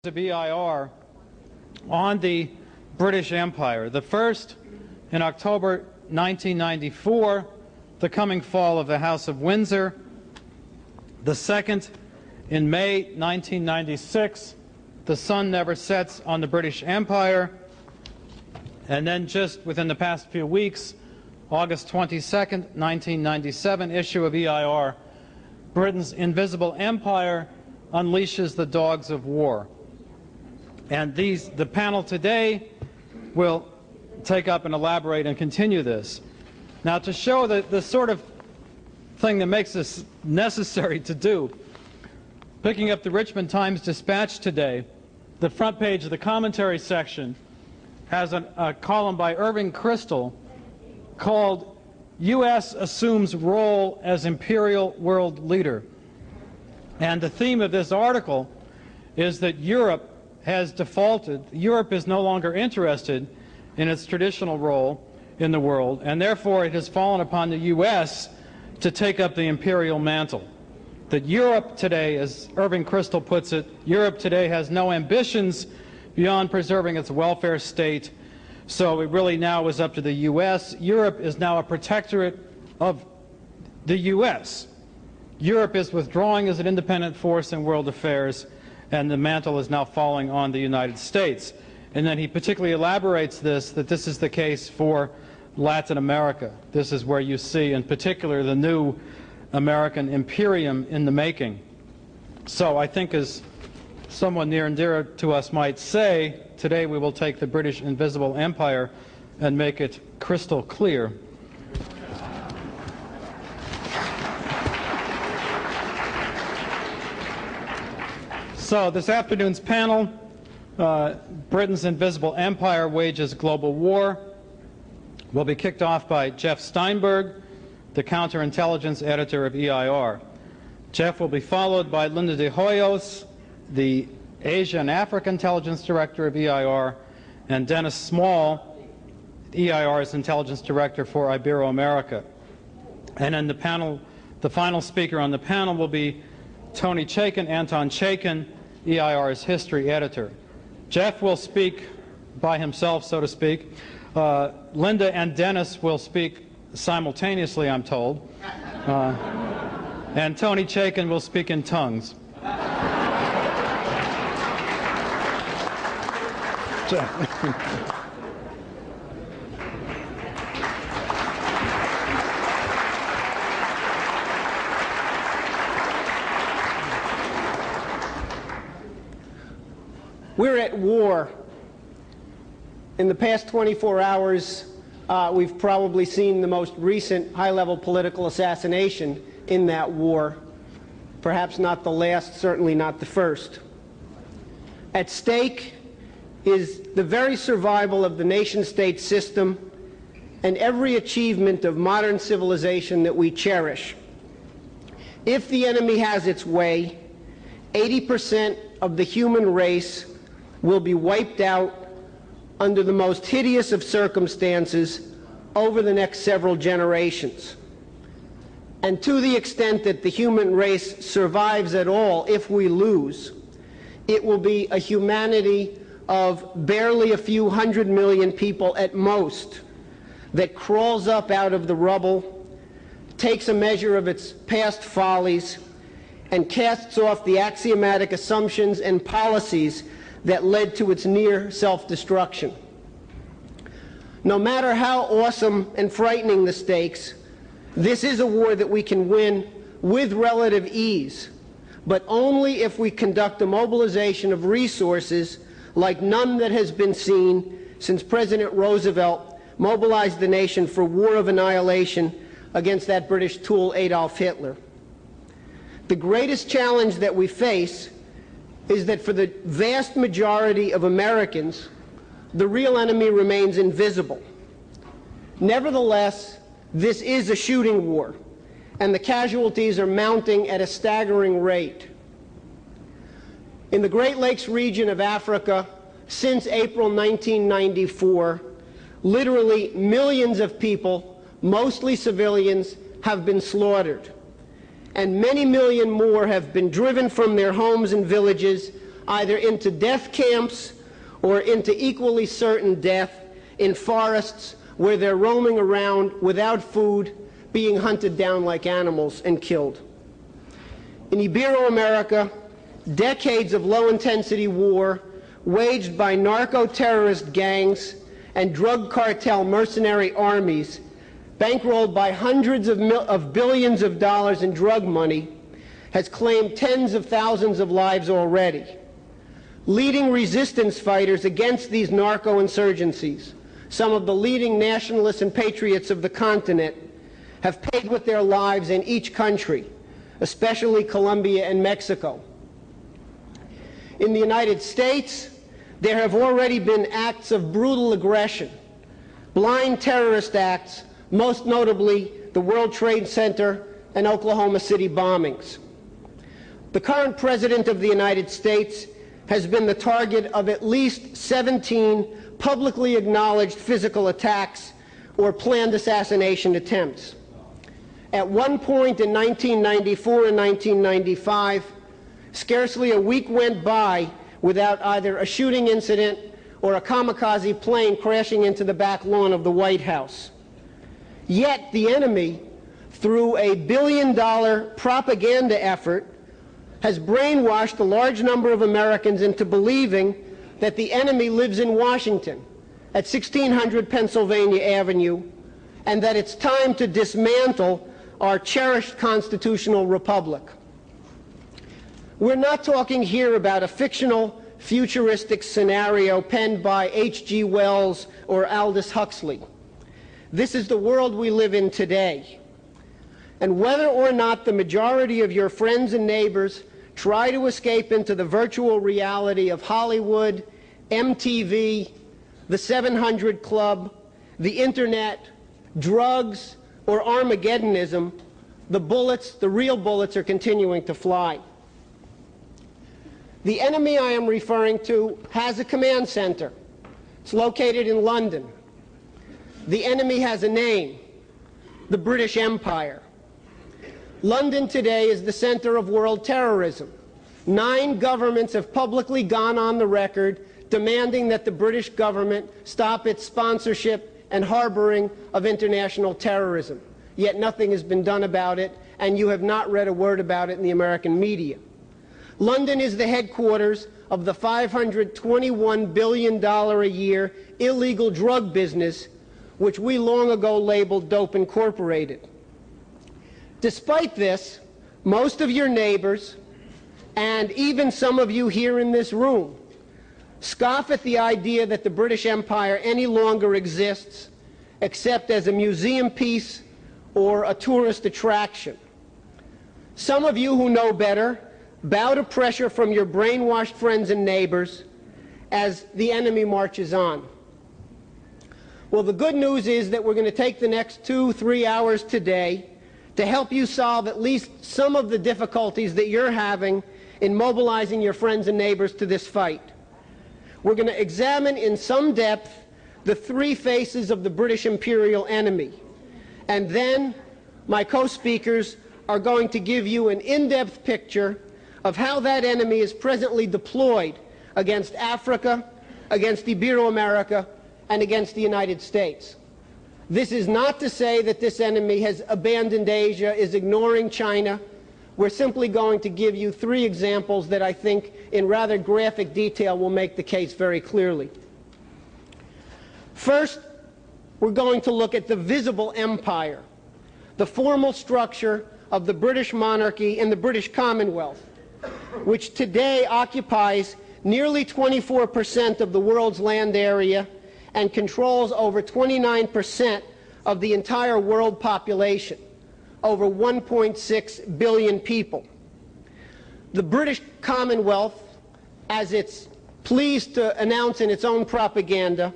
of EIR on the British Empire. The first in October 1994, the coming fall of the House of Windsor. The second in May 1996, the sun never sets on the British Empire. And then just within the past few weeks, August 22nd, 1997, issue of EIR, Britain's Invisible Empire unleashes the dogs of war. And the panel today will take up and elaborate and continue this. Now, to show the sort of thing that makes this necessary to do, picking up the Richmond Times-Dispatch today, the front page of the commentary section has a column by Irving Kristol called U.S. Assumes Role as Imperial World Leader. And the theme of this article is that Europe has defaulted. Europe is no longer interested in its traditional role in the world, and therefore it has fallen upon the U.S. to take up the imperial mantle. That Europe today, as Irving Kristol puts it, Europe today has no ambitions beyond preserving its welfare state, so it really now is up to the U.S. Europe is now a protectorate of the U.S. Europe is withdrawing as an independent force in world affairs, and the mantle is now falling on the United States. And then he particularly elaborates that this is the case for Latin America. This is where you see, in particular, the new American imperium in the making. So I think, as someone near and dear to us might say, today we will take the British Invisible Empire and make it crystal clear. So this afternoon's panel, Britain's Invisible Empire Wages Global War, will be kicked off by Jeff Steinberg, the counterintelligence editor of EIR. Jeff will be followed by Linda de Hoyos, the Asia and Africa Intelligence Director of EIR, and Dennis Small, EIR's Intelligence Director for Ibero-America. And then the final speaker on the panel will be Tony Chaikin, Anton Chaikin, EIR's history editor. Jeff will speak by himself, so to speak. Linda and Dennis will speak simultaneously, I'm told. And Tony Chaikin will speak in tongues. We're at war. In the past 24 hours, we've probably seen the most recent high-level political assassination in that war. Perhaps not the last, certainly not the first. At stake is the very survival of the nation-state system and every achievement of modern civilization that we cherish. If the enemy has its way, 80% of the human race will be wiped out under the most hideous of circumstances over the next several generations. And to the extent that the human race survives at all, if we lose, it will be a humanity of barely a few 100 million people at most that crawls up out of the rubble, takes a measure of its past follies, and casts off the axiomatic assumptions and policies that led to its near self-destruction. No matter how awesome and frightening the stakes, this is a war that we can win with relative ease, but only if we conduct a mobilization of resources like none that has been seen since President Roosevelt mobilized the nation for war of annihilation against that British tool Adolf Hitler. The greatest challenge that we face is that for the vast majority of Americans, the real enemy remains invisible. Nevertheless, this is a shooting war, and the casualties are mounting at a staggering rate. In the Great Lakes region of Africa, since April 1994, literally millions of people, mostly civilians, have been slaughtered. And many million more have been driven from their homes and villages either into death camps or into equally certain death in forests where they're roaming around without food, being hunted down like animals and killed. In Ibero-America, decades of low-intensity war waged by narco-terrorist gangs and drug cartel mercenary armies, bankrolled by hundreds of billions of dollars in drug money, has claimed tens of thousands of lives already. Leading resistance fighters against these narco-insurgencies, some of the leading nationalists and patriots of the continent, have paid with their lives in each country, especially Colombia and Mexico. In the United States, there have already been acts of brutal aggression, blind terrorist acts, most notably the World Trade Center and Oklahoma City bombings. The current President of the United States has been the target of at least 17 publicly acknowledged physical attacks or planned assassination attempts. At one point in 1994 and 1995, scarcely a week went by without either a shooting incident or a kamikaze plane crashing into the back lawn of the White House. Yet the enemy, through a billion-dollar propaganda effort, has brainwashed a large number of Americans into believing that the enemy lives in Washington at 1600 Pennsylvania Avenue and that it's time to dismantle our cherished constitutional republic. We're not talking here about a fictional, futuristic scenario penned by H.G. Wells or Aldous Huxley. This is the world we live in today. And whether or not the majority of your friends and neighbors try to escape into the virtual reality of Hollywood, MTV, the 700 Club, the Internet, drugs, or Armageddonism, the real bullets are continuing to fly. The enemy I am referring to has a command center. It's located in London. The enemy has a name, the British Empire. London today is the center of world terrorism. 9 governments have publicly gone on the record demanding that the British government stop its sponsorship and harboring of international terrorism. Yet nothing has been done about it, and you have not read a word about it in the American media. London is the headquarters of the $521 billion a year illegal drug business, which we long ago labeled Dope Incorporated. Despite this, most of your neighbors, and even some of you here in this room, scoff at the idea that the British Empire any longer exists except as a museum piece or a tourist attraction. Some of you who know better bow to pressure from your brainwashed friends and neighbors as the enemy marches on. Well, the good news is that we're going to take the next 2-3 hours today to help you solve at least some of the difficulties that you're having in mobilizing your friends and neighbors to this fight. We're going to examine in some depth the 3 faces of the British imperial enemy. And then my co-speakers are going to give you an in-depth picture of how that enemy is presently deployed against Africa, against Ibero-America, and against the United States. This is not to say that this enemy has abandoned Asia, is ignoring China. We're simply going to give you 3 examples that I think in rather graphic detail will make the case very clearly. First, we're going to look at the visible empire, the formal structure of the British monarchy and the British Commonwealth, which today occupies nearly 24% of the world's land area and controls over 29% of the entire world population, over 1.6 billion people. The British Commonwealth, as it's pleased to announce in its own propaganda,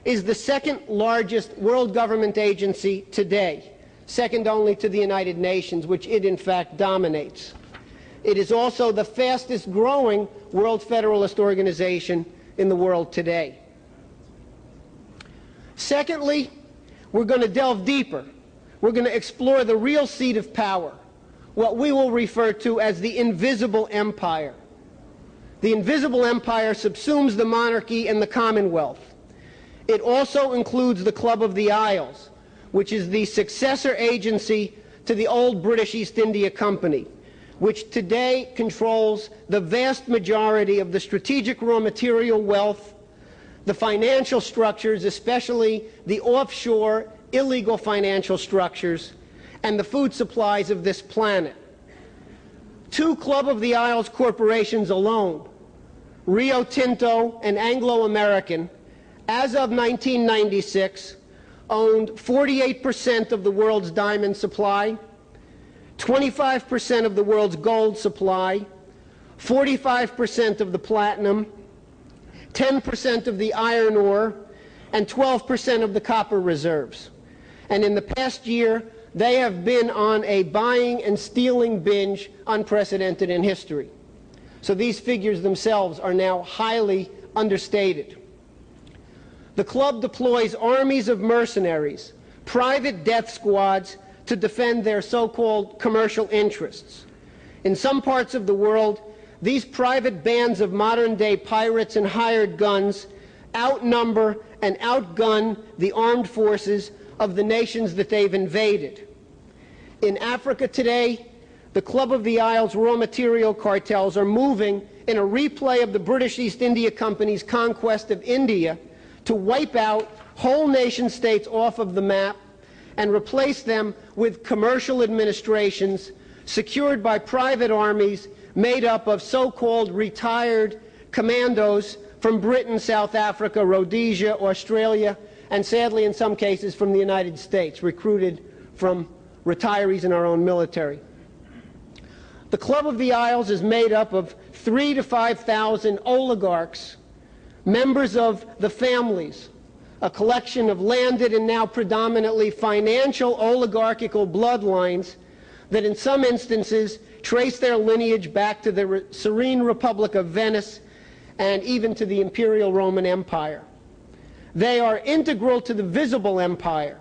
is the 2nd largest world government agency today, second only to the United Nations, which it in fact dominates. It is also the fastest growing World Federalist Organization in the world today. Secondly, we're going to delve deeper. We're going to explore the real seat of power, what we will refer to as the invisible empire. The invisible empire subsumes the monarchy and the Commonwealth. It also includes the Club of the Isles, which is the successor agency to the old British East India Company, which today controls the vast majority of the strategic raw material wealth, the financial structures, especially the offshore illegal financial structures, and the food supplies of this planet. Two Club of the Isles corporations alone, Rio Tinto and Anglo-American, as of 1996, owned 48% of the world's diamond supply, 25% of the world's gold supply, 45% of the platinum, 10% of the iron ore, and 12% of the copper reserves. And in the past year, they have been on a buying and stealing binge unprecedented in history. So these figures themselves are now highly understated. The club deploys armies of mercenaries, private death squads, to defend their so-called commercial interests. In some parts of the world, these private bands of modern-day pirates and hired guns outnumber and outgun the armed forces of the nations that they've invaded. In Africa today, the Club of the Isles raw material cartels are moving in a replay of the British East India Company's conquest of India to wipe out whole nation states off of the map and replace them with commercial administrations secured by private armies made up of so-called retired commandos from Britain, South Africa, Rhodesia, Australia, and sadly in some cases from the United States, recruited from retirees in our own military. The Club of the Isles is made up of 3,000 to 5,000 oligarchs, members of the families, a collection of landed and now predominantly financial oligarchical bloodlines that in some instances trace their lineage back to the serene Republic of Venice and even to the Imperial Roman Empire. They are integral to the visible empire.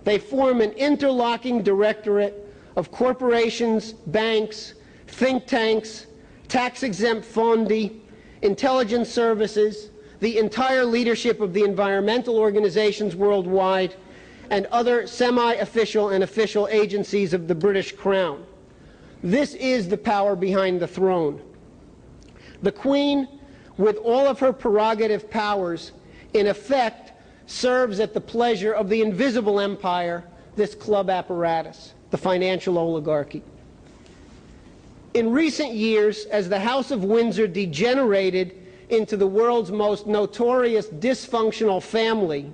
They form an interlocking directorate of corporations, banks, think tanks, tax-exempt fondi, intelligence services, the entire leadership of the environmental organizations worldwide, and other semi-official and official agencies of the British Crown. This is the power behind the throne. The Queen, with all of her prerogative powers, in effect, serves at the pleasure of the invisible empire, this club apparatus, the financial oligarchy. In recent years, as the House of Windsor degenerated into the world's most notorious dysfunctional family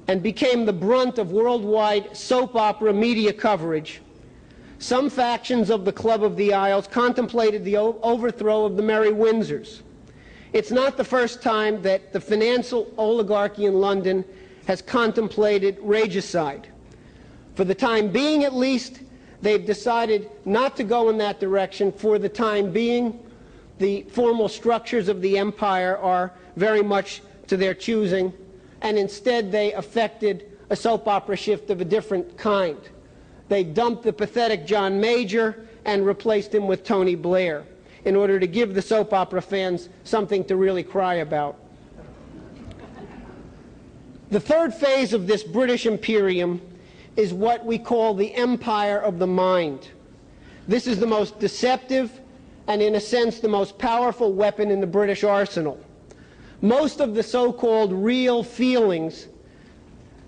and became the brunt of worldwide soap opera media coverage, some factions of the Club of the Isles contemplated the overthrow of the Merry Windsors. It's not the first time that the financial oligarchy in London has contemplated regicide. For the time being, at least, they've decided not to go in that direction. For the time being, the formal structures of the empire are very much to their choosing, and instead they effected a soap opera shift of a different kind. They dumped the pathetic John Major and replaced him with Tony Blair in order to give the soap opera fans something to really cry about. The third phase of this British imperium is what we call the empire of the mind. This is the most deceptive and, in a sense, the most powerful weapon in the British arsenal. Most of the so-called real feelings,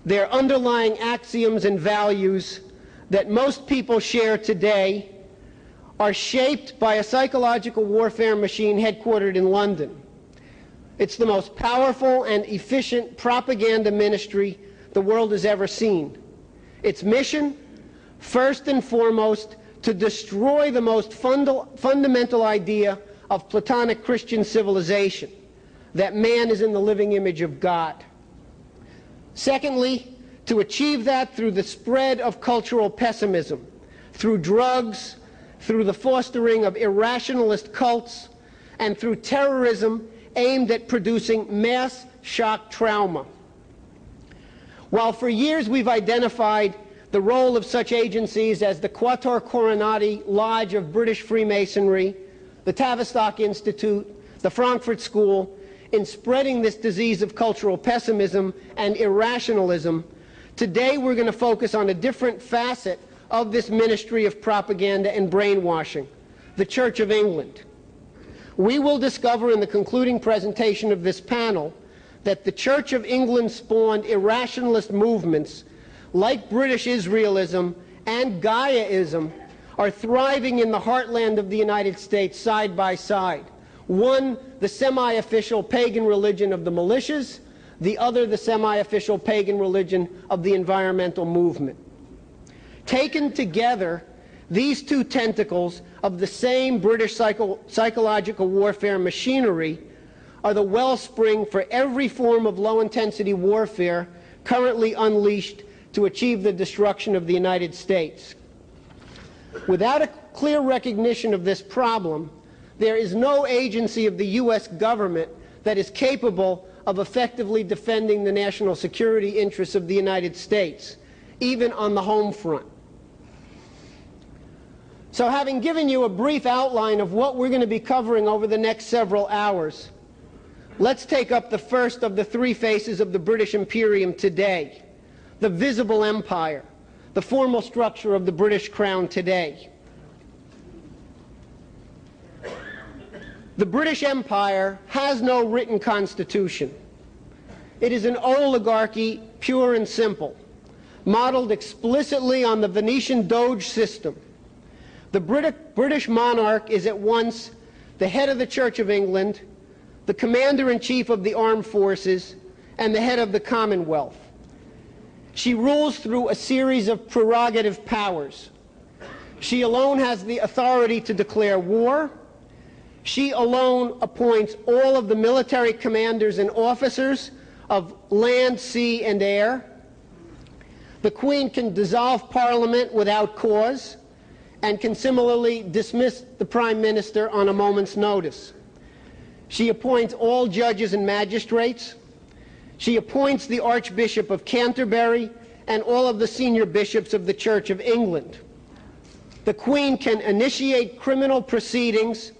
their underlying axioms and values that most people share today, are shaped by a psychological warfare machine headquartered in London. It's the most powerful and efficient propaganda ministry the world has ever seen. Its mission, first and foremost, to destroy the most fundamental idea of Platonic Christian civilization, that man is in the living image of God. Secondly, to achieve that through the spread of cultural pessimism, through drugs, through the fostering of irrationalist cults, and through terrorism aimed at producing mass shock trauma. While for years we've identified the role of such agencies as the Quatuor Coronati Lodge of British Freemasonry, the Tavistock Institute, the Frankfurt School, in spreading this disease of cultural pessimism and irrationalism, today we're going to focus on a different facet of this ministry of propaganda and brainwashing, the Church of England. We will discover in the concluding presentation of this panel that the Church of England spawned irrationalist movements like British Israelism and Gaiaism are thriving in the heartland of the United States side by side. One, the semi-official pagan religion of the militias, the other, the semi-official pagan religion of the environmental movement. Taken together, these two tentacles of the same British psychological warfare machinery are the wellspring for every form of low-intensity warfare currently unleashed to achieve the destruction of the United States. Without a clear recognition of this problem, there is no agency of the U.S. government that is capable of effectively defending the national security interests of the United States, even on the home front. So having given you a brief outline of what we're going to be covering over the next several hours, let's take up the first of the three faces of the British Imperium today, the visible empire, the formal structure of the British Crown today. The British Empire has no written constitution. It is an oligarchy, pure and simple, modeled explicitly on the Venetian Doge system. The British monarch is at once the head of the Church of England, the commander-in-chief of the armed forces, and the head of the Commonwealth. She rules through a series of prerogative powers. She alone has the authority to declare war. She alone appoints all of the military commanders and officers of land, sea, and air. The Queen can dissolve Parliament without cause and can similarly dismiss the Prime Minister on a moment's notice. She appoints all judges and magistrates. She appoints the Archbishop of Canterbury and all of the senior bishops of the Church of England. The Queen can initiate criminal proceedings,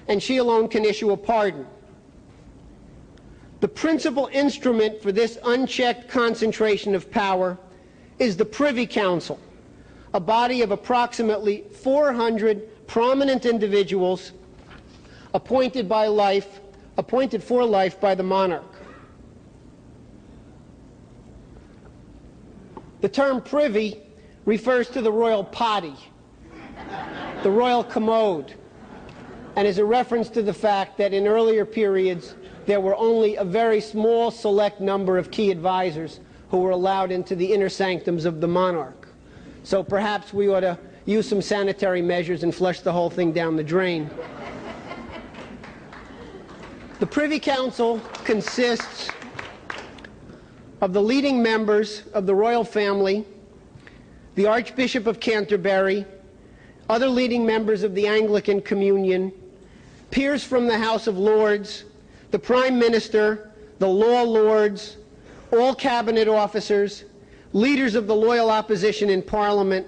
and she alone can issue a pardon. The principal instrument for this unchecked concentration of power is the Privy Council, a body of approximately 400 prominent individuals appointed for life by the monarch. The term privy refers to the royal potty, the royal commode, and is a reference to the fact that in earlier periods there were only a very small select number of key advisors who were allowed into the inner sanctums of the monarch. So perhaps we ought to use some sanitary measures and flush the whole thing down the drain. The Privy Council consists of the leading members of the royal family, the Archbishop of Canterbury, other leading members of the Anglican Communion, peers from the House of Lords, the Prime Minister, the Law Lords, all cabinet officers, leaders of the loyal opposition in Parliament,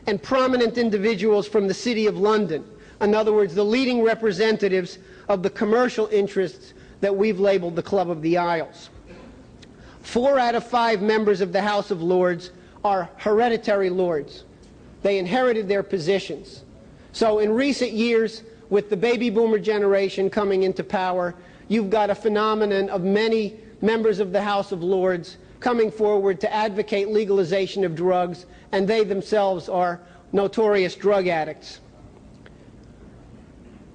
and prominent individuals from the City of London. In other words, the leading representatives of the commercial interests that we've labeled the Club of the Isles. 4 out of 5 members of the House of Lords are hereditary lords. They inherited their positions. So in recent years, with the baby boomer generation coming into power, you've got a phenomenon of many members of the House of Lords coming forward to advocate legalization of drugs, and they themselves are notorious drug addicts.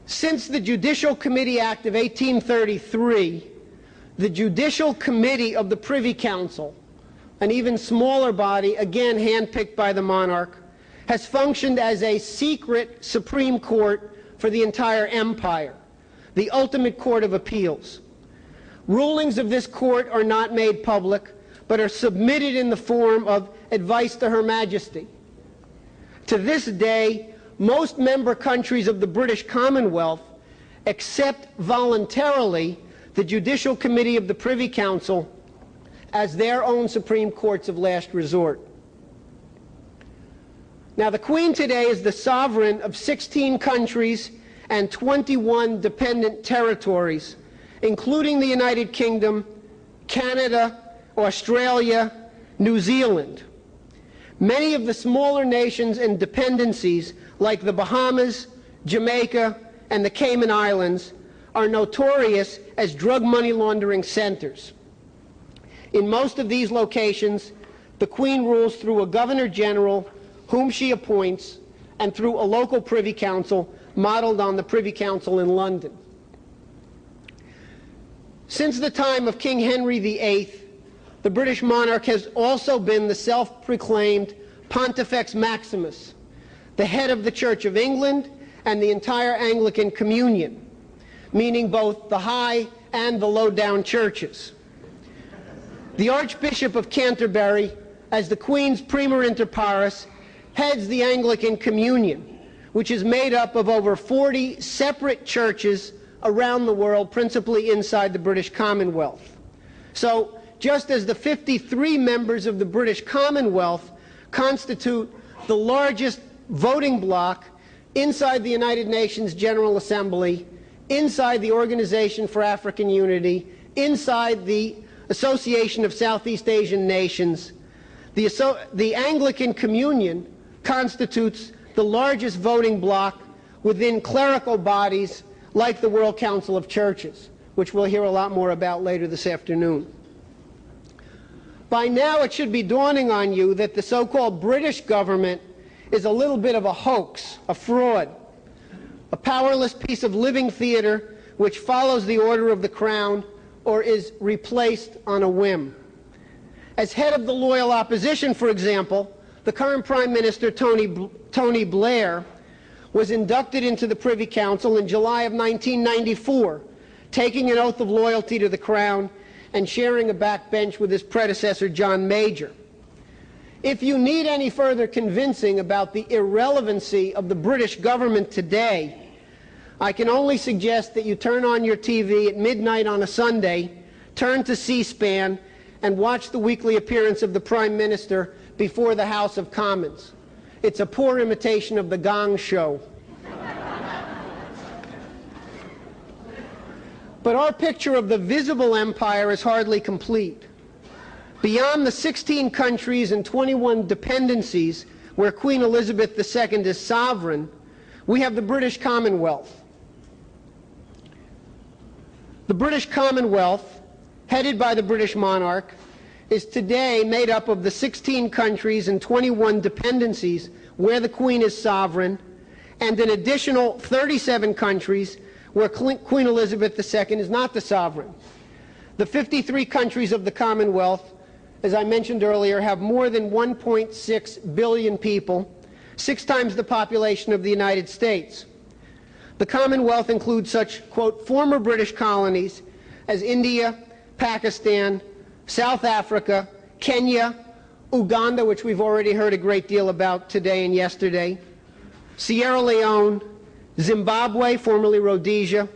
Since the Judicial Committee Act of 1833, the Judicial Committee of the Privy Council, an even smaller body, again handpicked by the monarch, has functioned as a secret Supreme Court for the entire empire, the ultimate court of appeals. Rulings of this court are not made public, but are submitted in the form of advice to Her Majesty. To this day, most member countries of the British Commonwealth accept voluntarily the Judicial Committee of the Privy Council as their own Supreme Courts of last resort. Now, the Queen today is the sovereign of 16 countries and 21 dependent territories, including the United Kingdom, Canada, Australia, New Zealand. Many of the smaller nations and dependencies, like the Bahamas, Jamaica, and the Cayman Islands, are notorious as drug money laundering centers. In most of these locations, the Queen rules through a Governor General whom she appoints and through a local Privy Council modeled on the Privy Council in London. Since the time of King Henry VIII, the British monarch has also been the self-proclaimed Pontifex Maximus, the head of the Church of England and the entire Anglican Communion, meaning both the high and the low-down churches. The Archbishop of Canterbury, as the Queen's Primer Inter Pares, heads the Anglican Communion, which is made up of over 40 separate churches around the world, principally inside the British Commonwealth. So, just as the 53 members of the British Commonwealth constitute the largest voting bloc inside the United Nations General Assembly, inside the Organization for African Unity, inside the Association of Southeast Asian Nations, the Anglican Communion constitutes the largest voting bloc within clerical bodies like the World Council of Churches, which we'll hear a lot more about later this afternoon. By now it should be dawning on you that the so-called British government is a little bit of a hoax, a fraud, a powerless piece of living theater which follows the order of the Crown or is replaced on a whim. As head of the loyal opposition, for example, the current Prime Minister, Tony Blair, was inducted into the Privy Council in July of 1994, taking an oath of loyalty to the Crown and sharing a backbench with his predecessor, John Major. If you need any further convincing about the irrelevancy of the British government today, I can only suggest that you turn on your TV at midnight on a Sunday, turn to C-SPAN, and watch the weekly appearance of the Prime Minister before the House of Commons. It's a poor imitation of the Gong Show. But our picture of the visible empire is hardly complete. Beyond the 16 countries and 21 dependencies where Queen Elizabeth II is sovereign, we have the British Commonwealth. The British Commonwealth, headed by the British monarch, is today made up of the 16 countries and 21 dependencies where the Queen is sovereign, and an additional 37 countries where Queen Elizabeth II is not the sovereign. The 53 countries of the Commonwealth, as I mentioned earlier, have more than 1.6 billion people, 6 times the population of the United States. The Commonwealth includes such, quote, former British colonies as India, Pakistan, South Africa, Kenya, Uganda, which we've already heard a great deal about today and yesterday, Sierra Leone, Zimbabwe, formerly Rhodesia,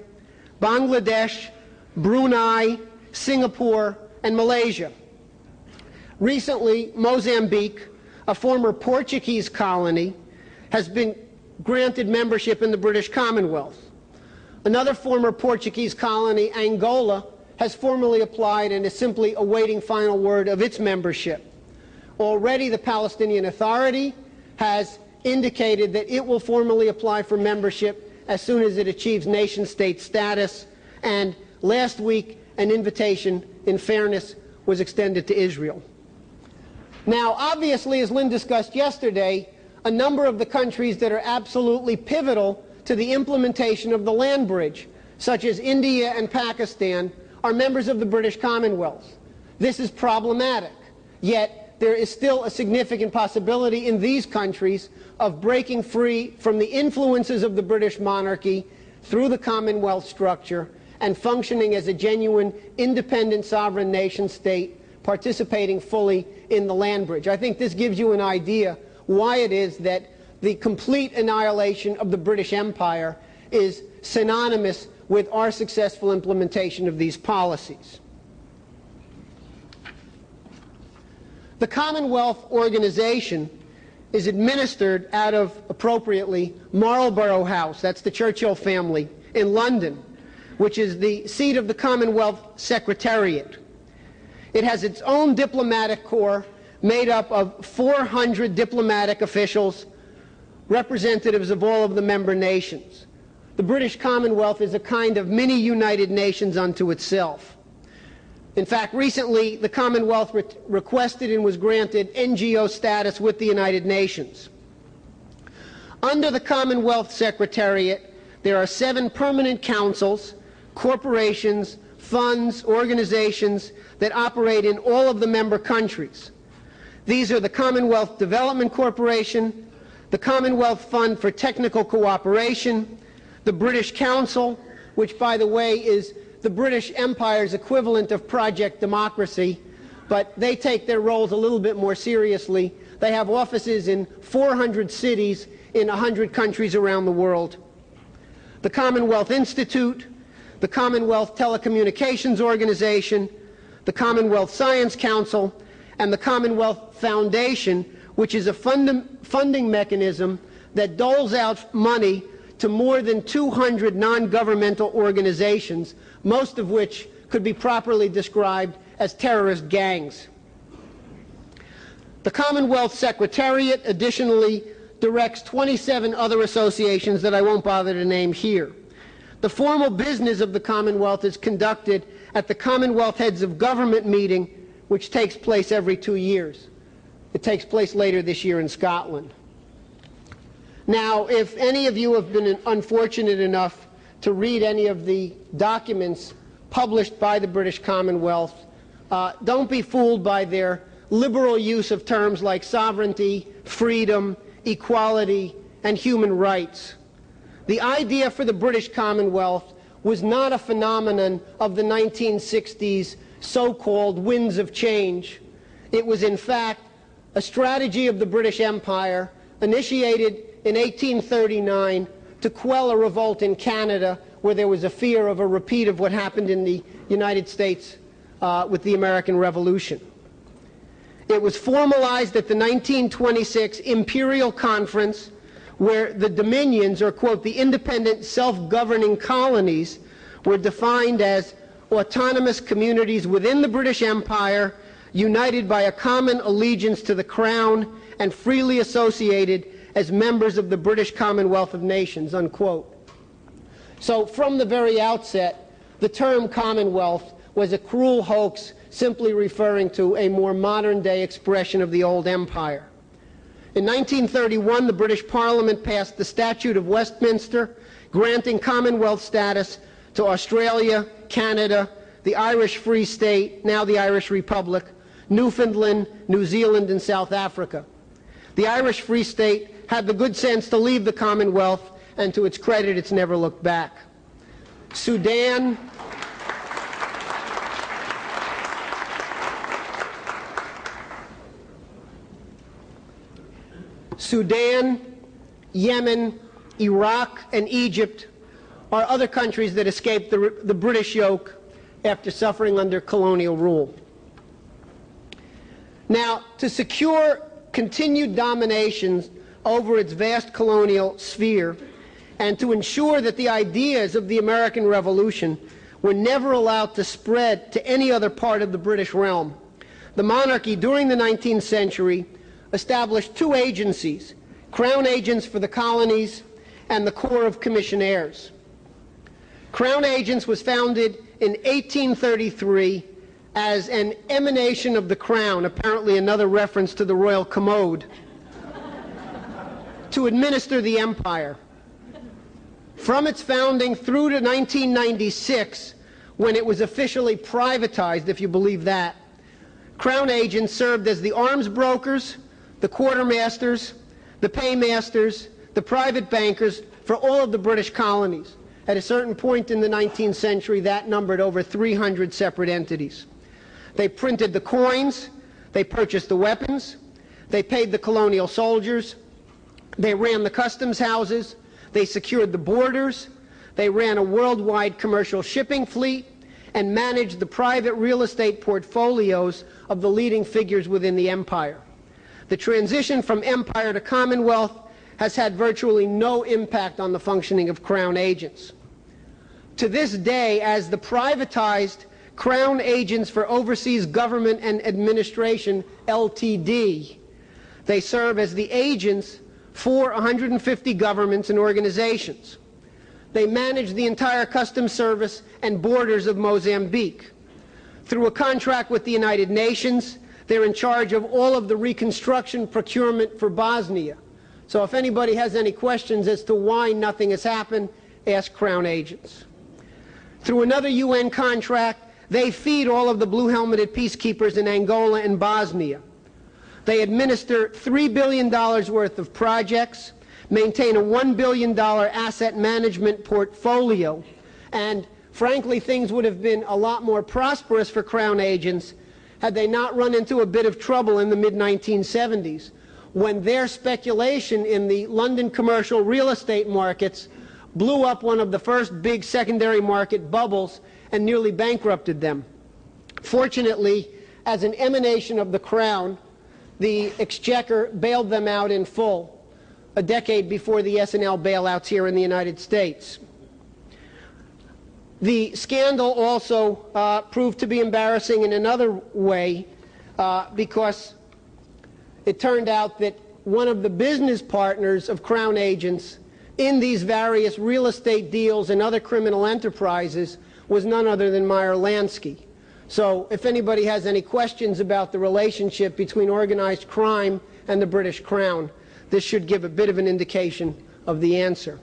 Bangladesh, Brunei, Singapore, and Malaysia. Recently, Mozambique, a former Portuguese colony, has been granted membership in the British Commonwealth. Another former Portuguese colony, Angola, has formally applied and is simply awaiting final word of its membership. Already the Palestinian Authority has indicated that it will formally apply for membership as soon as it achieves nation-state status, and last week an invitation, in fairness, was extended to Israel. Now, obviously, as Lynn discussed yesterday, a number of the countries that are absolutely pivotal to the implementation of the land bridge, such as India and Pakistan, are members of the British Commonwealth. This is problematic, yet there is still a significant possibility in these countries of breaking free from the influences of the British monarchy through the Commonwealth structure and functioning as a genuine independent sovereign nation state participating fully in the land bridge. I think this gives you an idea why it is that the complete annihilation of the British Empire is synonymous with our successful implementation of these policies. The Commonwealth organization is administered out of, appropriately, Marlborough House, that's the Churchill family, in London, which is the seat of the Commonwealth Secretariat. It has its own diplomatic corps made up of 400 diplomatic officials, representatives of all of the member nations. The British Commonwealth is a kind of mini United Nations unto itself. In fact, recently the Commonwealth requested and was granted NGO status with the United Nations. Under the Commonwealth Secretariat, there are 7 permanent councils, corporations, funds, organizations that operate in all of the member countries. These are the Commonwealth Development Corporation, the Commonwealth Fund for Technical Cooperation, the British Council, which, by the way, is the British Empire's equivalent of Project Democracy, but they take their roles a little bit more seriously. They have offices in 400 cities in 100 countries around the world. The Commonwealth Institute, the Commonwealth Telecommunications Organization, the Commonwealth Science Council, and the Commonwealth Foundation, which is a funding mechanism that doles out money to more than 200 non-governmental organizations, most of which could be properly described as terrorist gangs. The Commonwealth Secretariat additionally directs 27 other associations that I won't bother to name here. The formal business of the Commonwealth is conducted at the Commonwealth Heads of Government meeting, which takes place every 2 years. It takes place later this year in Scotland. Now, if any of you have been unfortunate enough to read any of the documents published by the British Commonwealth, don't be fooled by their liberal use of terms like sovereignty, freedom, equality, and human rights. The idea for the British Commonwealth was not a phenomenon of the 1960s so-called winds of change. It was, in fact, a strategy of the British Empire initiated in 1839 to quell a revolt in Canada where there was a fear of a repeat of what happened in the United States with the American Revolution. It was formalized at the 1926 Imperial Conference, where the dominions, or quote, the independent self-governing colonies, were defined as autonomous communities within the British Empire, united by a common allegiance to the Crown and freely associated as members of the British Commonwealth of Nations, unquote. So from the very outset, the term Commonwealth was a cruel hoax simply referring to a more modern-day expression of the old empire. In 1931, the British Parliament passed the Statute of Westminster, granting Commonwealth status to Australia, Canada, the Irish Free State, now the Irish Republic, Newfoundland, New Zealand, and South Africa. The Irish Free State had the good sense to leave the Commonwealth, and to its credit, it's never looked back. Sudan, Yemen, Iraq, and Egypt are other countries that escaped the British yoke after suffering under colonial rule. Now, to secure continued domination over its vast colonial sphere, and to ensure that the ideas of the American Revolution were never allowed to spread to any other part of the British realm, the monarchy during the 19th century established 2 agencies, Crown Agents for the colonies and the Corps of Commissionaires. Crown Agents was founded in 1833 as an emanation of the Crown, apparently another reference to the royal commode, to administer the empire. From its founding through to 1996, when it was officially privatized, if you believe that, Crown Agents served as the arms brokers, the quartermasters, the paymasters, the private bankers for all of the British colonies. At a certain point in the 19th century, that numbered over 300 separate entities. They printed the coins, they purchased the weapons, they paid the colonial soldiers, they ran the customs houses, they secured the borders, they ran a worldwide commercial shipping fleet, and managed the private real estate portfolios of the leading figures within the empire. The transition from empire to Commonwealth has had virtually no impact on the functioning of Crown agents. To this day, as the privatized Crown Agents for Overseas Government and Administration, LTD, they serve as the agents for 150 governments and organizations. They manage the entire customs service and borders of Mozambique. Through a contract with the United Nations, they're in charge of all of the reconstruction procurement for Bosnia. So if anybody has any questions as to why nothing has happened, ask Crown agents. Through another UN contract, they feed all of the blue-helmeted peacekeepers in Angola and Bosnia. They administer $3 billion worth of projects, maintain a $1 billion asset management portfolio, and frankly, things would have been a lot more prosperous for Crown agents had they not run into a bit of trouble in the mid-1970s, when their speculation in the London commercial real estate markets blew up one of the first big secondary market bubbles and nearly bankrupted them. Fortunately, as an emanation of the Crown, the Exchequer bailed them out in full a decade before the S&L bailouts here in the United States. The scandal also proved to be embarrassing in another way because it turned out that one of the business partners of Crown agents in these various real estate deals and other criminal enterprises was none other than Meyer Lansky. So if anybody has any questions about the relationship between organized crime and the British Crown, this should give a bit of an indication of the answer.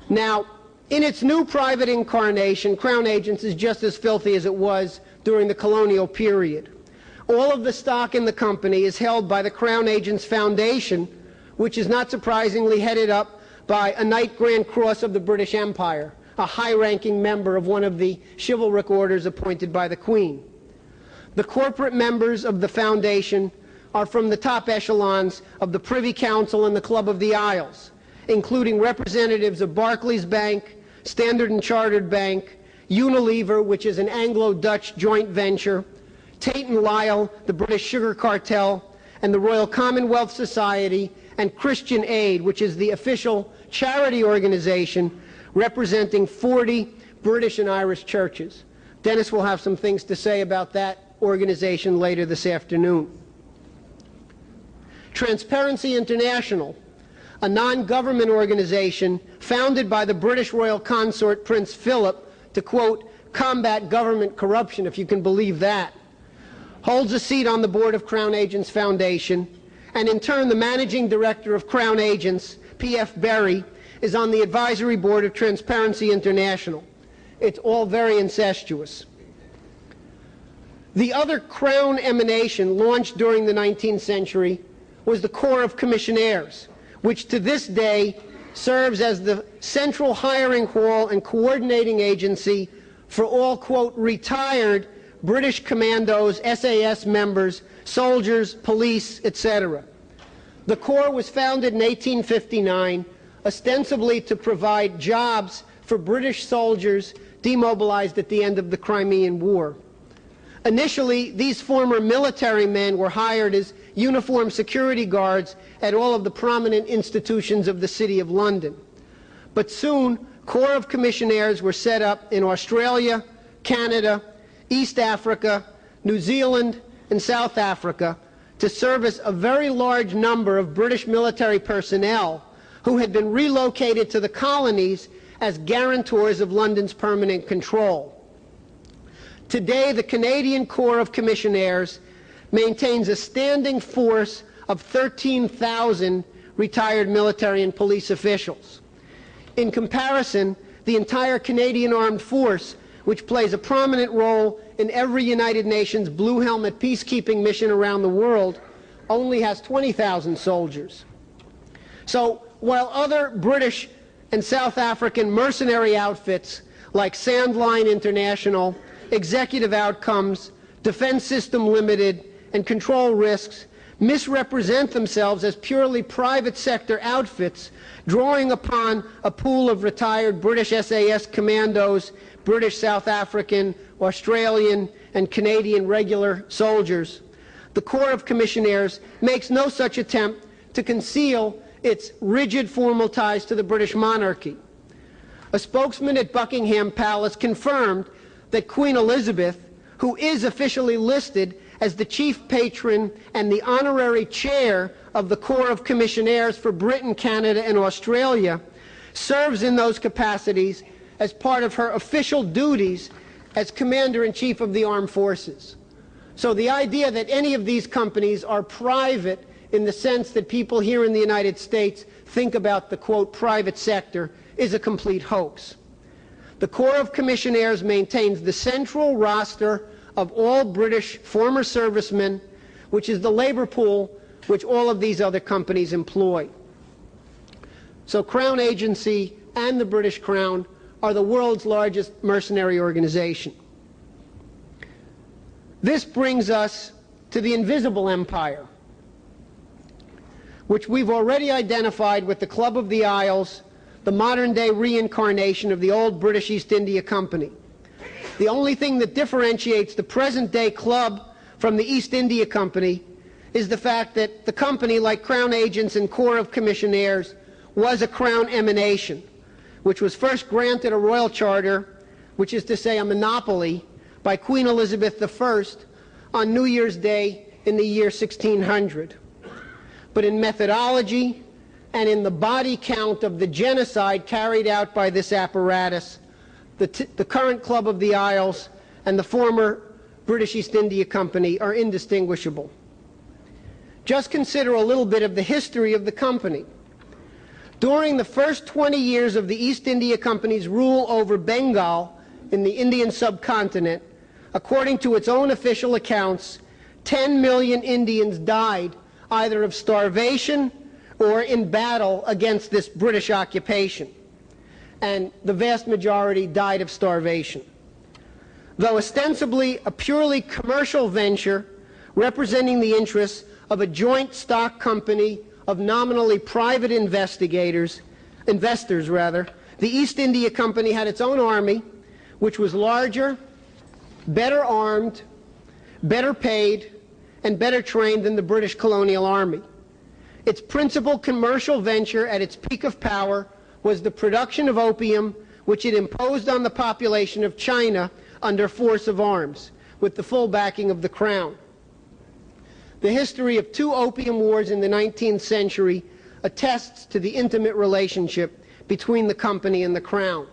Now, in its new private incarnation, Crown Agents is just as filthy as it was during the colonial period. All of the stock in the company is held by the Crown Agents Foundation, which is not surprisingly headed up by a Knight Grand Cross of the British Empire, a high-ranking member of one of the chivalric orders appointed by the Queen. The corporate members of the foundation are from the top echelons of the Privy Council and the Club of the Isles, including representatives of Barclays Bank, Standard & Chartered Bank, Unilever, which is an Anglo-Dutch joint venture, Tate & Lyle, the British Sugar Cartel, and the Royal Commonwealth Society, and Christian Aid, which is the official charity organization representing 40 British and Irish churches. Dennis will have some things to say about that organization later this afternoon. Transparency International, a non-government organization founded by the British royal consort Prince Philip to, quote, combat government corruption, if you can believe that, holds a seat on the board of Crown Agents Foundation, and in turn the managing director of Crown Agents, P.F. Berry, is on the advisory board of Transparency International. It's all very incestuous. The other Crown emanation launched during the 19th century was the Corps of Commissionaires, which to this day serves as the central hiring hall and coordinating agency for all, quote, retired British commandos, SAS members, soldiers, police, etc. The Corps was founded in 1859, ostensibly to provide jobs for British soldiers demobilized at the end of the Crimean War. Initially, these former military men were hired as uniformed security guards at all of the prominent institutions of the City of London. But soon, Corps of Commissionaires were set up in Australia, Canada, East Africa, New Zealand, and South Africa to service a very large number of British military personnel who had been relocated to the colonies as guarantors of London's permanent control. Today, the Canadian Corps of Commissionaires maintains a standing force of 13,000 retired military and police officials. In comparison, the entire Canadian Armed Force, which plays a prominent role in every United Nations Blue Helmet peacekeeping mission around the world, only has 20,000 soldiers. So, while other British and South African mercenary outfits like Sandline International, Executive Outcomes, Defense System Limited, and Control Risks misrepresent themselves as purely private sector outfits, drawing upon a pool of retired British SAS commandos, British, South African, Australian, and Canadian regular soldiers, the Corps of Commissionaires makes no such attempt to conceal its rigid formal ties to the British monarchy. A spokesman at Buckingham Palace confirmed that Queen Elizabeth, who is officially listed as the chief patron and the honorary chair of the Corps of Commissionaires for Britain, Canada, and Australia, serves in those capacities as part of her official duties as Commander-in-Chief of the Armed Forces. So the idea that any of these companies are private in the sense that people here in the United States think about the, quote, private sector is a complete hoax. The Corps of Commissionaires maintains the central roster of all British former servicemen, which is the labor pool which all of these other companies employ. So Crown Agency and the British Crown are the world's largest mercenary organization. This brings us to the invisible empire, which we've already identified with the Club of the Isles, the modern-day reincarnation of the old British East India Company. The only thing that differentiates the present-day club from the East India Company is the fact that the company, like Crown Agents and Corps of Commissionaires, was a Crown emanation, which was first granted a royal charter, which is to say a monopoly, by Queen Elizabeth I on New Year's Day in the year 1600. But in methodology and in the body count of the genocide carried out by this apparatus, the current Club of the Isles and the former British East India Company are indistinguishable. Just consider a little bit of the history of the company. During the first 20 years of the East India Company's rule over Bengal in the Indian subcontinent, according to its own official accounts, 10 million Indians died either of starvation or in battle against this British occupation, and the vast majority died of starvation. Though ostensibly a purely commercial venture representing the interests of a joint stock company of nominally private investors, the East India Company had its own army, which was larger, better armed, better paid, and better trained than the British colonial army. Its principal commercial venture at its peak of power was the production of opium, which it imposed on the population of China under force of arms, with the full backing of the Crown. The history of 2 opium wars in the 19th century attests to the intimate relationship between the company and the Crown.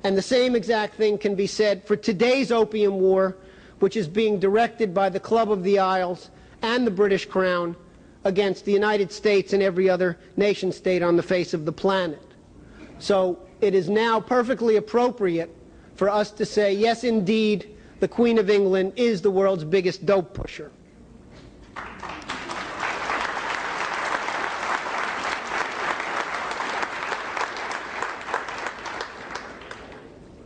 And the same exact thing can be said for today's opium war, which is being directed by the Club of the Isles and the British Crown against the United States and every other nation state on the face of the planet. So it is now perfectly appropriate for us to say, yes, indeed, the Queen of England is the world's biggest dope pusher.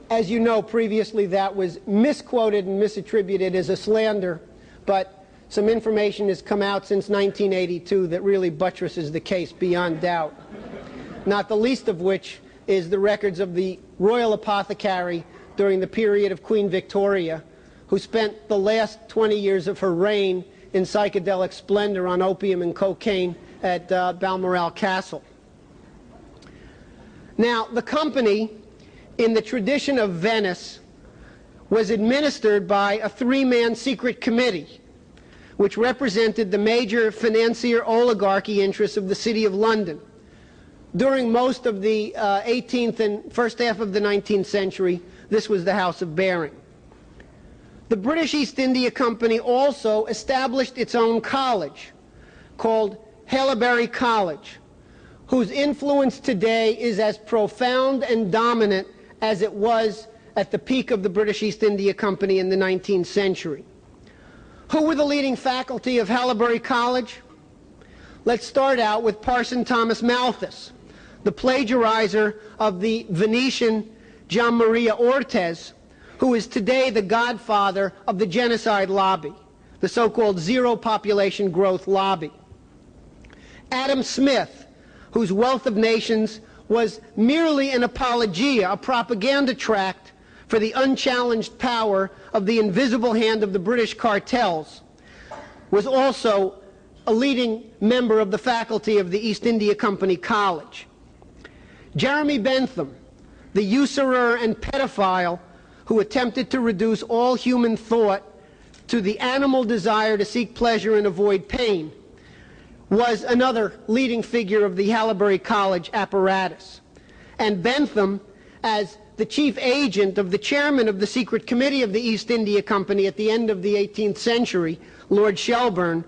As you know, previously that was misquoted and misattributed as a slander, but some information has come out since 1982 that really buttresses the case beyond doubt. Not the least of which is the records of the royal apothecary during the period of Queen Victoria, who spent the last 20 years of her reign in psychedelic splendor on opium and cocaine at Balmoral Castle. Now, the company, in the tradition of Venice, was administered by a 3-man secret committee, which represented the major financier oligarchy interests of the City of London. During most of the 18th and first half of the 19th century, this was the House of Baring. The British East India Company also established its own college, called Haileybury College, whose influence today is as profound and dominant as it was at the peak of the British East India Company in the 19th century. Who were the leading faculty of Haileybury College? Let's start out with Parson Thomas Malthus, the plagiarizer of the Venetian Gian Maria Ortez, who is today the godfather of the genocide lobby, the so-called zero population growth lobby. Adam Smith, whose Wealth of Nations was merely an apologia, a propaganda tract for the unchallenged power of the invisible hand of the British cartels, was also a leading member of the faculty of the East India Company College. Jeremy Bentham, the usurer and pedophile who attempted to reduce all human thought to the animal desire to seek pleasure and avoid pain, was another leading figure of the Haileybury College apparatus. And Bentham, as the chief agent of the chairman of the secret committee of the East India Company at the end of the 18th century, Lord Shelburne,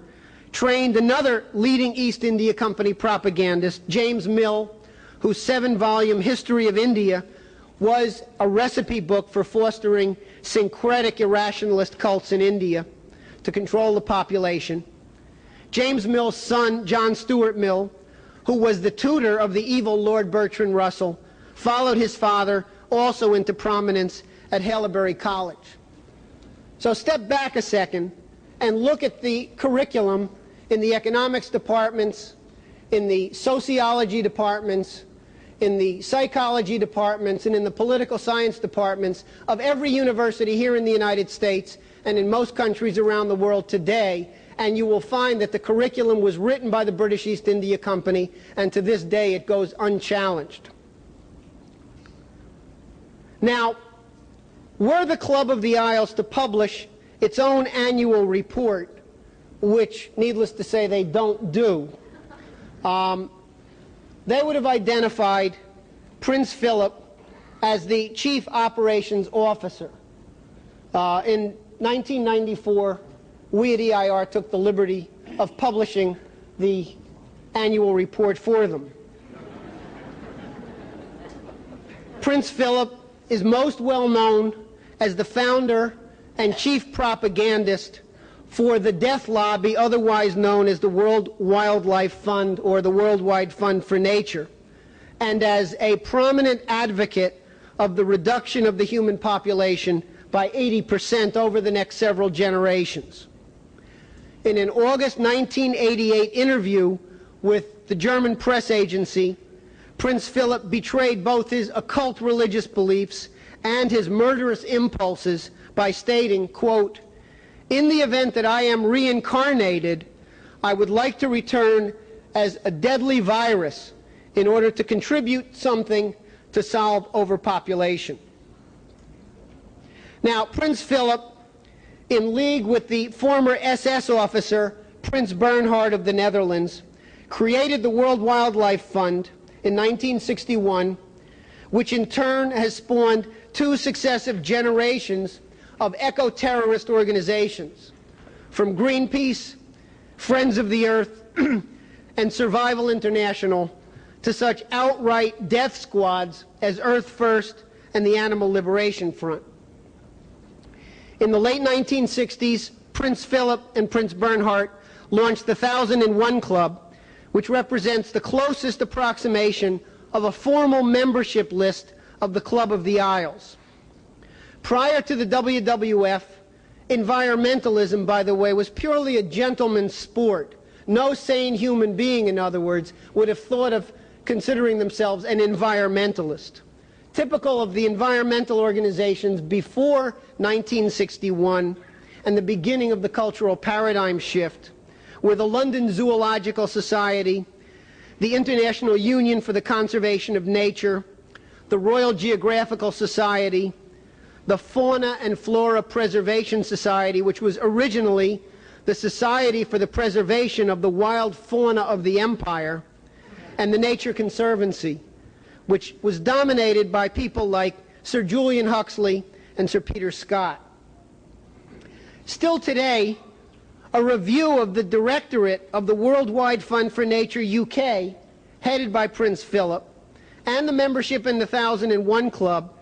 trained another leading East India Company propagandist, James Mill, whose 7-volume History of India was a recipe book for fostering syncretic irrationalist cults in India to control the population. James Mill's son, John Stuart Mill, who was the tutor of the evil Lord Bertrand Russell, followed his father also into prominence at Haileybury College. So step back a second and look at the curriculum in the economics departments, in the sociology departments, in the psychology departments, and in the political science departments of every university here in the United States and in most countries around the world today, and you will find that the curriculum was written by the British East India Company, and to this day it goes unchallenged. Now, were the Club of the Isles to publish its own annual report, which, needless to say, they don't do, they would have identified Prince Philip as the Chief Operations Officer. In 1994, we at EIR took the liberty of publishing the annual report for them. Prince Philip is most well known as the founder and chief propagandist for the Death Lobby, otherwise known as the World Wildlife Fund or the Worldwide Fund for Nature, and as a prominent advocate of the reduction of the human population by 80% over the next several generations. In an August 1988 interview with the German press agency, Prince Philip betrayed both his occult religious beliefs and his murderous impulses by stating, quote, "In the event that I am reincarnated, I would like to return as a deadly virus in order to contribute something to solve overpopulation." Now, Prince Philip, in league with the former SS officer, Prince Bernhard of the Netherlands, created the World Wildlife Fund in 1961, which in turn has spawned 2 successive generations of eco-terrorist organizations, from Greenpeace, Friends of the Earth, and Survival International, to such outright death squads as Earth First and the Animal Liberation Front. In the late 1960s, Prince Philip and Prince Bernhard launched the 1001 Club, which represents the closest approximation of a formal membership list of the Club of the Isles. Prior to the WWF, environmentalism, by the way, was purely a gentleman's sport. No sane human being, in other words, would have thought of considering themselves an environmentalist. Typical of the environmental organizations before 1961 and the beginning of the cultural paradigm shift were the London Zoological Society, the International Union for the Conservation of Nature, the Royal Geographical Society, the Fauna and Flora Preservation Society, which was originally the Society for the Preservation of the Wild Fauna of the Empire, and the Nature Conservancy, which was dominated by people like Sir Julian Huxley and Sir Peter Scott. Still today, a review of the Directorate of the Worldwide Fund for Nature UK, headed by Prince Philip, and the membership in the 1001 Club,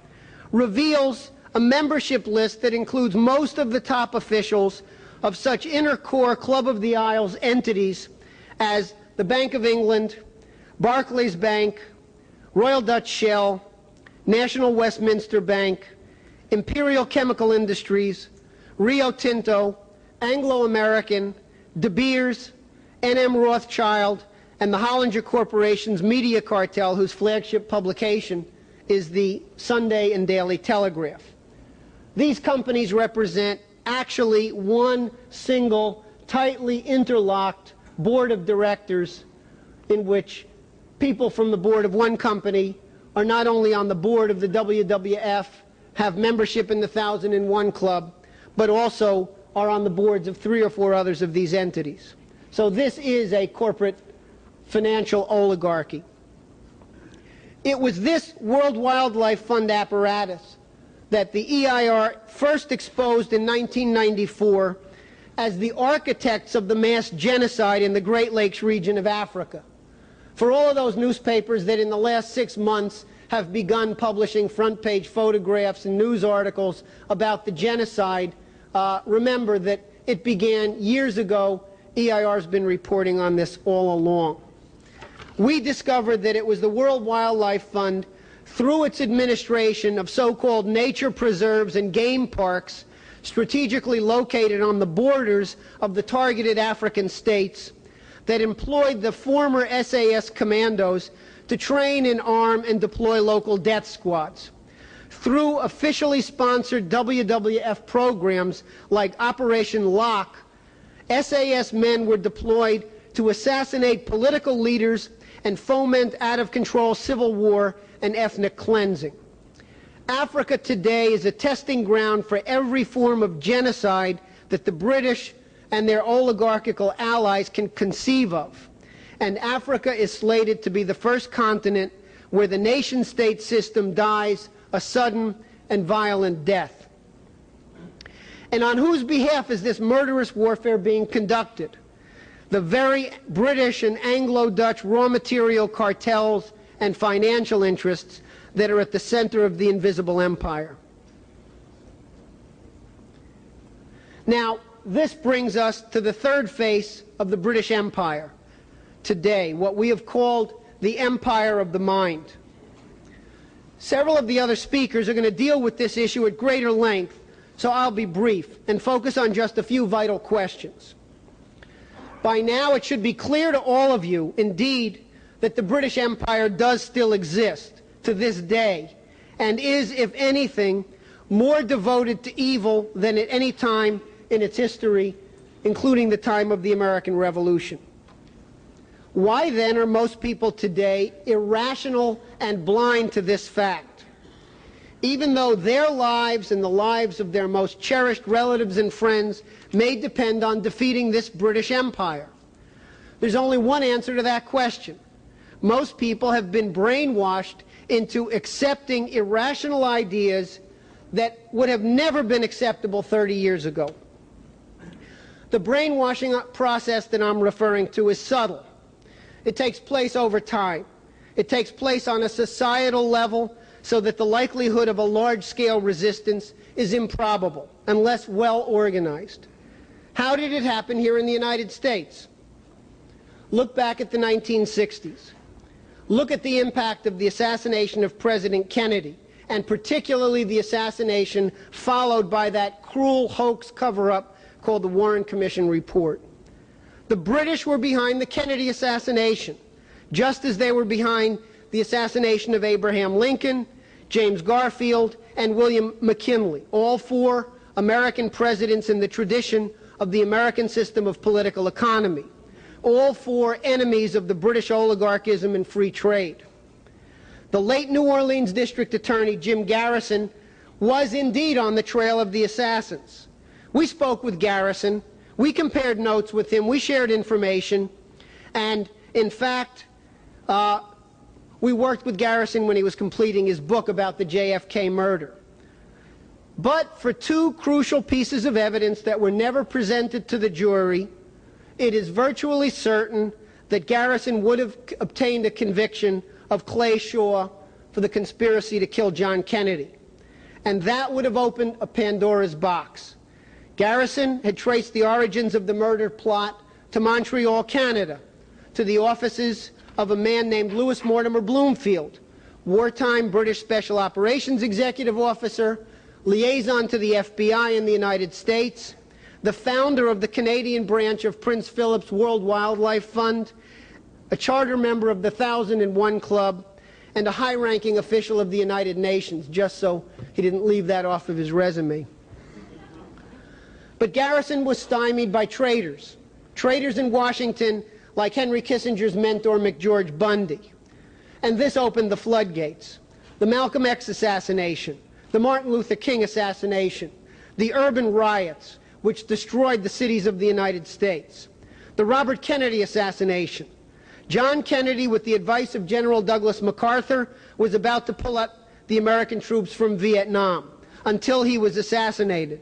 reveals a membership list that includes most of the top officials of such inner core Club of the Isles entities as the Bank of England, Barclays Bank, Royal Dutch Shell, National Westminster Bank, Imperial Chemical Industries, Rio Tinto, Anglo-American, De Beers, N.M. Rothschild, and the Hollinger Corporation's media cartel, whose flagship publication is the Sunday and Daily Telegraph. These companies represent actually one single tightly interlocked board of directors in which people from the board of one company are not only on the board of the WWF, have membership in the 1001 Club, but also are on the boards of 3 or 4 others of these entities. So this is a corporate financial oligarchy. It was this World Wildlife Fund apparatus that the EIR first exposed in 1994 as the architects of the mass genocide in the Great Lakes region of Africa. For all of those newspapers that in the last 6 months have begun publishing front-page photographs and news articles about the genocide, remember that it began years ago. EIR has been reporting on this all along. We discovered that it was the World Wildlife Fund, through its administration of so-called nature preserves and game parks strategically located on the borders of the targeted African states, that employed the former SAS commandos to train and arm and deploy local death squads. Through officially sponsored WWF programs like Operation Lock, SAS men were deployed to assassinate political leaders and foment out-of-control civil war and ethnic cleansing. Africa today is a testing ground for every form of genocide that the British and their oligarchical allies can conceive of. And Africa is slated to be the first continent where the nation-state system dies a sudden and violent death. And on whose behalf is this murderous warfare being conducted? The very British and Anglo-Dutch raw material cartels and financial interests that are at the center of the invisible empire. Now, this brings us to the third face of the British Empire today, what we have called the empire of the mind. Several of the other speakers are going to deal with this issue at greater length, so I'll be brief and focus on just a few vital questions. By now, it should be clear to all of you, indeed, that the British Empire does still exist to this day, and is, if anything, more devoted to evil than at any time in its history, including the time of the American Revolution. Why then are most people today irrational and blind to this fact? Even though their lives and the lives of their most cherished relatives and friends may depend on defeating this British Empire. There's only one answer to that question. Most people have been brainwashed into accepting irrational ideas that would have never been acceptable 30 years ago. The brainwashing process that I'm referring to is subtle. It takes place over time. It takes place on a societal level so that the likelihood of a large-scale resistance is improbable unless well organized. How did it happen here in the United States? Look back at the 1960s. Look at the impact of the assassination of President Kennedy, and particularly the assassination followed by that cruel hoax cover-up called the Warren Commission report. The British were behind the Kennedy assassination, just as they were behind the assassination of Abraham Lincoln, James Garfield, and William McKinley, all 4 American presidents in the tradition of the American system of political economy, all 4 enemies of the British oligarchism and free trade. The late New Orleans District Attorney Jim Garrison was indeed on the trail of the assassins. We spoke with Garrison, we compared notes with him, we shared information, and in fact, we worked with Garrison when he was completing his book about the JFK murder. But for 2 crucial pieces of evidence that were never presented to the jury, it is virtually certain that Garrison would have obtained a conviction of Clay Shaw for the conspiracy to kill John Kennedy. And that would have opened a Pandora's box. Garrison had traced the origins of the murder plot to Montreal, Canada, to the offices of a man named Louis Mortimer Bloomfield, wartime British Special Operations Executive Officer, liaison to the FBI in the United States, the founder of the Canadian branch of Prince Philip's World Wildlife Fund, a charter member of the 1001 Club, and a high-ranking official of the United Nations, just so he didn't leave that off of his resume. But Garrison was stymied by traitors, traitors in Washington like Henry Kissinger's mentor, McGeorge Bundy. And this opened the floodgates. The Malcolm X assassination, the Martin Luther King assassination, the urban riots, which destroyed the cities of the United States, the Robert Kennedy assassination. John Kennedy, with the advice of General Douglas MacArthur, was about to pull up the American troops from Vietnam until he was assassinated.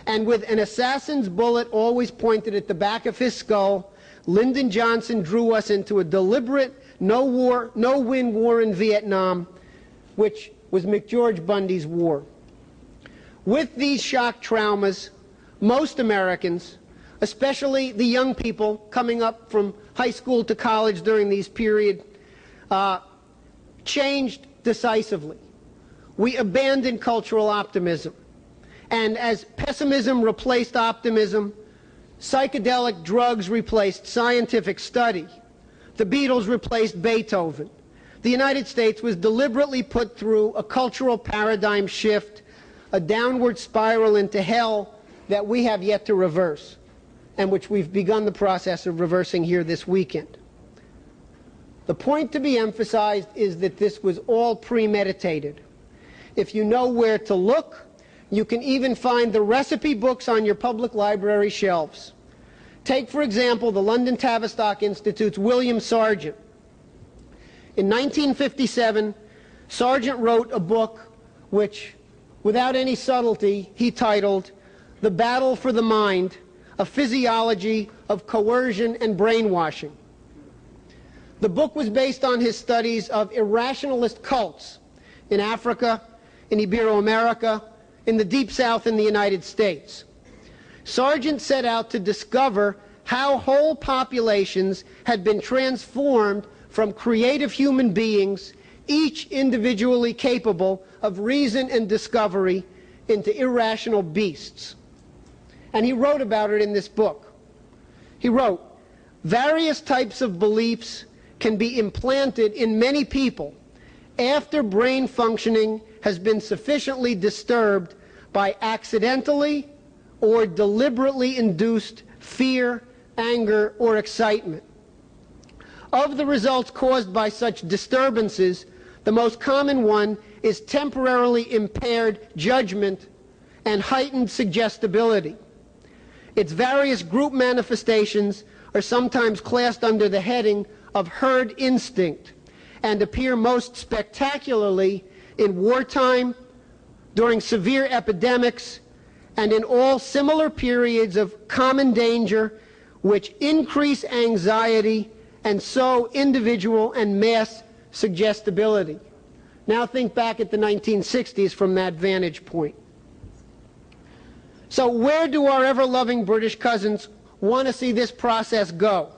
And with an assassin's bullet always pointed at the back of his skull, Lyndon Johnson drew us into a deliberate no-win war in Vietnam, which was McGeorge Bundy's war. With these shock traumas, most Americans, especially the young people coming up from high school to college during these periods, changed decisively. We abandoned cultural optimism. And as pessimism replaced optimism, psychedelic drugs replaced scientific study. The Beatles replaced Beethoven. The United States was deliberately put through a cultural paradigm shift, a downward spiral into hell that we have yet to reverse, and which we've begun the process of reversing here this weekend. The point to be emphasized is that this was all premeditated. If you know where to look, you can even find the recipe books on your public library shelves. Take, for example, the London Tavistock Institute's William Sargent. In 1957, Sargent wrote a book which, without any subtlety, he titled The Battle for the Mind, A Physiology of Coercion and Brainwashing. The book was based on his studies of irrationalist cults in Africa, in Ibero-America, in the Deep South in the United States. Sargent set out to discover how whole populations had been transformed from creative human beings, each individually capable of reason and discovery, into irrational beasts. And he wrote about it in this book. He wrote, "Various types of beliefs can be implanted in many people after brain functioning has been sufficiently disturbed by accidentally or deliberately induced fear, anger, or excitement. Of the results caused by such disturbances, the most common one is temporarily impaired judgment and heightened suggestibility. Its various group manifestations are sometimes classed under the heading of herd instinct and appear most spectacularly in wartime, during severe epidemics, and in all similar periods of common danger which increase anxiety and so individual and mass suggestibility." Now think back at the 1960s from that vantage point. So where do our ever-loving British cousins want to see this process go?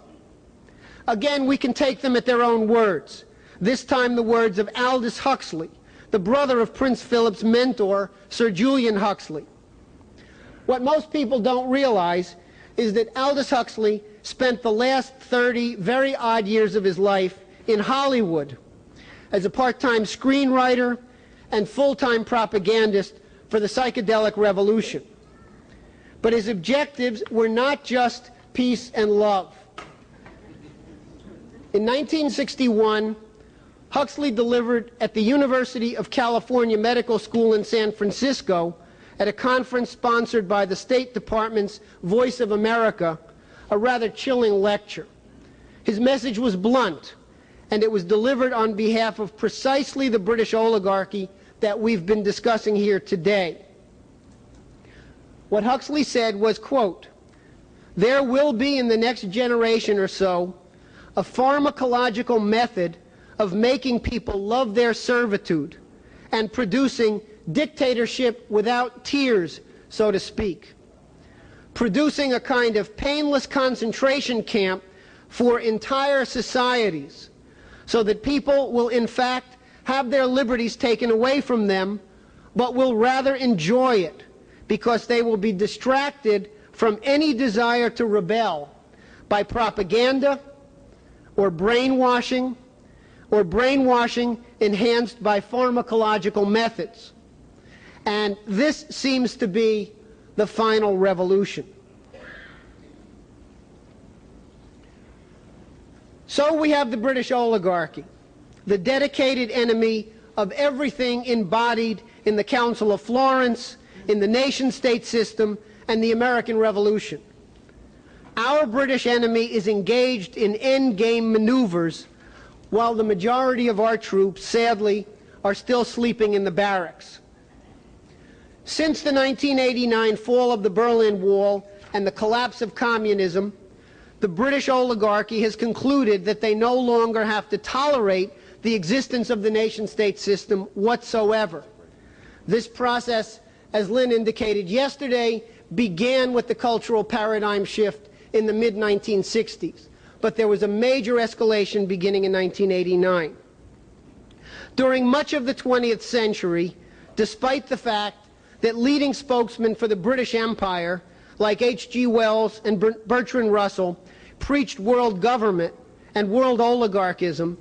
Again, we can take them at their own words. This time the words of Aldous Huxley, the brother of Prince Philip's mentor, Sir Julian Huxley. What most people don't realize is that Aldous Huxley spent the last 30 very odd years of his life in Hollywood as a part-time screenwriter and full-time propagandist for the psychedelic revolution. But his objectives were not just peace and love. In 1961, Huxley delivered at the University of California Medical School in San Francisco, at a conference sponsored by the State Department's Voice of America, a rather chilling lecture. His message was blunt, and it was delivered on behalf of precisely the British oligarchy that we've been discussing here today. What Huxley said was, quote, "There will be in the next generation or so a pharmacological method of making people love their servitude and producing dictatorship without tears, so to speak. Producing a kind of painless concentration camp for entire societies so that people will in fact have their liberties taken away from them, but will rather enjoy it because they will be distracted from any desire to rebel by propaganda or brainwashing enhanced by pharmacological methods. And this seems to be the final revolution." So we have the British oligarchy, the dedicated enemy of everything embodied in the Council of Florence, in the nation-state system, and the American Revolution. Our British enemy is engaged in endgame maneuvers, while the majority of our troops, sadly, are still sleeping in the barracks. Since the 1989 fall of the Berlin Wall and the collapse of communism, the British oligarchy has concluded that they no longer have to tolerate the existence of the nation-state system whatsoever. This process, as Lynn indicated yesterday, began with the cultural paradigm shift in the mid-1960s, but there was a major escalation beginning in 1989. During much of the 20th century, despite the fact that leading spokesmen for the British Empire, like H.G. Wells and Bertrand Russell, preached world government and world oligarchism,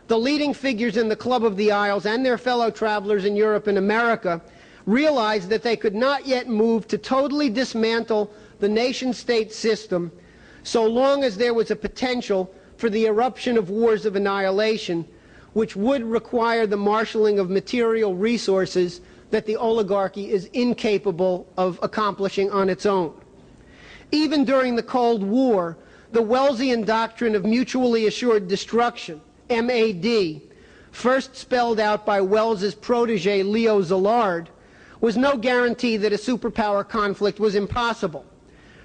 the leading figures in the Club of the Isles and their fellow travelers in Europe and America realized that they could not yet move to totally dismantle the nation-state system so long as there was a potential for the eruption of wars of annihilation, which would require the marshaling of material resources that the oligarchy is incapable of accomplishing on its own. Even during the Cold War, the Wellesian doctrine of mutually assured destruction, MAD, first spelled out by Wells's protege Leo Szilard, was no guarantee that a superpower conflict was impossible.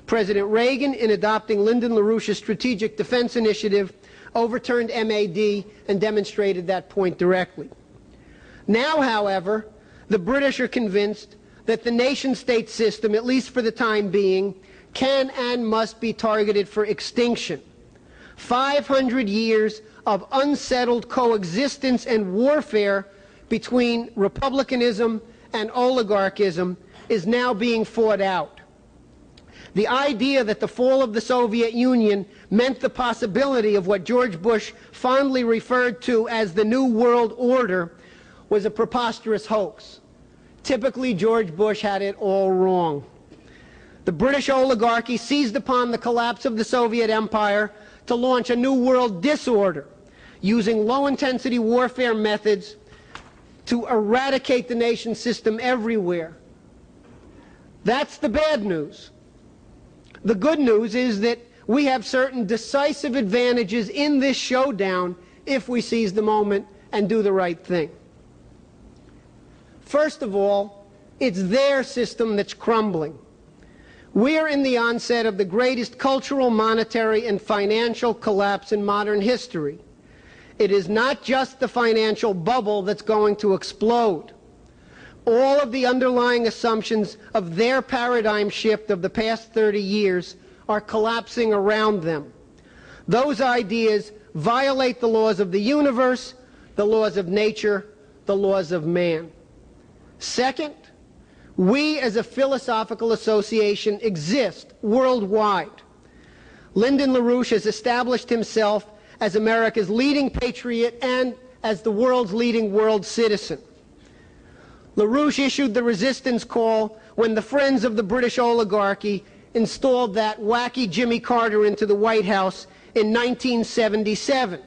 President Reagan, in adopting Lyndon LaRouche's Strategic Defense Initiative, overturned MAD and demonstrated that point directly. Now, however, the British are convinced that the nation-state system, at least for the time being, can and must be targeted for extinction. 500 years of unsettled coexistence and warfare between republicanism and oligarchism is now being fought out. The idea that the fall of the Soviet Union meant the possibility of what George Bush fondly referred to as the New World Order was a preposterous hoax. Typically, George Bush had it all wrong. The British oligarchy seized upon the collapse of the Soviet Empire to launch a new world disorder, using low-intensity warfare methods to eradicate the nation system everywhere. That's the bad news. The good news is that we have certain decisive advantages in this showdown if we seize the moment and do the right thing. First of all, it's their system that's crumbling. We're in the onset of the greatest cultural, monetary, and financial collapse in modern history. It is not just the financial bubble that's going to explode. All of the underlying assumptions of their paradigm shift of the past 30 years are collapsing around them. Those ideas violate the laws of the universe, the laws of nature, the laws of man. Second, we as a philosophical association exist worldwide. Lyndon LaRouche has established himself as America's leading patriot and as the world's leading world citizen. LaRouche issued the resistance call when the friends of the British oligarchy installed that wacky Jimmy Carter into the White House in 1977.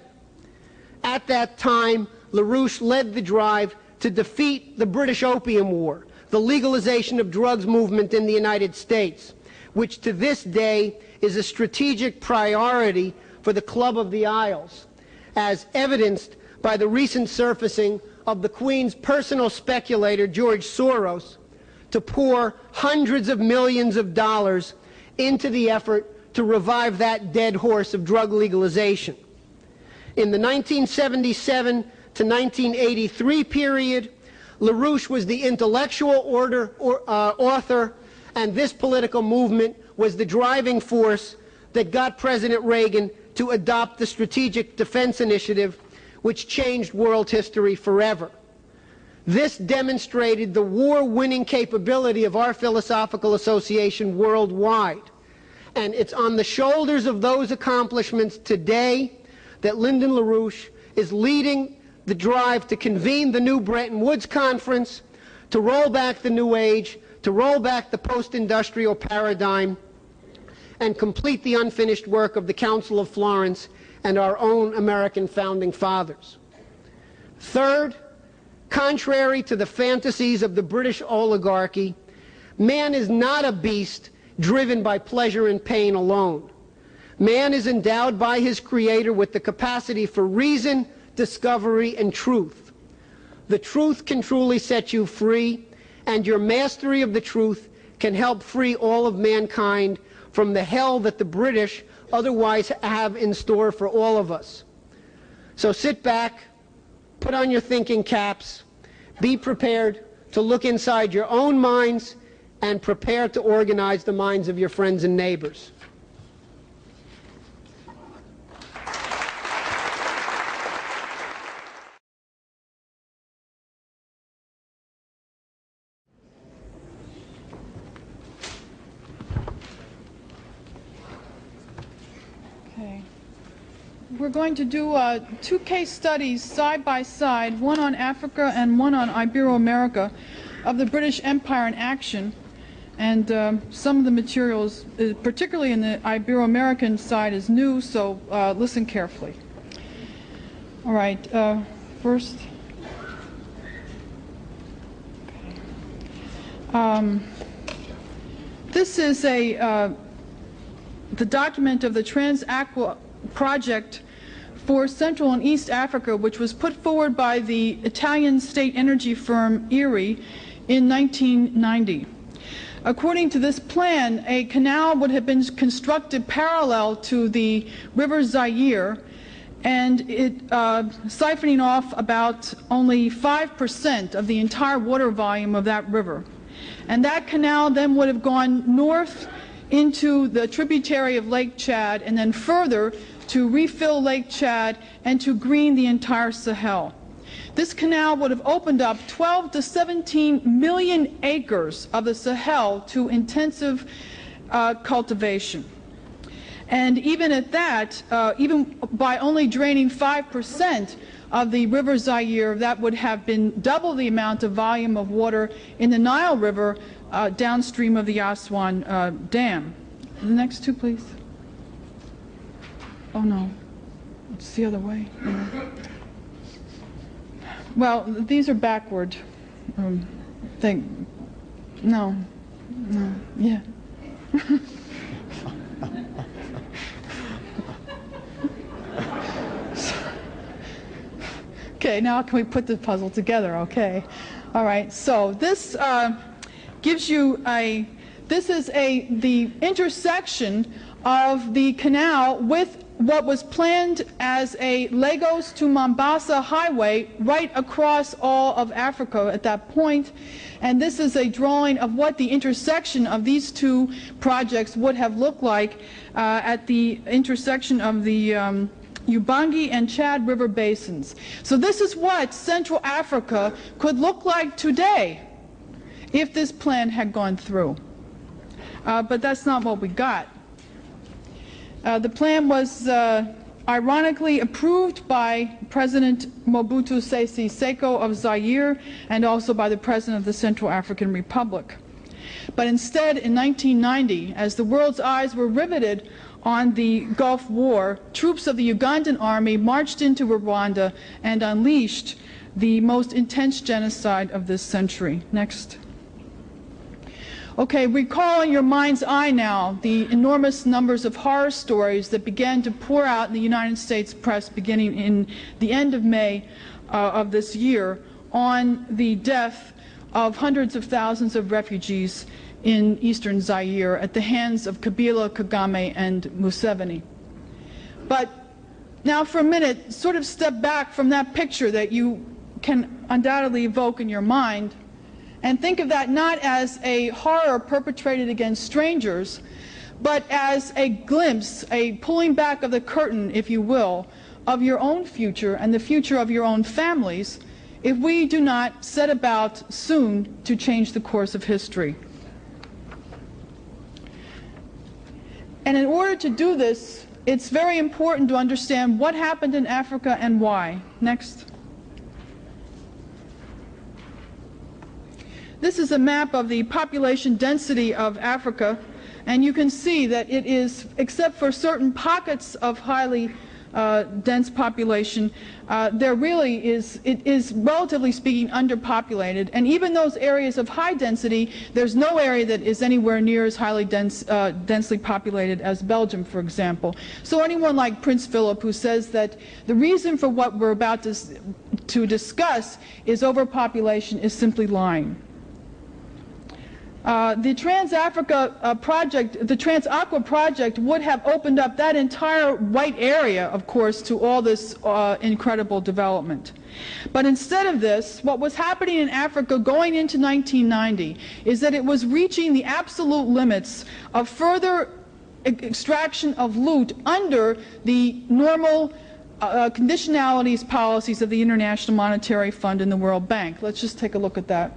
At that time, LaRouche led the drive to defeat the British Opium War, the legalization of drugs movement in the United States, which to this day is a strategic priority for the Club of the Isles, as evidenced by the recent surfacing of the Queen's personal speculator, George Soros, to pour hundreds of millions of dollars into the effort to revive that dead horse of drug legalization. In the 1977 to 1983 period, LaRouche was the intellectual author, and this political movement was the driving force that got President Reagan to adopt the Strategic Defense Initiative, which changed world history forever. This demonstrated the war-winning capability of our philosophical association worldwide. And it's on the shoulders of those accomplishments today that Lyndon LaRouche is leading the drive to convene the new Bretton Woods Conference, to roll back the New Age, to roll back the post-industrial paradigm, and complete the unfinished work of the Council of Florence and our own American founding fathers. Third, contrary to the fantasies of the British oligarchy, man is not a beast driven by pleasure and pain alone. Man is endowed by his Creator with the capacity for reason, discovery, and truth. The truth can truly set you free, and your mastery of the truth can help free all of mankind from the hell that the British otherwise have in store for all of us. So sit back, put on your thinking caps, be prepared to look inside your own minds, and prepare to organize the minds of your friends and neighbors. We're going to do two case studies side by side, one on Africa and one on Ibero-America, of the British Empire in action. And some of the materials, particularly in the Ibero-American side, is new, so listen carefully. All right, first. This is the document of the Trans-Aqua project for Central and East Africa, which was put forward by the Italian state energy firm ERI in 1990. According to this plan, a canal would have been constructed parallel to the river Zaire, and it siphoning off about only 5% of the entire water volume of that river. And that canal then would have gone north into the tributary of Lake Chad, and then further to refill Lake Chad and to green the entire Sahel. This canal would have opened up 12 to 17 million acres of the Sahel to intensive cultivation. And even at that, even by only draining 5% of the river Zaire, that would have been double the amount of volume of water in the Nile River downstream of the Aswan Dam. The next two, please. Oh no, it's the other way. Well, these are backward. No, yeah. Okay, now can we put the puzzle together? Okay, all right. So this gives you this is the intersection of the canal with what was planned as a Lagos to Mombasa highway right across all of Africa at that point. And this is a drawing of what the intersection of these two projects would have looked like at the intersection of the Ubangi and Chad River basins. So this is what Central Africa could look like today if this plan had gone through. But that's not what we got. The plan was ironically approved by President Mobutu Sese Seko of Zaire and also by the President of the Central African Republic. But instead, in 1990, as the world's eyes were riveted on the Gulf War, troops of the Ugandan army marched into Rwanda and unleashed the most intense genocide of this century. Next. Okay, recall in your mind's eye now the enormous numbers of horror stories that began to pour out in the United States press beginning in the end of May of this year on the death of hundreds of thousands of refugees in eastern Zaire at the hands of Kabila, Kagame, and Museveni. But now for a minute, sort of step back from that picture that you can undoubtedly evoke in your mind, and think of that not as a horror perpetrated against strangers, but as a glimpse, a pulling back of the curtain, if you will, of your own future and the future of your own families, if we do not set about soon to change the course of history. And in order to do this, it's very important to understand what happened in Africa and why. Next. This is a map of the population density of Africa, and you can see that it is, except for certain pockets of highly dense population, there really is, it is relatively speaking underpopulated, and even those areas of high density, there's no area that is anywhere near as highly densely populated as Belgium, for example. So anyone like Prince Philip, who says that the reason for what we're about to discuss is overpopulation, is simply lying. The Trans-Africa project, the Trans-Aqua project, would have opened up that entire white area, of course, to all this incredible development. But instead of this, what was happening in Africa going into 1990 is that it was reaching the absolute limits of further extraction of loot under the normal conditionalities policies of the International Monetary Fund and the World Bank. Let's just take a look at that.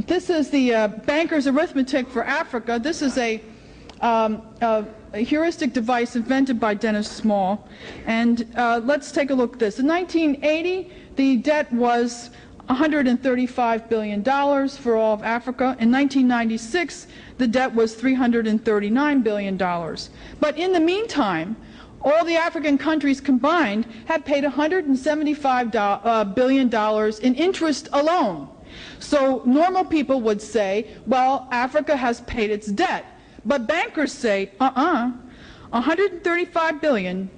This is the banker's arithmetic for Africa. This is a heuristic device invented by Dennis Small. And let's take a look at this. In 1980, the debt was $135 billion for all of Africa. In 1996, the debt was $339 billion. But in the meantime, all the African countries combined have paid $175 billion in interest alone. So normal people would say, well, Africa has paid its debt. But bankers say, 135 billion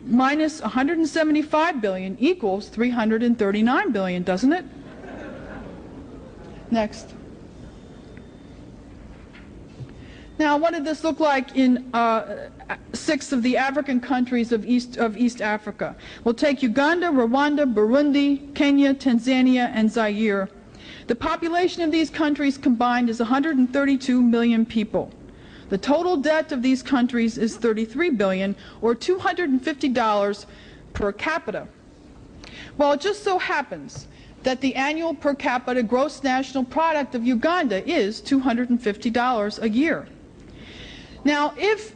minus 175 billion equals 339 billion, doesn't it? Next. Now, what did this look like in 6 of the African countries of East Africa? We'll take Uganda, Rwanda, Burundi, Kenya, Tanzania, and Zaire. The population of these countries combined is 132 million people. The total debt of these countries is $33 billion, or $250 per capita. Well, it just so happens that the annual per capita gross national product of Uganda is $250 a year. Now, if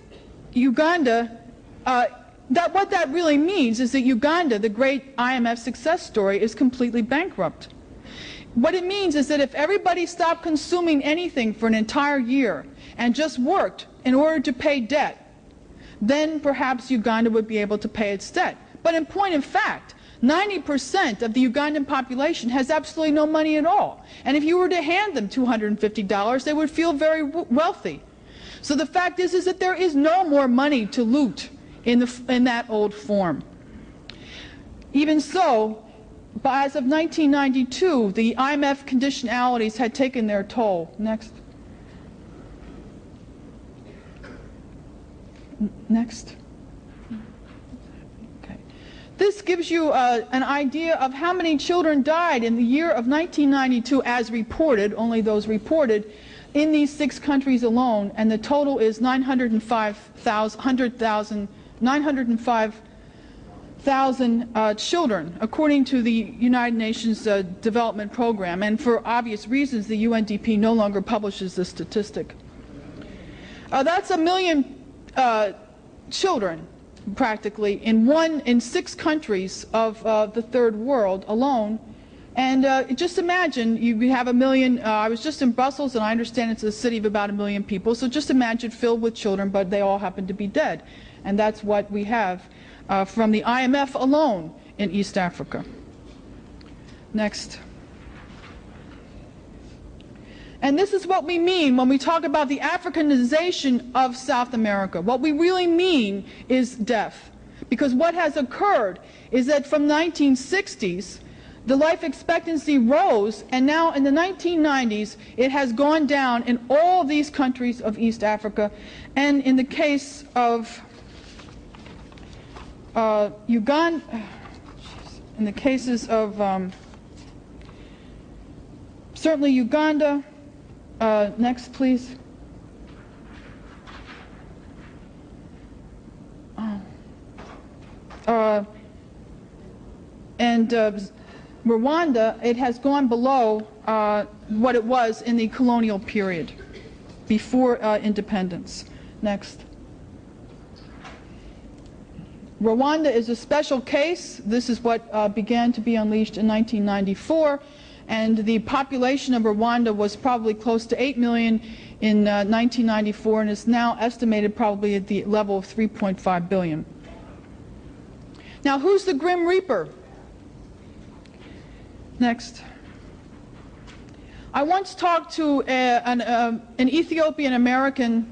Uganda, what that really means is that Uganda, the great IMF success story, is completely bankrupt. What it means is that if everybody stopped consuming anything for an entire year and just worked in order to pay debt, then perhaps Uganda would be able to pay its debt. But in point of fact, 90% of the Ugandan population has absolutely no money at all. And if you were to hand them $250, they would feel very wealthy. So the fact is that there is no more money to loot in that old form. Even so, but as of 1992, the IMF conditionalities had taken their toll. Next. Next. Okay. This gives you an idea of how many children died in the year of 1992 as reported, only those reported, in these 6 countries alone, and the total is 905,000 children, according to the United Nations Development Program. And for obvious reasons, the UNDP no longer publishes this statistic. That's 1 million children, practically, in 6 countries of the third world alone. And just imagine you have 1 million. I was just in Brussels, and I understand it's a city of about 1 million people. So just imagine filled with children, but they all happen to be dead. And that's what we have from the IMF alone in East Africa. Next. And this is what we mean when we talk about the Africanization of South America. What we really mean is death. Because what has occurred is that from 1960s, the life expectancy rose, and now in the 1990s, it has gone down in all these countries of East Africa. And in the case of Uganda, in the cases of certainly Uganda, next please. And Rwanda, it has gone below what it was in the colonial period, before independence. Next. Rwanda is a special case. This is what began to be unleashed in 1994. and the population of Rwanda was probably close to 8 million in 1994, and is now estimated probably at the level of 3.5 billion. Now, who's the Grim Reaper? Next. I once talked to an Ethiopian American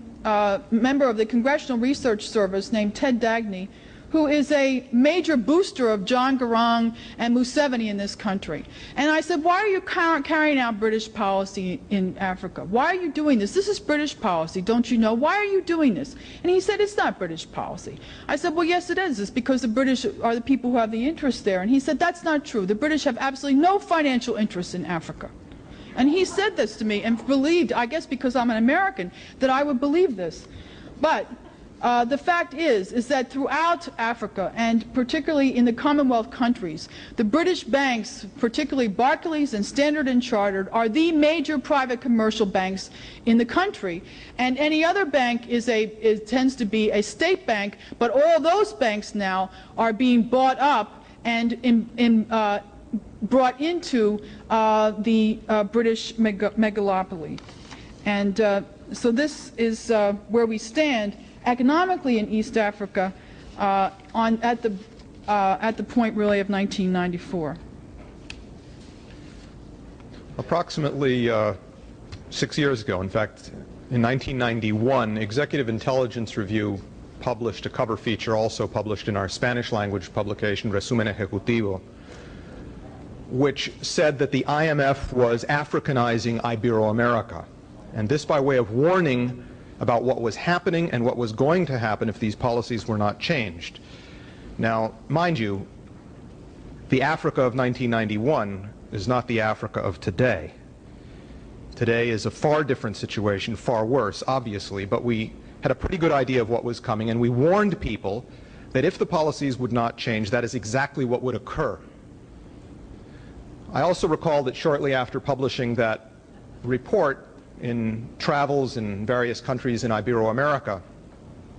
member of the Congressional Research Service named Ted Dagny, who is a major booster of John Garang and Museveni in this country. And I said, why are you carrying out British policy in Africa? Why are you doing this? This is British policy, don't you know? Why are you doing this? And he said, it's not British policy. I said, well, yes, it is. It's because the British are the people who have the interest there. And he said, that's not true. The British have absolutely no financial interest in Africa. And he said this to me and believed, I guess because I'm an American, that I would believe this. But the fact is that throughout Africa, and particularly in the Commonwealth countries, the British banks, particularly Barclays and Standard & Chartered, are the major private commercial banks in the country. And any other bank tends to be a state bank, but all those banks now are being bought up and brought into the British megalopoly. And so this is where we stand economically in East Africa at the point really of 1994. Approximately 6 years ago, in fact, in 1991, Executive Intelligence Review published a cover feature also published in our Spanish language publication, Resumen Ejecutivo, which said that the IMF was Africanizing Ibero-America. And this by way of warning about what was happening and what was going to happen if these policies were not changed. Now, mind you, the Africa of 1991 is not the Africa of today. Today is a far different situation, far worse, obviously, but we had a pretty good idea of what was coming, and we warned people that if the policies would not change, that is exactly what would occur. I also recall that shortly after publishing that report in travels in various countries in Ibero-America,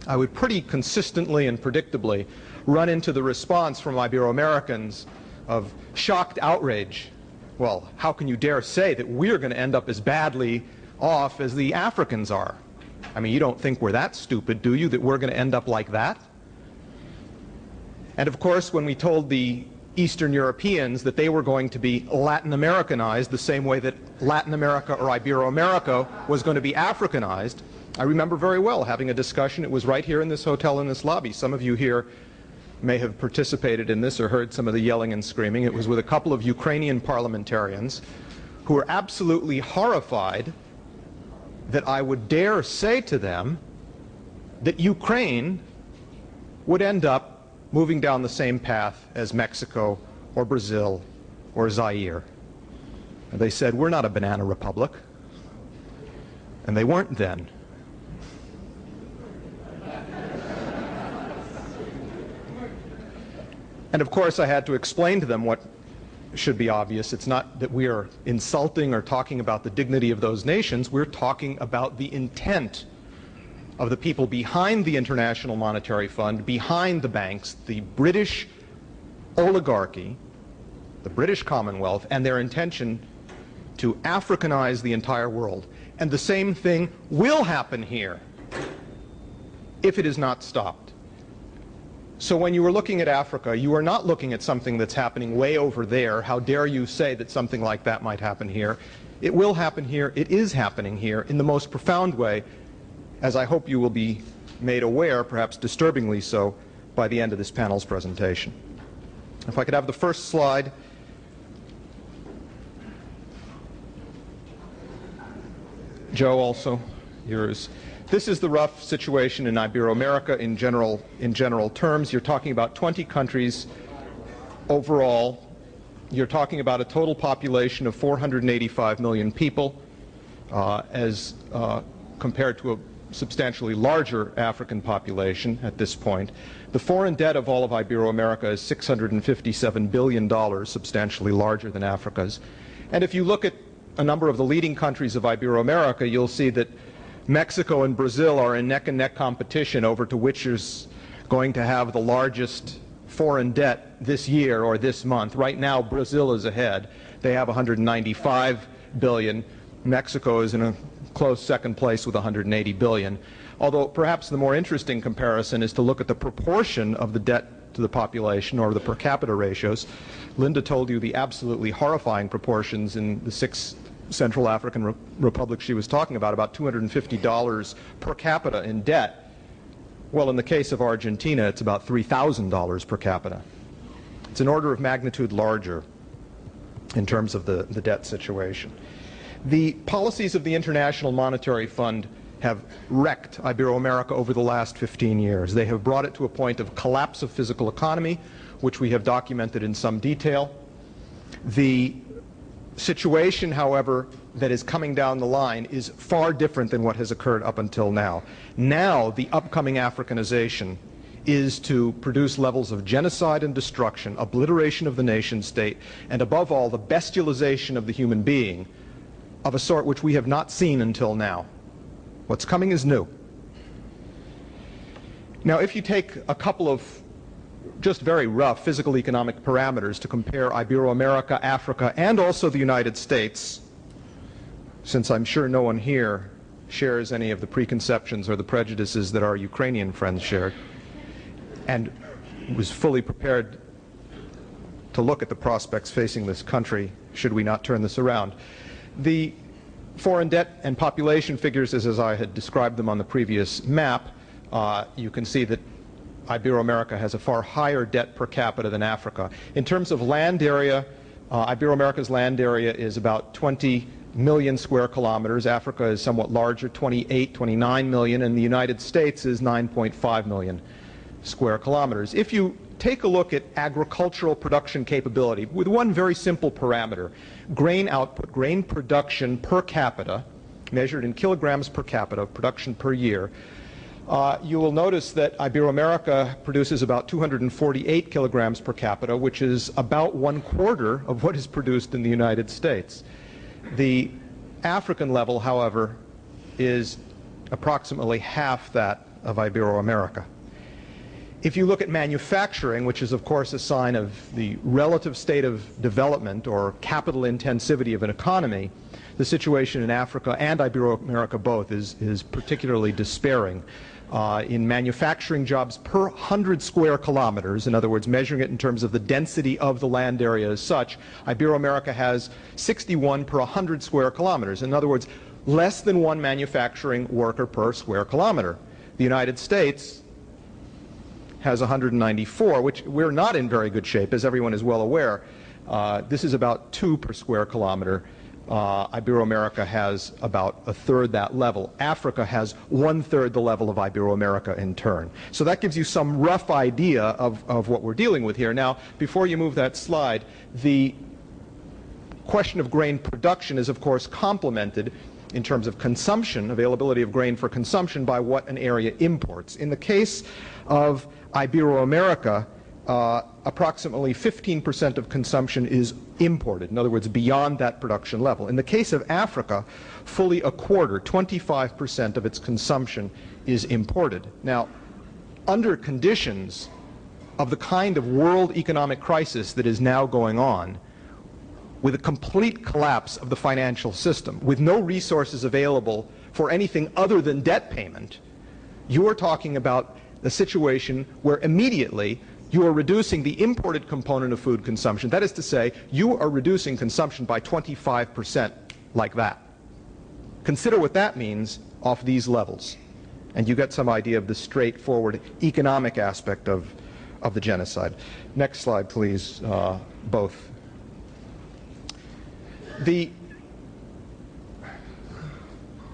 I would pretty consistently and predictably run into the response from Ibero-Americans of shocked outrage. Well, how can you dare say that we're going to end up as badly off as the Africans are? I mean, you don't think we're that stupid, do you, that we're going to end up like that? And of course, when we told the Eastern Europeans that they were going to be Latin Americanized the same way that Latin America or Ibero-America was going to be Africanized, I remember very well having a discussion. It was right here in this hotel in this lobby. Some of you here may have participated in this or heard some of the yelling and screaming. It was with a couple of Ukrainian parliamentarians who were absolutely horrified that I would dare say to them that Ukraine would end up moving down the same path as Mexico or Brazil or Zaire. And they said, we're not a banana republic. And they weren't then. And of course I had to explain to them what should be obvious. It's not that we are insulting or talking about the dignity of those nations. We're talking about the intent of the people behind the International Monetary Fund, behind the banks, the British oligarchy, the British Commonwealth, and their intention to Africanize the entire world. And the same thing will happen here if it is not stopped. So when you are looking at Africa, you are not looking at something that's happening way over there. How dare you say that something like that might happen here? It will happen here. It is happening here in the most profound way, as I hope you will be made aware, perhaps disturbingly so, by the end of this panel's presentation. If I could have the first slide. Joe, also, yours. This is the rough situation in Ibero-America in general terms. You're talking about 20 countries overall. You're talking about a total population of 485 million people, as compared to a substantially larger African population at this point. The foreign debt of all of Ibero-America is $657 billion, substantially larger than Africa's. And if you look at a number of the leading countries of Ibero-America, you'll see that Mexico and Brazil are in neck-and-neck competition over to which is going to have the largest foreign debt this year or this month. Right now, Brazil is ahead. They have 195 billion. Mexico is in a close second place with 180 billion. Although perhaps the more interesting comparison is to look at the proportion of the debt to the population, or the per capita ratios. Linda told you the absolutely horrifying proportions in the 6 Central African republics she was talking about $250 per capita in debt. Well, in the case of Argentina, it's about $3,000 per capita. It's an order of magnitude larger in terms of the debt situation. The policies of the International Monetary Fund have wrecked Ibero-America over the last 15 years. They have brought it to a point of collapse of physical economy, which we have documented in some detail. The situation, however, that is coming down the line is far different than what has occurred up until now. Now, the upcoming Africanization is to produce levels of genocide and destruction, obliteration of the nation state, and above all, the bestialization of the human being of a sort which we have not seen until now. What's coming is new. Now, if you take a couple of just very rough physical economic parameters to compare Ibero-America, Africa, and also the United States, since I'm sure no one here shares any of the preconceptions or the prejudices that our Ukrainian friends shared, and was fully prepared to look at the prospects facing this country should we not turn this around. The foreign debt and population figures, as I had described them on the previous map, you can see that Ibero-America has a far higher debt per capita than Africa. In terms of land area, Ibero-America's land area is about 20 million square kilometers. Africa is somewhat larger, 28, 29 million, and the United States is 9.5 million square kilometers. If you take a look at agricultural production capability with one very simple parameter, grain output, grain production per capita, measured in kilograms per capita, production per year, you will notice that Ibero-America produces about 248 kilograms per capita, which is about 1/4 of what is produced in the United States. The African level, however, is approximately half that of Ibero-America. If you look at manufacturing, which is of course a sign of the relative state of development or capital intensivity of an economy, the situation in Africa and Ibero-America both is particularly despairing. In manufacturing jobs per 100 square kilometers, in other words, measuring it in terms of the density of the land area as such, Ibero-America has 61 per 100 square kilometers. In other words, less than one manufacturing worker per square kilometer. The United States has 194, which we're not in very good shape, as everyone is well aware. This is about 2 per square kilometer. Ibero-America has about 1/3 that level. Africa has 1/3 the level of Ibero-America in turn. So that gives you some rough idea of what we're dealing with here. Now, before you move that slide, the question of grain production is, of course, complemented in terms of consumption, availability of grain for consumption, by what an area imports. In the case of Ibero-America, approximately 15% of consumption is imported, in other words, beyond that production level. In the case of Africa, fully a quarter, 25% of its consumption is imported. Now, under conditions of the kind of world economic crisis that is now going on, with a complete collapse of the financial system, with no resources available for anything other than debt payment, you are talking about a situation where immediately you are reducing the imported component of food consumption. That is to say, you are reducing consumption by 25% like that. Consider what that means off these levels, and you get some idea of the straightforward economic aspect of the genocide. Next slide, please, both.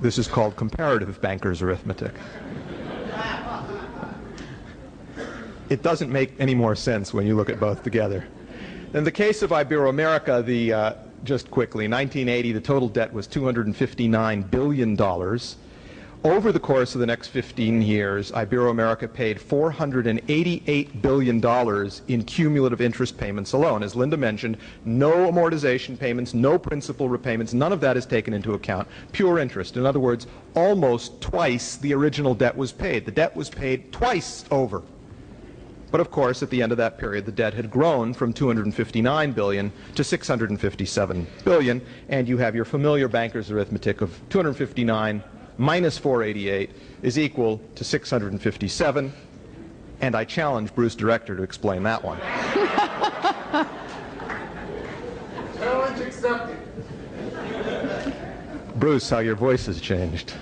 This is called comparative banker's arithmetic. It doesn't make any more sense when you look at both together. In the case of Ibero-America, just quickly, in 1980, the total debt was $259 billion. Over the course of the next 15 years, Ibero-America paid $488 billion in cumulative interest payments alone. As Linda mentioned, no amortization payments, no principal repayments, none of that is taken into account. Pure interest. In other words, almost twice the original debt was paid. The debt was paid twice over But of course, at the end of that period, the debt had grown from $259 billion to $657 billion, and you have your familiar banker's arithmetic of 259 minus 488 is equal to 657, and I challenge Bruce Director to explain that one. Challenge accepted. Bruce, how your voice has changed.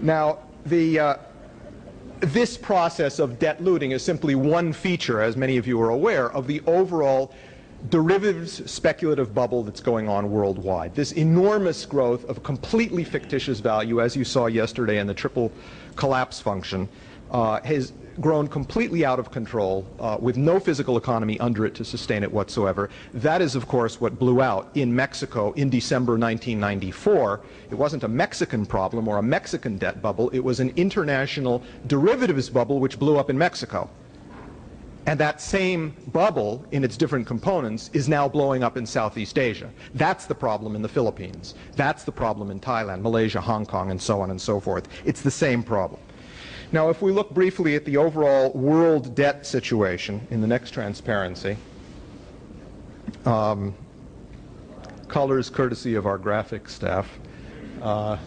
Now, this process of debt looting is simply one feature, as many of you are aware, of the overall derivatives speculative bubble that's going on worldwide. This enormous growth of completely fictitious value, as you saw yesterday in the triple collapse function, has grown completely out of control with no physical economy under it to sustain it whatsoever. That is, of course, what blew out in Mexico in December 1994. It wasn't a Mexican problem or a Mexican debt bubble. It was an international derivatives bubble which blew up in Mexico. And that same bubble, in its different components, is now blowing up in Southeast Asia. That's the problem in the Philippines. That's the problem in Thailand, Malaysia, Hong Kong, and so on and so forth. It's the same problem. Now, if we look briefly at the overall world debt situation in the next transparency, colors courtesy of our graphics staff, and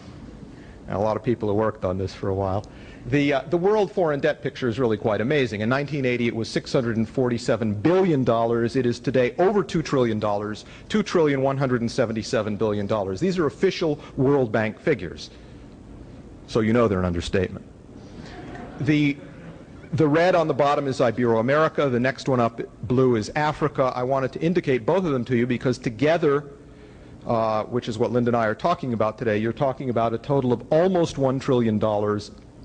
a lot of people who worked on this for a while. The world foreign debt picture is really quite amazing. In 1980, it was $647 billion. It is today over $2 trillion, $2,177 billion. These are official World Bank figures, so you know they're an understatement. The red on the bottom is Ibero-America. The next one up, blue, is Africa. I wanted to indicate both of them to you because together, which is what Linda and I are talking about today, you're talking about a total of almost $1 trillion,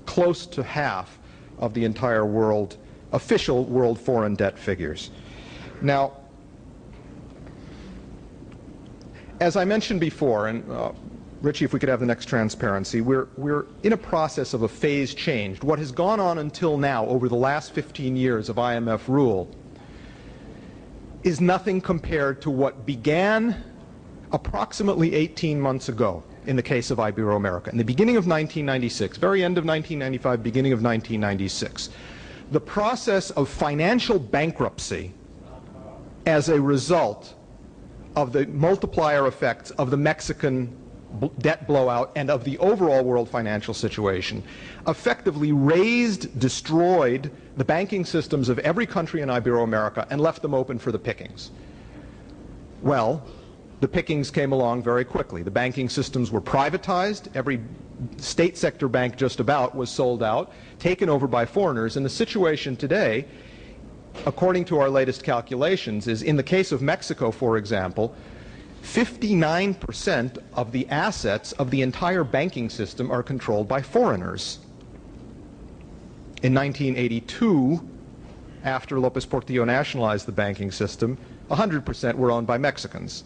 close to half of the entire world, official world foreign debt figures. Now, as I mentioned before, and Richie, if we could have the next transparency, we're in a process of a phase change. What has gone on until now, over the last 15 years of IMF rule, is nothing compared to what began approximately 18 months ago in the case of Ibero-America. In the beginning of 1996, very end of 1995, beginning of 1996, the process of financial bankruptcy as a result of the multiplier effects of the Mexican debt blowout and of the overall world financial situation effectively razed, destroyed the banking systems of every country in Ibero-America and left them open for the pickings. Well, the pickings came along very quickly. The banking systems were privatized. Every state sector bank just about was sold out, taken over by foreigners. And the situation today, according to our latest calculations, is in the case of Mexico, for example, 59% of the assets of the entire banking system are controlled by foreigners. In 1982, after López Portillo nationalized the banking system, 100% were owned by Mexicans.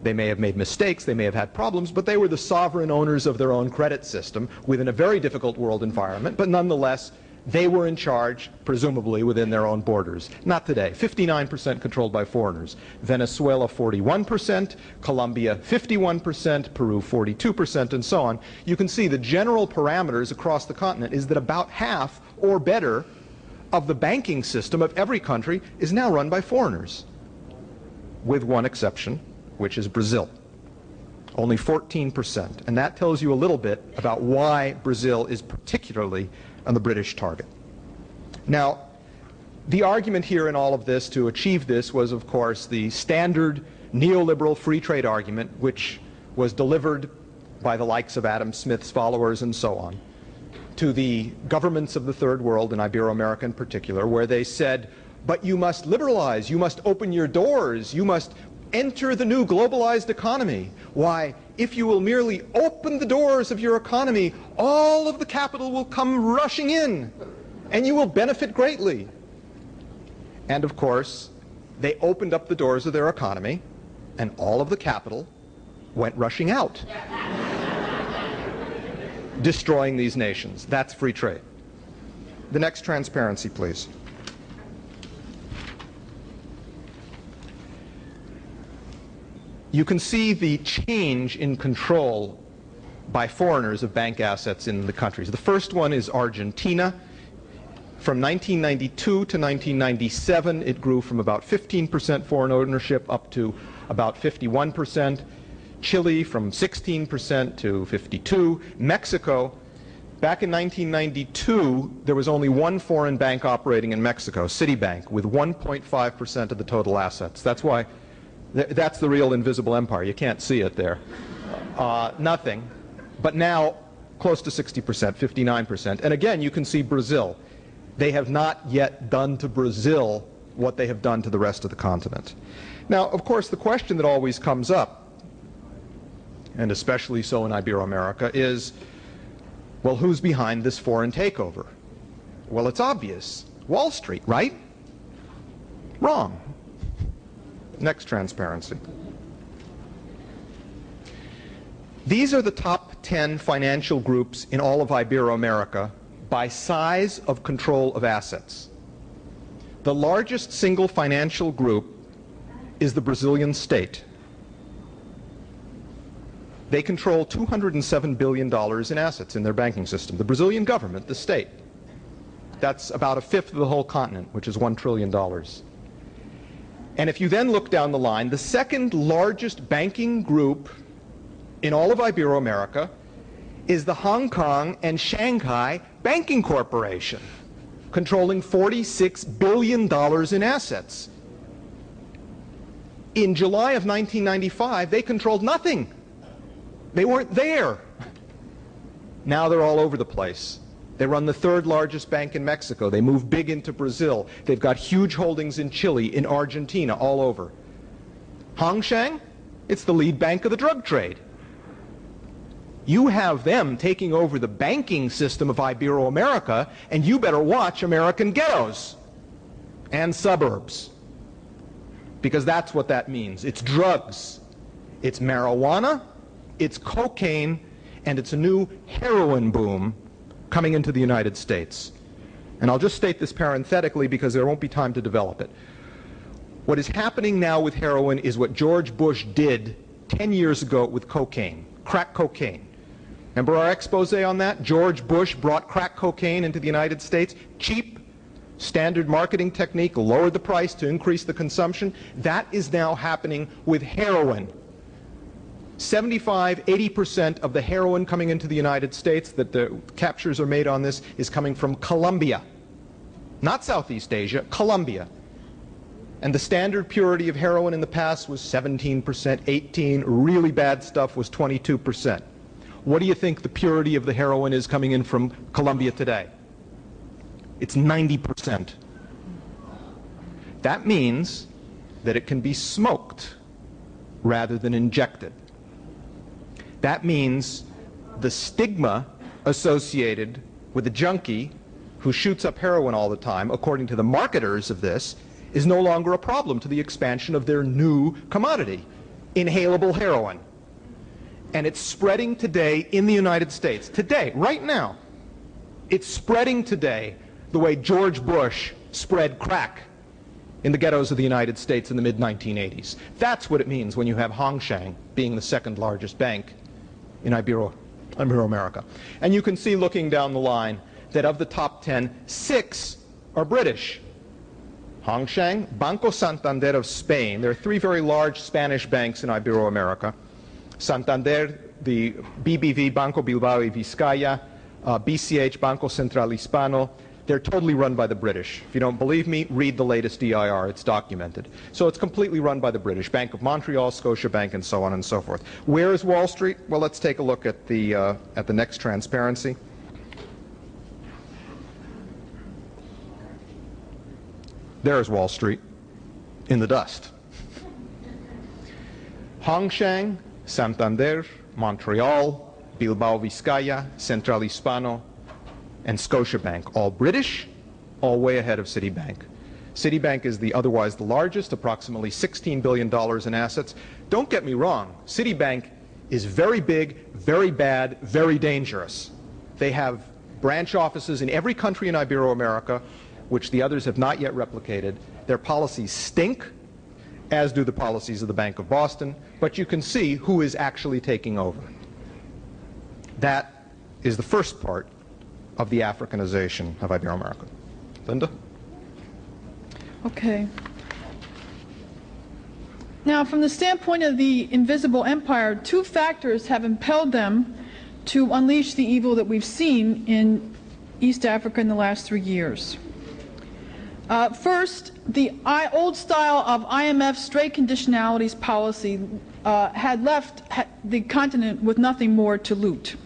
They may have made mistakes, they may have had problems, but they were the sovereign owners of their own credit system within a very difficult world environment, but nonetheless, they were in charge, presumably, within their own borders. Not today. 59% controlled by foreigners. Venezuela, 41%, Colombia, 51%, Peru, 42%, and so on. You can see the general parameters across the continent is that about half or better of the banking system of every country is now run by foreigners, with one exception, which is Brazil. Only 14%. And that tells you a little bit about why Brazil is particularly on the British target. Now, the argument here in all of this to achieve this was, of course, the standard neoliberal free trade argument, which was delivered by the likes of Adam Smith's followers and so on, to the governments of the third world, and Ibero-America in particular, where they said, but you must liberalize, you must open your doors, you must enter the new globalized economy. Why, if you will merely open the doors of your economy, all of the capital will come rushing in, and you will benefit greatly. And of course, they opened up the doors of their economy, and all of the capital went rushing out, destroying these nations. That's free trade. The next transparency, please. You can see the change in control by foreigners of bank assets in the countries. The first one is Argentina. From 1992 to 1997, it grew from about 15% foreign ownership up to about 51%. Chile from 16% to 52%. Mexico, back in 1992, there was only one foreign bank operating in Mexico, Citibank, with 1.5% of the total assets. That's why, that's the real invisible empire. You can't see it there. Nothing. But now, close to 60%, 59%. And again, you can see Brazil. They have not yet done to Brazil what they have done to the rest of the continent. Now, of course, the question that always comes up, and especially so in Ibero-America, is, well, who's behind this foreign takeover? Well, it's obvious. Wall Street, right? Wrong. Next transparency. These are the top 10 financial groups in all of Ibero-America by size of control of assets. The largest single financial group is the Brazilian state. They control $207 billion in assets in their banking system. The Brazilian government, the state. That's about a fifth of the whole continent, which is $1 trillion. And if you then look down the line, the second largest banking group in all of Ibero-America is the Hong Kong and Shanghai Banking Corporation, controlling $46 billion in assets. In July of 1995, they controlled nothing. They weren't there. Now they're all over the place. They run the third largest bank in Mexico. They move big into Brazil. They've got huge holdings in Chile, in Argentina, all over. Hongshang, it's the lead bank of the drug trade. You have them taking over the banking system of Ibero-America, and you better watch American ghettos and suburbs, because that's what that means. It's drugs, it's marijuana, it's cocaine, and it's a new heroin boom coming into the United States. And I'll just state this parenthetically because there won't be time to develop it. What is happening now with heroin is what George Bush did 10 years ago with cocaine, crack cocaine. Remember our expose on that? George Bush brought crack cocaine into the United States, cheap, standard marketing technique, lowered the price to increase the consumption. That is now happening with heroin. 75–80% of the heroin coming into the United States that the captures are made on this is coming from Colombia. Not Southeast Asia, Colombia. And the standard purity of heroin in the past was 17%, 18%, really bad stuff was 22%. What do you think the purity of the heroin is coming in from Colombia today? It's 90%. That means that it can be smoked rather than injected. That means the stigma associated with a junkie who shoots up heroin all the time, according to the marketers of this, is no longer a problem to the expansion of their new commodity, inhalable heroin. And it's spreading today in the United States. Today, right now, it's spreading today the way George Bush spread crack in the ghettos of the United States in the mid-1980s. That's what it means when you have Hongshang being the second largest bank in Ibero-America. And you can see, looking down the line, that of the top 10, 6 are British. Hongshang, Banco Santander of Spain. There are 3 very large Spanish banks in Ibero-America. Santander, the BBV, Banco Bilbao y Vizcaya, BCH, Banco Central Hispano. They're totally run by the British. If you don't believe me, read the latest EIR. It's documented. So it's completely run by the British. Bank of Montreal, Scotiabank, and so on and so forth. Where is Wall Street? Well, let's take a look at the next transparency. There's Wall Street in the dust. Hongshang, Santander, Montreal, Bilbao Vizcaya, Central Hispano, and Scotiabank, all British, all way ahead of Citibank. Citibank is otherwise the largest, approximately $16 billion in assets. Don't get me wrong, Citibank is very big, very bad, very dangerous. They have branch offices in every country in Ibero-America, which the others have not yet replicated. Their policies stink, as do the policies of the Bank of Boston, but you can see who is actually taking over. That is the first part of the Africanization of Ibero-America. Linda? Okay. Now, from the standpoint of the invisible empire, two factors have impelled them to unleash the evil that we've seen in East Africa in the last 3 years. First, the old style of IMF straight conditionalities policy had left the continent with nothing more to loot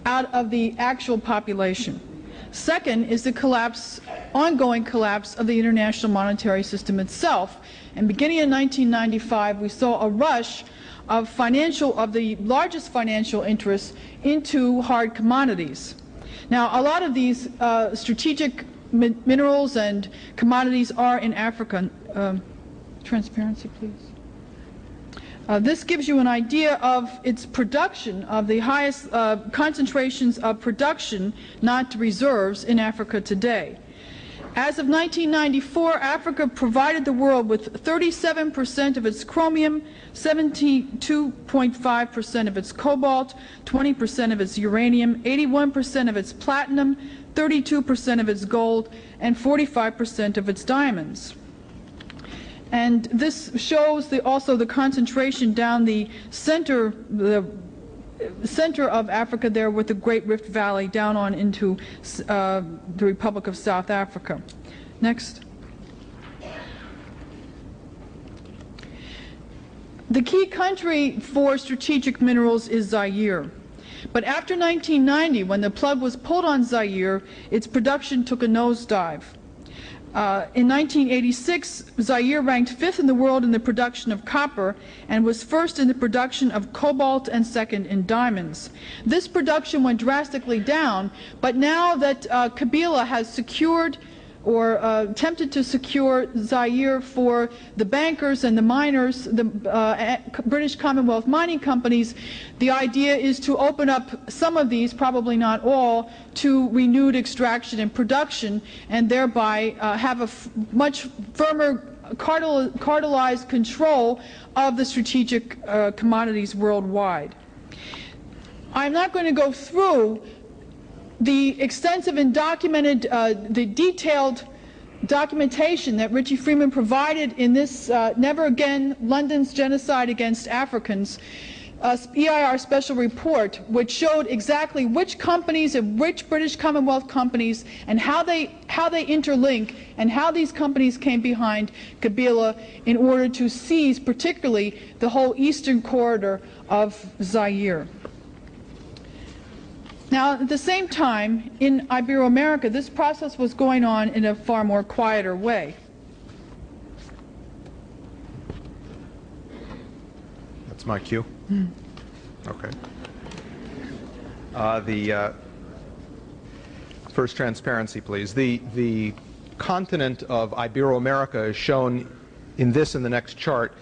out of the actual population. Second is the ongoing collapse of the international monetary system itself. And beginning in 1995, we saw a rush of the largest financial interests into hard commodities. Now, a lot of these strategic minerals and commodities are in Africa. Transparency, please. This gives you an idea of its production, of the highest concentrations of production, not reserves, in Africa today. As of 1994, Africa provided the world with 37% of its chromium, 72.5% of its cobalt, 20% of its uranium, 81% of its platinum, 32% of its gold, and 45% of its diamonds. And this shows also the concentration down the center of Africa there with the Great Rift Valley down on into the Republic of South Africa. Next. The key country for strategic minerals is Zaire. But after 1990, when the plug was pulled on Zaire, its production took a nosedive. In 1986, Zaire ranked 5th in the world in the production of copper and was 1st in the production of cobalt and 2nd in diamonds. This production went drastically down, but now that Kabila has secured or attempted to secure Zaire for the bankers and the miners, the British Commonwealth mining companies, the idea is to open up some of these, probably not all, to renewed extraction and production, and thereby have a much firmer cartelized control of the strategic commodities worldwide. I'm not going to go through the extensive and documented, the detailed documentation that Richie Freeman provided in this Never Again, London's Genocide Against Africans, EIR special report, which showed exactly which companies and which British Commonwealth companies and how they interlink and how these companies came behind Kabila in order to seize particularly the whole eastern corridor of Zaire. Now, at the same time, in Ibero-America, this process was going on in a far more quieter way. That's my cue. Okay. The first transparency, please. The continent of Ibero-America is shown in this and the next chart,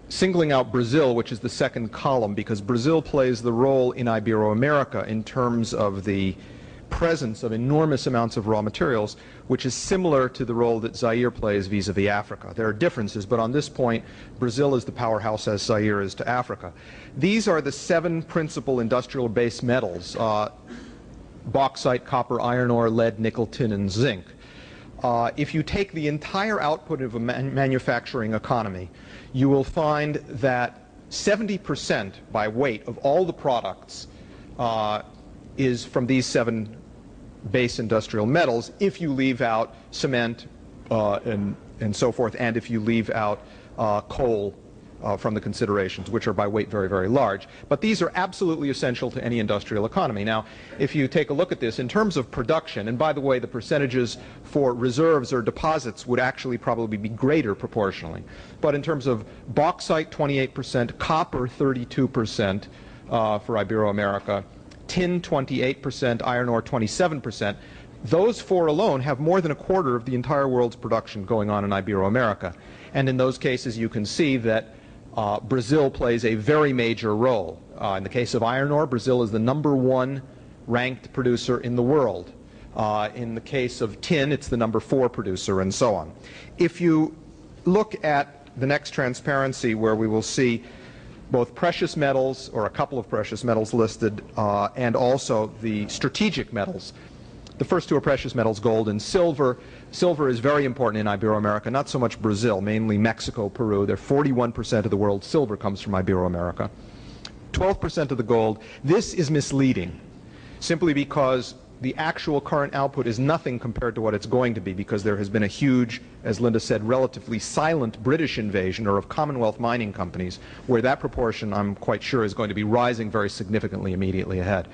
singling out Brazil, which is the second column, because Brazil plays the role in Ibero-America in terms of the presence of enormous amounts of raw materials, which is similar to the role that Zaire plays vis-a-vis Africa. There are differences, but on this point, Brazil is the powerhouse as Zaire is to Africa. These are the 7 principal industrial base metals: bauxite, copper, iron ore, lead, nickel, tin, and zinc. If you take the entire output of a manufacturing economy, you will find that 70% by weight of all the products is from these 7 base industrial metals, if you leave out cement and so forth, and if you leave out coal from the considerations, which are by weight very, very large. But these are absolutely essential to any industrial economy. Now, if you take a look at this in terms of production, and by the way, the percentages for reserves or deposits would actually probably be greater proportionally. But in terms of bauxite, 28%, copper, 32% for Ibero-America, tin, 28%, iron ore, 27%. Those 4 alone have more than a quarter of the entire world's production going on in Ibero-America. And in those cases, you can see that Brazil plays a very major role. In the case of iron ore, Brazil is the #1 ranked producer in the world. In the case of tin, it's the #4 producer, and so on. If you look at the next transparency, where we will see both precious metals, or a couple of precious metals listed, and also the strategic metals. The first two are precious metals, gold and silver. Silver is very important in Iberoamerica, not so much Brazil, mainly Mexico, Peru. They're 41% of the world's silver comes from Iberoamerica. 12% of the gold. This is misleading, simply because the actual current output is nothing compared to what it's going to be, because there has been a huge, as Linda said, relatively silent British invasion, or of Commonwealth mining companies, where that proportion, I'm quite sure, is going to be rising very significantly immediately ahead.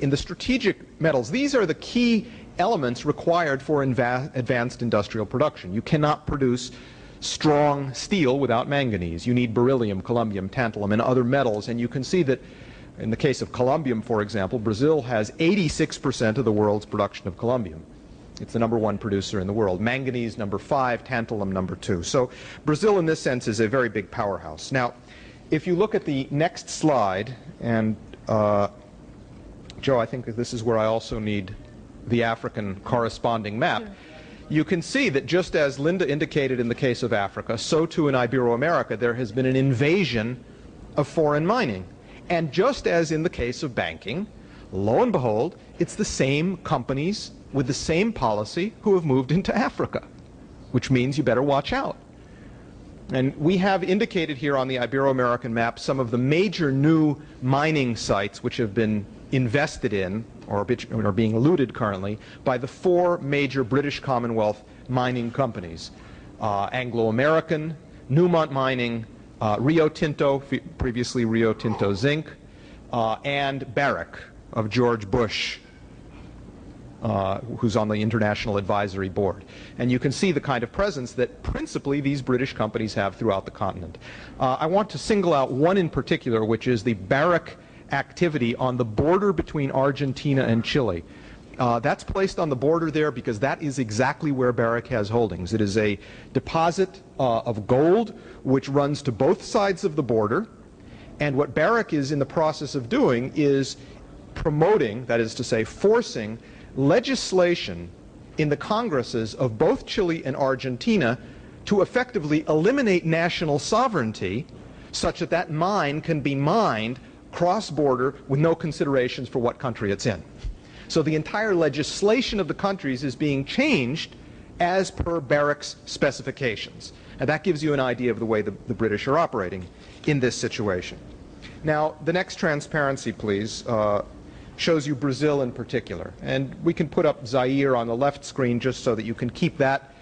In the strategic metals, these are the key elements required for advanced industrial production. You cannot produce strong steel without manganese. You need beryllium, columbium, tantalum, and other metals, and you can see that in the case of columbium, for example, Brazil has 86% of the world's production of columbium. It's the #1 producer in the world. Manganese, #5, tantalum, #2. So Brazil, in this sense, is a very big powerhouse. Now, if you look at the next slide, and Joe, I think this is where I also need the African corresponding map. Sure. You can see that just as Linda indicated in the case of Africa, so too in Iberoamerica, there has been an invasion of foreign mining. And just as in the case of banking, lo and behold, it's the same companies with the same policy who have moved into Africa, which means you better watch out. And we have indicated here on the Ibero-American map some of the major new mining sites which have been invested in, or are being looted currently, by the 4 major British Commonwealth mining companies. Anglo-American, Newmont Mining, Rio Tinto, previously Rio Tinto Zinc, and Barrick of George Bush, who's on the International Advisory Board. And you can see the kind of presence that principally these British companies have throughout the continent. I want to single out one in particular, which is the Barrick activity on the border between Argentina and Chile. That's placed on the border there because that is exactly where Barrick has holdings. It is a deposit of gold which runs to both sides of the border, and what Barrick is in the process of doing is promoting, that is to say, forcing legislation in the Congresses of both Chile and Argentina to effectively eliminate national sovereignty such that that mine can be mined cross-border with no considerations for what country it's in. So the entire legislation of the countries is being changed as per Barrick's specifications. And that gives you an idea of the way the British are operating in this situation. Now, the next transparency, please, shows you Brazil in particular. And we can put up Zaire on the left screen just so that you can keep that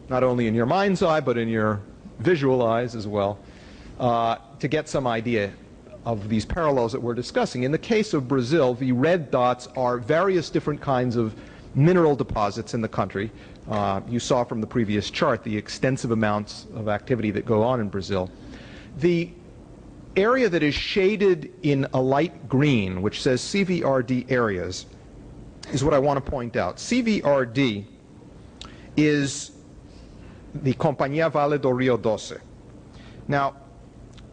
not only in your mind's eye, but in your visual eyes as well, to get some idea of these parallels that we're discussing. In the case of Brazil, the red dots are various different kinds of mineral deposits in the country. You saw from the previous chart the extensive amounts of activity that go on in Brazil. The area that is shaded in a light green, which says CVRD areas, is what I want to point out. CVRD is the Companhia Vale do Rio Doce. Now,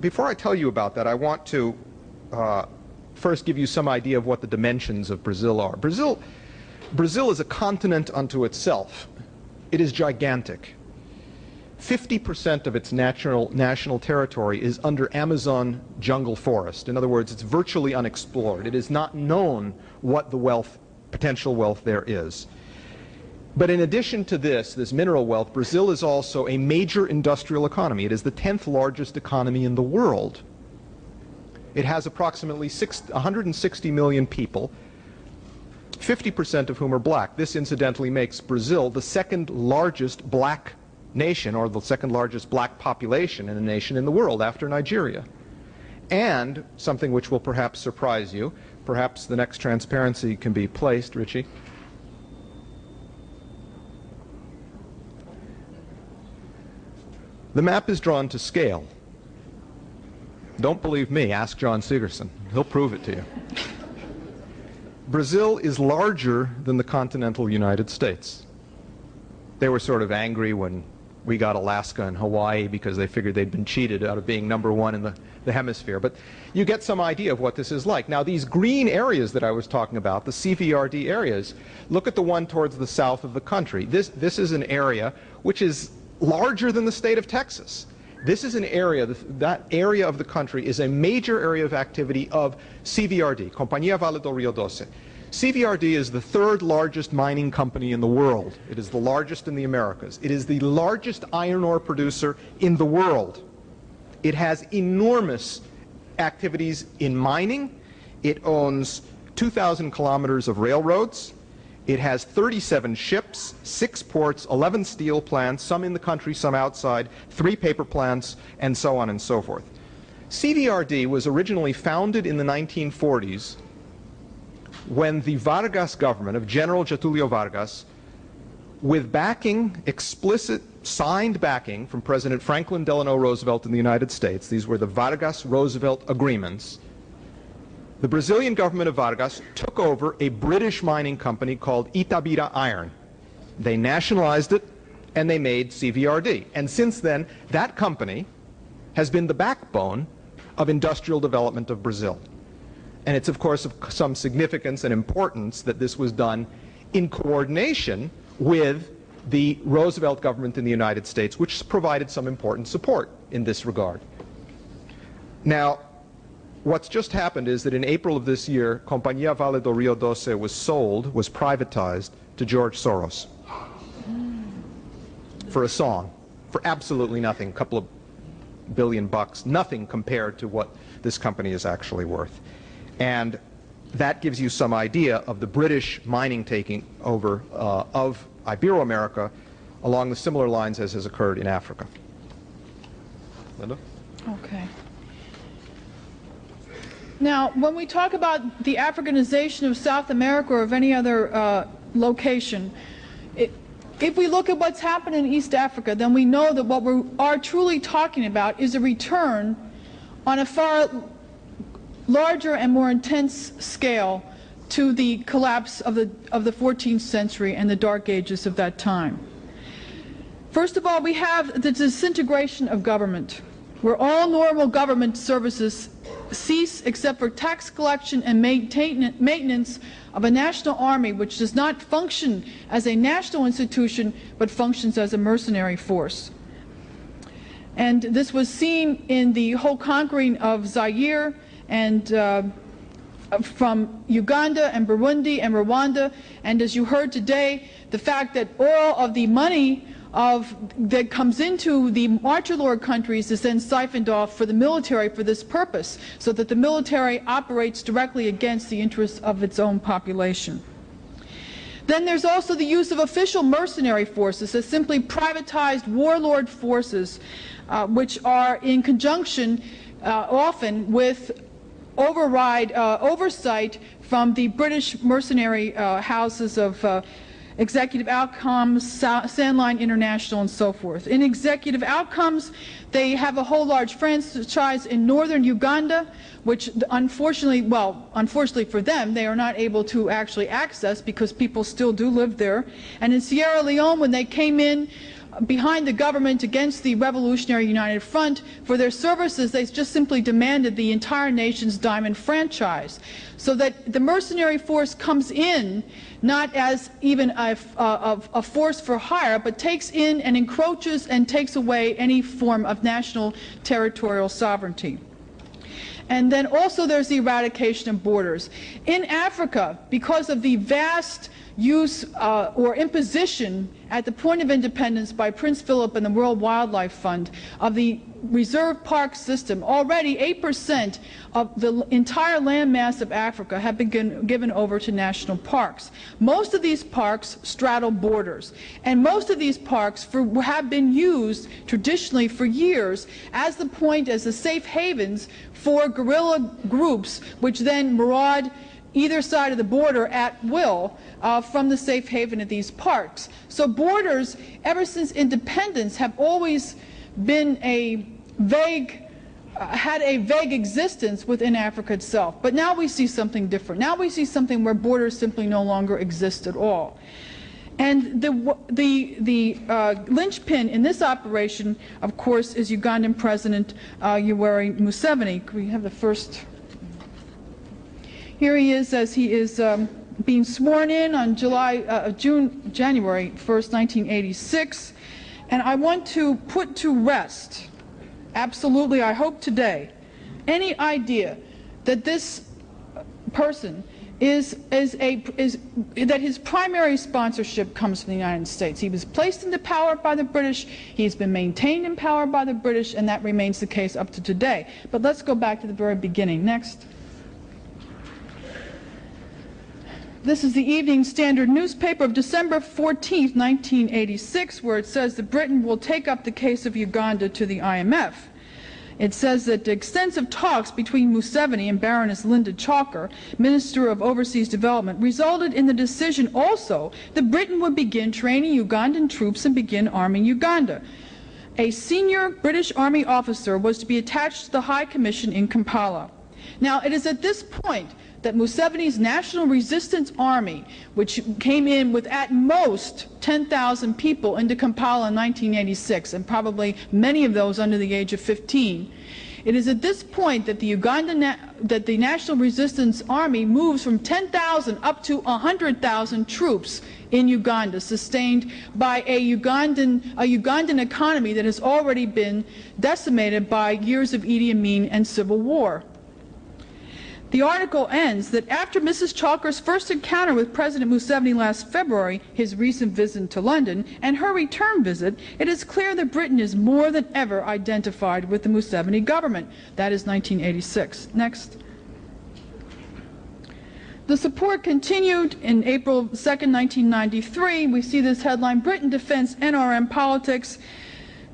before I tell you about that, I want to first give you some idea of what the dimensions of Brazil are. Brazil is a continent unto itself. It is gigantic. 50% of its national territory is under Amazon jungle forest. In other words, it's virtually unexplored. It is not known what the potential wealth there is. But in addition to this mineral wealth, Brazil is also a major industrial economy. It is the 10th largest economy in the world. It has approximately 160 million people, 50% of whom are black. This incidentally makes Brazil the second largest black nation, or the second largest black population in a nation in the world after Nigeria. And something which will perhaps surprise you, perhaps the next transparency can be placed, Richie. The map is drawn to scale. Don't believe me, ask John Segerson. He'll prove it to you. Brazil is larger than the continental United States. They were sort of angry when we got Alaska and Hawaii because they figured they'd been cheated out of being #1 in the hemisphere. But you get some idea of what this is like. Now, these green areas that I was talking about, the CVRD areas, look at the one towards the south of the country. This is an area which is larger than the state of Texas. This is an area, that area of the country is a major area of activity of CVRD, Compañía Vale do Rio Doce. CVRD is the third largest mining company in the world. It is the largest in the Americas. It is the largest iron ore producer in the world. It has enormous activities in mining. It owns 2,000 kilometers of railroads. It has 37 ships, 6 ports, 11 steel plants, some in the country, some outside, 3 paper plants, and so on and so forth. CVRD was originally founded in the 1940s when the Vargas government of General Getulio Vargas, with backing, explicit signed backing from President Franklin Delano Roosevelt in the United States, these were the Vargas-Roosevelt agreements, the Brazilian government of Vargas took over a British mining company called Itabira Iron. They nationalized it and they made CVRD. And since then, that company has been the backbone of industrial development of Brazil. And it's of course of some significance and importance that this was done in coordination with the Roosevelt government in the United States, which provided some important support in this regard. Now, what's just happened is that in April of this year, Compañía Vale do Rio Doce was sold, was privatized to George Soros for a song, for absolutely nothing, a couple of $billion bucks, nothing compared to what this company is actually worth. And that gives you some idea of the British mining taking over of Ibero-America along the similar lines as has occurred in Africa. Linda? Okay. Now, when we talk about the Africanization of South America or of any other location, if we look at what's happened in East Africa, then we know that what we are truly talking about is a return on a far larger and more intense scale to the collapse of the 14th century and the dark ages of that time. First of all, we have the disintegration of government, where all normal government services cease except for tax collection and maintenance of a national army which does not function as a national institution but functions as a mercenary force. And this was seen in the whole conquering of Zaire and from Uganda and Burundi and Rwanda, and as you heard today, the fact that all of the money that comes into the martial law countries is then siphoned off for the military for this purpose, so that the military operates directly against the interests of its own population. Then there's also the use of official mercenary forces as simply privatized warlord forces, which are in conjunction often with oversight from the British mercenary houses of Executive Outcomes, Sandline International, and so forth. In Executive Outcomes, they have a whole large franchise in northern Uganda, which unfortunately for them, they are not able to actually access because people still do live there. And in Sierra Leone, when they came in behind the government against the Revolutionary United Front for their services, they just simply demanded the entire nation's diamond franchise. So that the mercenary force comes in not as even a force for hire, but takes in and encroaches and takes away any form of national territorial sovereignty. And then also there's the eradication of borders. In Africa, because of the vast use or imposition at the point of independence by Prince Philip and the World Wildlife Fund of the reserve park system, already 8% of the entire landmass of Africa have been given over to national parks. Most of these parks straddle borders, and most of these parks have been used traditionally for years as the safe havens for guerrilla groups, which then maraud either side of the border at will from the safe haven of these parks. So borders, ever since independence, have always been had a vague existence within Africa itself. But now we see something different. Now we see something where borders simply no longer exist at all. And the linchpin in this operation, of course, is Ugandan President Yoweri Museveni. Can we have the first? Here he is as he is being sworn in on January 1st, 1986. And I want to put to rest absolutely, I hope today, any idea that this person that his primary sponsorship comes from the United States. He was placed into power by the British, he's been maintained in power by the British, and that remains the case up to today. But let's go back to the very beginning. Next. This is the Evening Standard newspaper of December 14th, 1986, where it says that Britain will take up the case of Uganda to the IMF. It says that extensive talks between Museveni and Baroness Linda Chalker, Minister of Overseas Development, resulted in the decision also that Britain would begin training Ugandan troops and begin arming Uganda. A senior British Army officer was to be attached to the High Commission in Kampala. Now, it is at this point that Museveni's National Resistance Army, which came in with at most 10,000 people into Kampala in 1986, and probably many of those under the age of 15, it is at this point that the the National Resistance Army moves from 10,000 up to 100,000 troops in Uganda, sustained by a Ugandan economy that has already been decimated by years of Idi Amin and civil war. The article ends that after Mrs. Chalker's first encounter with President Museveni last February, his recent visit to London, and her return visit, it is clear that Britain is more than ever identified with the Museveni government. That is 1986. Next. The support continued in April 2nd, 1993. We see this headline, Britain defends NRM politics.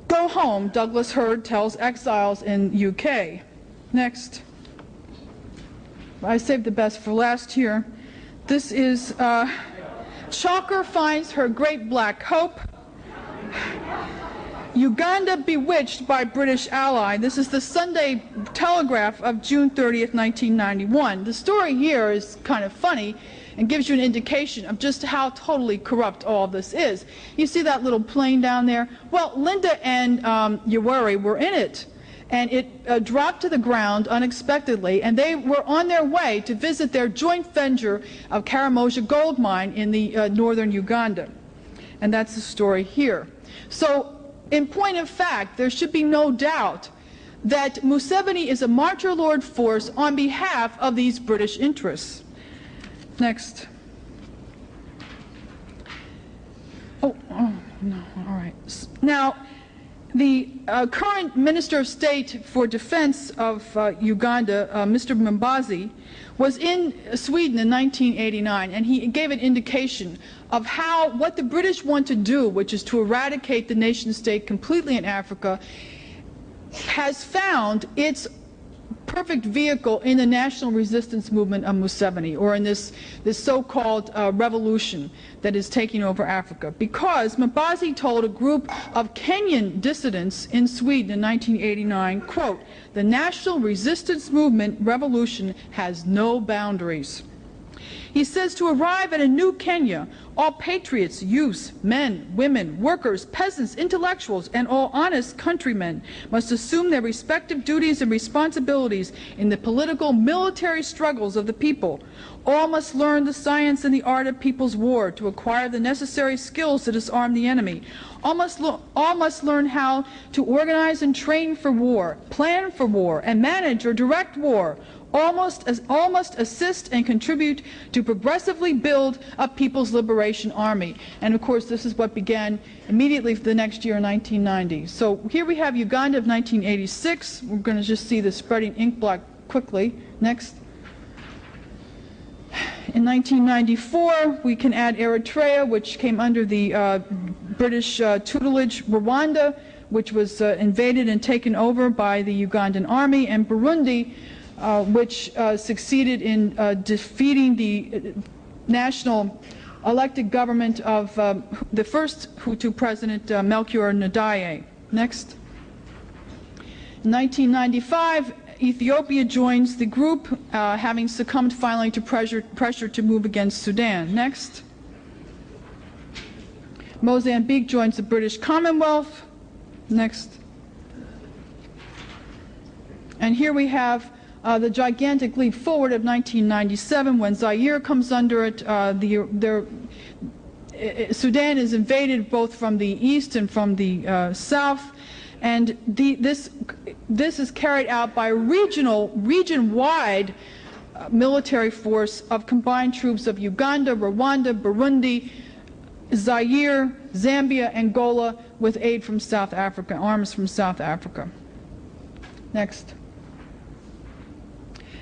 Go home, Douglas Hurd tells exiles in UK. Next. I saved the best for last here. This is Chalker finds her great black hope. Uganda bewitched by British ally. This is the Sunday Telegraph of June 30th, 1991. The story here is kind of funny and gives you an indication of just how totally corrupt all this is. You see that little plane down there? Well, Linda and Yoweri were in it. And it dropped to the ground unexpectedly, and they were on their way to visit their joint venture of Karamoja gold mine in the northern Uganda. And that's the story here. So, in point of fact, there should be no doubt that Museveni is a martyr lord force on behalf of these British interests. Next. Oh no, all right. Now, the current Minister of State for Defense of Uganda, Mr. Mbabazi, was in Sweden in 1989, and he gave an indication of what the British want to do, which is to eradicate the nation-state completely in Africa, has found its perfect vehicle in the national resistance movement of Museveni, or in this so-called revolution that is taking over Africa. Because Mbabazi told a group of Kenyan dissidents in Sweden in 1989, quote, "The national resistance movement revolution has no boundaries." He says to arrive at a new Kenya, all patriots, youths, men, women, workers, peasants, intellectuals, and all honest countrymen must assume their respective duties and responsibilities in the political, military struggles of the people. All must learn the science and the art of people's war to acquire the necessary skills to disarm the enemy. All must learn how to organize and train for war, plan for war, and manage or direct war. All must assist and contribute to progressively build a People's Liberation Army. And of course, this is what began immediately for the next year, 1990. So here we have Uganda of 1986. We're going to just see the spreading ink block quickly. Next. In 1994, we can add Eritrea, which came under the British tutelage, Rwanda, which was invaded and taken over by the Ugandan army, and Burundi, which succeeded in defeating the national elected government of the first Hutu president, Melchior Ndadaye. Next. In 1995, Ethiopia joins the group, having succumbed finally to pressure to move against Sudan. Next. Mozambique joins the British Commonwealth. Next. And here we have the gigantic leap forward of 1997 when Zaire comes under it. Sudan is invaded both from the east and from the south, And this is carried out by a region-wide military force of combined troops of Uganda, Rwanda, Burundi, Zaire, Zambia, Angola, with aid from South Africa, arms from South Africa. Next.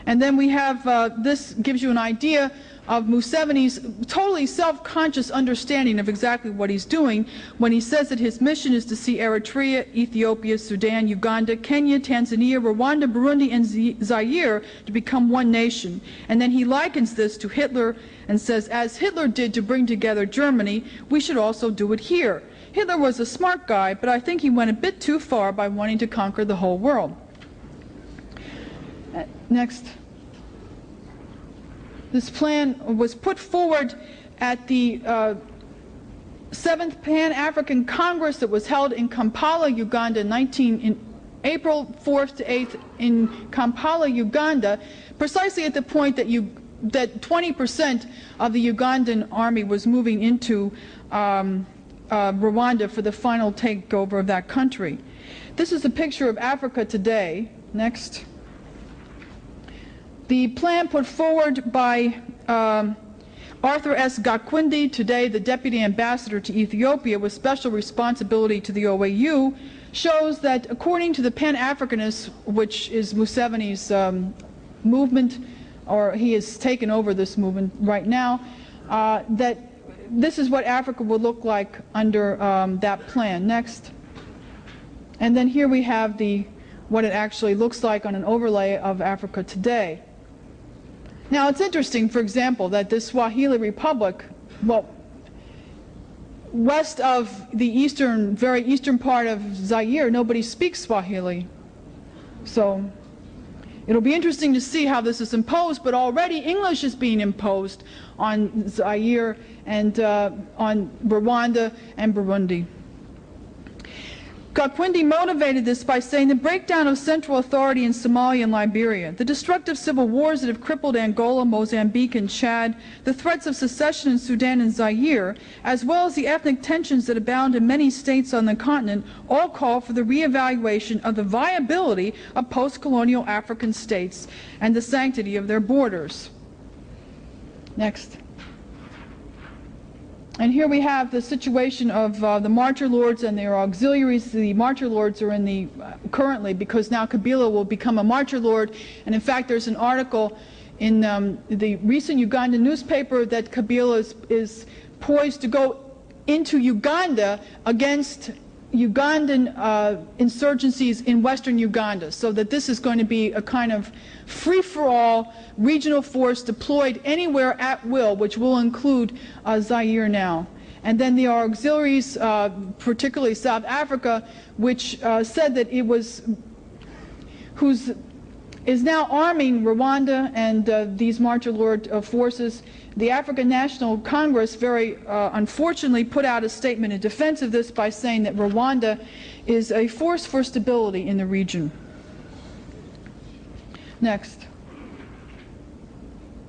And then we have, this gives you an idea of Museveni's totally self-conscious understanding of exactly what he's doing when he says that his mission is to see Eritrea, Ethiopia, Sudan, Uganda, Kenya, Tanzania, Rwanda, Burundi, and Zaire to become one nation. And then he likens this to Hitler and says, as Hitler did to bring together Germany, we should also do it here. Hitler was a smart guy, but I think he went a bit too far by wanting to conquer the whole world. Next. This plan was put forward at the 7th Pan-African Congress that was held in Kampala, Uganda, in April 4th to 8th in Kampala, Uganda, precisely at the point that 20% of the Ugandan army was moving into Rwanda for the final takeover of that country. This is a picture of Africa today. Next. The plan put forward by Arthur S. Gakwindi, today the Deputy Ambassador to Ethiopia with special responsibility to the OAU, shows that according to the Pan-Africanists, which is Museveni's movement, or he has taken over this movement right now, that this is what Africa would look like under that plan. Next. And then here we have what it actually looks like on an overlay of Africa today. Now, it's interesting, for example, that this Swahili Republic, well, west of the very eastern part of Zaire, nobody speaks Swahili. So it'll be interesting to see how this is imposed, but already English is being imposed on Zaire and on Rwanda and Burundi. Gakwindi motivated this by saying the breakdown of central authority in Somalia and Liberia, the destructive civil wars that have crippled Angola, Mozambique, and Chad, the threats of secession in Sudan and Zaire, as well as the ethnic tensions that abound in many states on the continent, all call for the reevaluation of the viability of post-colonial African states and the sanctity of their borders. Next. And here we have the situation of the martyr lords and their auxiliaries. The martyr lords are in the currently, because now Kabila will become a martyr lord. And in fact, there's an article in the recent Ugandan newspaper that Kabila is poised to go into Uganda against Ugandan insurgencies in western Uganda, so that this is going to be a kind of free-for-all regional force deployed anywhere at will, which will include Zaire now. And then the auxiliaries, particularly South Africa, which said that it was, is now arming Rwanda and these martyr lord forces. The African National Congress very unfortunately put out a statement in defense of this by saying that Rwanda is a force for stability in the region. Next.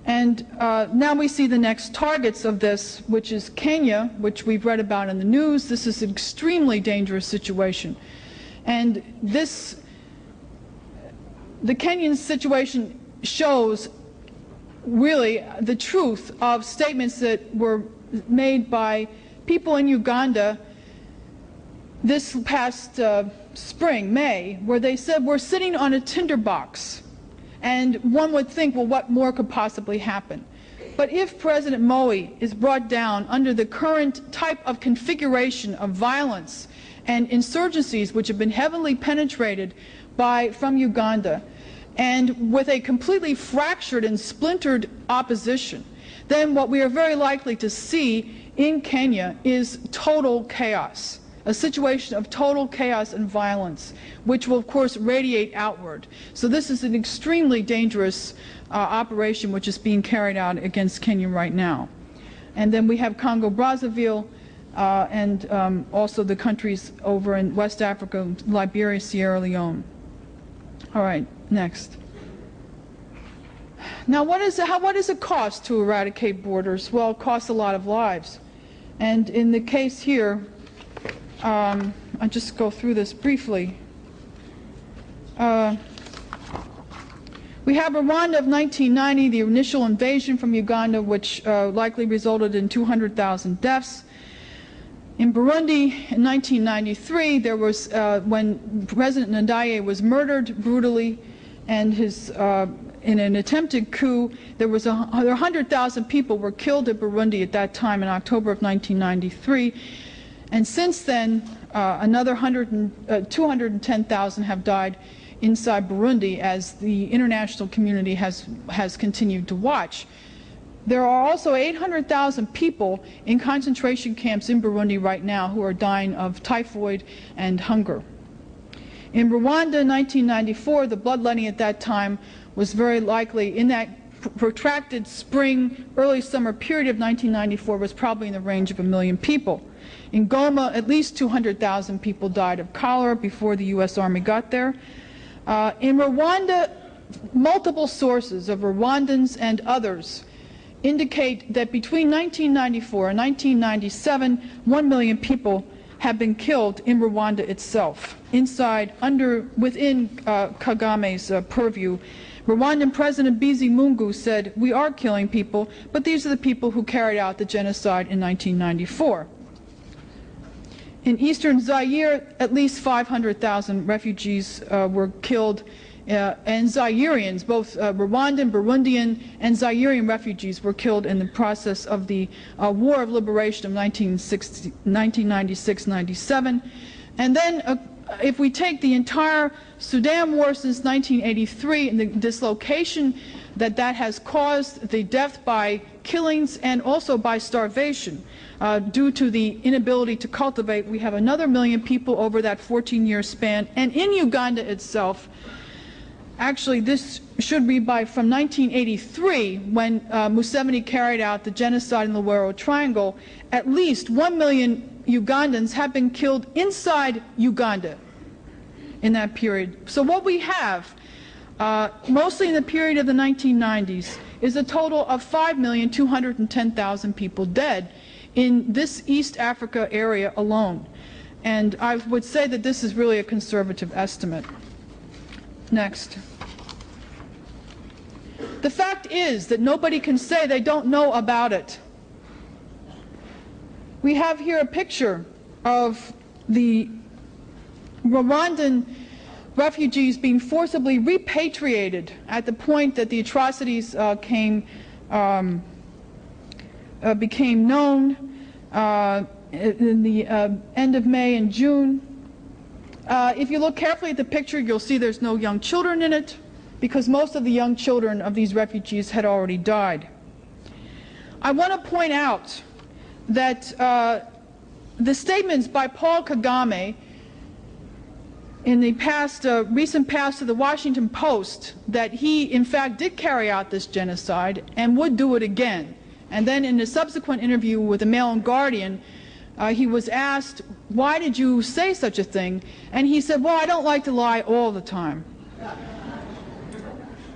And now we see the next targets of this, which is Kenya, which we've read about in the news. This is an extremely dangerous situation. And the Kenyan situation shows really the truth of statements that were made by people in Uganda this past spring, May, where they said, we're sitting on a tinderbox. And one would think, well, what more could possibly happen? But if President Moi is brought down under the current type of configuration of violence and insurgencies which have been heavily penetrated from Uganda, and with a completely fractured and splintered opposition, then what we are very likely to see in Kenya is total chaos, a situation of total chaos and violence, which will of course radiate outward. So this is an extremely dangerous operation which is being carried out against Kenya right now. And then we have Congo-Brazzaville and also the countries over in West Africa, Liberia, Sierra Leone. All right, next. Now, what does it cost to eradicate borders? Well, it costs a lot of lives. And in the case here, I'll just go through this briefly. We have Rwanda of 1990, the initial invasion from Uganda, which likely resulted in 200,000 deaths. In Burundi in 1993, there was, when President Ndadaye was murdered brutally, and in an attempted coup, there was 100,000 people were killed in Burundi at that time in October of 1993. And since then, another 210,000 have died inside Burundi as the international community has continued to watch. There are also 800,000 people in concentration camps in Burundi right now who are dying of typhoid and hunger. In Rwanda in 1994, the bloodletting at that time was very likely, in that protracted spring, early summer period of 1994, was probably in the range of 1 million people. In Goma, at least 200,000 people died of cholera before the U.S. Army got there. In Rwanda, multiple sources of Rwandans and others indicate that between 1994 and 1997, 1 million people have been killed in Rwanda itself, within Kagame's purview. Rwandan President Bizimungu said, "We are killing people, but these are the people who carried out the genocide in 1994. In eastern Zaire, at least 500,000 refugees were killed, and Zaireans, both Rwandan, Burundian, and Zairean refugees were killed in the process of the War of Liberation of 1996-97. And then if we take the entire Sudan War since 1983 and the dislocation that has caused, the death by killings and also by starvation due to the inability to cultivate, we have another 1 million people over that 14-year span. And in Uganda itself, actually this should be from 1983, when Museveni carried out the genocide in the Luwero Triangle, at least 1 million Ugandans have been killed inside Uganda in that period. So what we have, mostly in the period of the 1990s, is a total of 5,210,000 people dead in this East Africa area alone. And I would say that this is really a conservative estimate. Next. The fact is that nobody can say they don't know about it. We have here a picture of the Rwandan refugees being forcibly repatriated at the point that the atrocities became known in the end of May and June. If you look carefully at the picture, you'll see there's no young children in it, because most of the young children of these refugees had already died. I want to point out that the statements by Paul Kagame in the recent past to the Washington Post, that he in fact did carry out this genocide and would do it again. And then in a subsequent interview with the Mail and Guardian, he was asked, "Why did you say such a thing?" And he said, "Well, I don't like to lie all the time."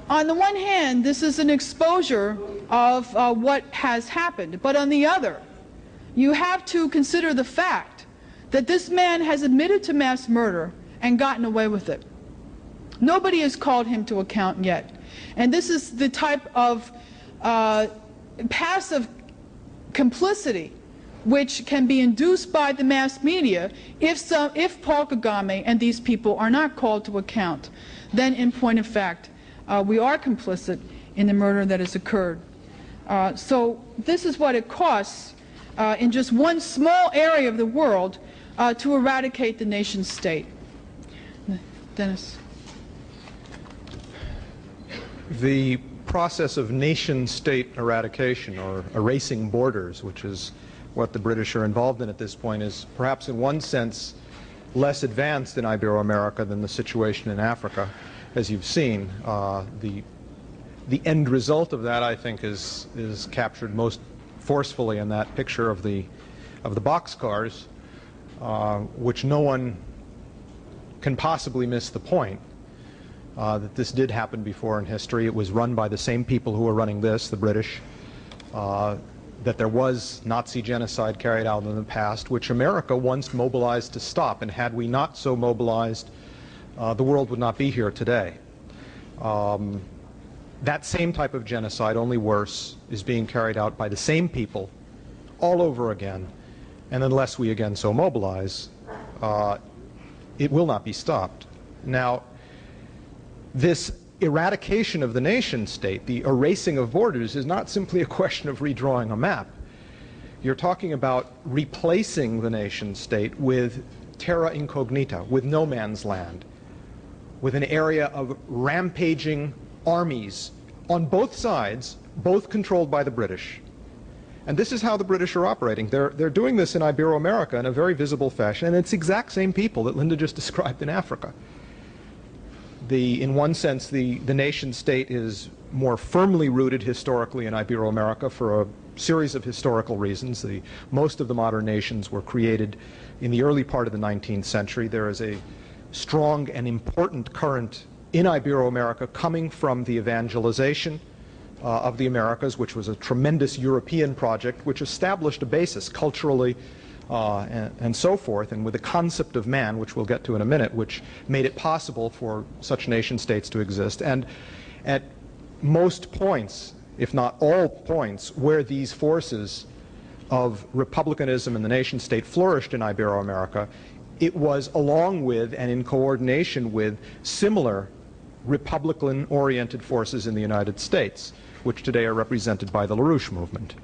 On the one hand, this is an exposure of what has happened, but on the other, you have to consider the fact that this man has admitted to mass murder and gotten away with it. Nobody has called him to account yet. And this is the type of passive complicity which can be induced by the mass media if Paul Kagame and these people are not called to account. Then, in point of fact, we are complicit in the murder that has occurred. So this is what it costs in just one small area of the world to eradicate the nation state. Dennis. The process of nation-state eradication, or erasing borders, which is what the British are involved in at this point, is perhaps in one sense less advanced in Ibero-America than the situation in Africa, as you've seen. The end result of that, I think, is captured most forcefully in that picture of the boxcars, which no one can possibly miss the point that this did happen before in history. It was run by the same people who were running this, the British. that there was Nazi genocide carried out in the past, which America once mobilized to stop. And had we not so mobilized, the world would not be here today. That same type of genocide, only worse, is being carried out by the same people all over again. And unless we again so mobilize, it will not be stopped. Now, this eradication of the nation state, the erasing of borders, is not simply a question of redrawing a map. You're talking about replacing the nation state with terra incognita, with no man's land, with an area of rampaging armies on both sides, both controlled by the British. And this is how the British are operating. They're doing this in Ibero-America in a very visible fashion, and it's the exact same people that Linda just described in Africa. In one sense, the nation state is more firmly rooted historically in Ibero-America for a series of historical reasons. Most of the modern nations were created in the early part of the 19th century. There is a strong and important current in Ibero-America coming from the evangelization of the Americas, which was a tremendous European project which established a basis culturally and so forth, and with the concept of man, which we'll get to in a minute, which made it possible for such nation states to exist. And at most points, if not all points, where these forces of republicanism and the nation state flourished in Ibero-America, it was along with and in coordination with similar Republican-oriented forces in the United States, which today are represented by the LaRouche movement.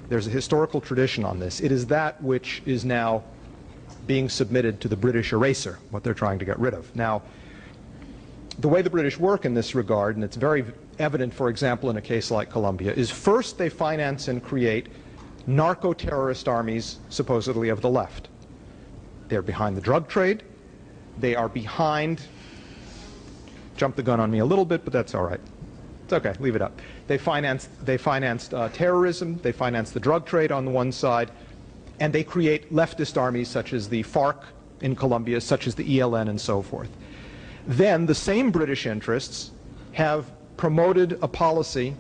There's a historical tradition on this. It is that which is now being submitted to the British eraser, what they're trying to get rid of. Now, the way the British work in this regard, and it's very evident, for example, in a case like Colombia, is first they finance and create narco-terrorist armies, supposedly of the left. They're behind the drug trade. They are behind, jumped the gun on me a little bit, but that's all right. It's okay, leave it up. They financed terrorism, they financed the drug trade on the one side, and they create leftist armies such as the FARC in Colombia, such as the ELN and so forth. Then the same British interests have promoted a policy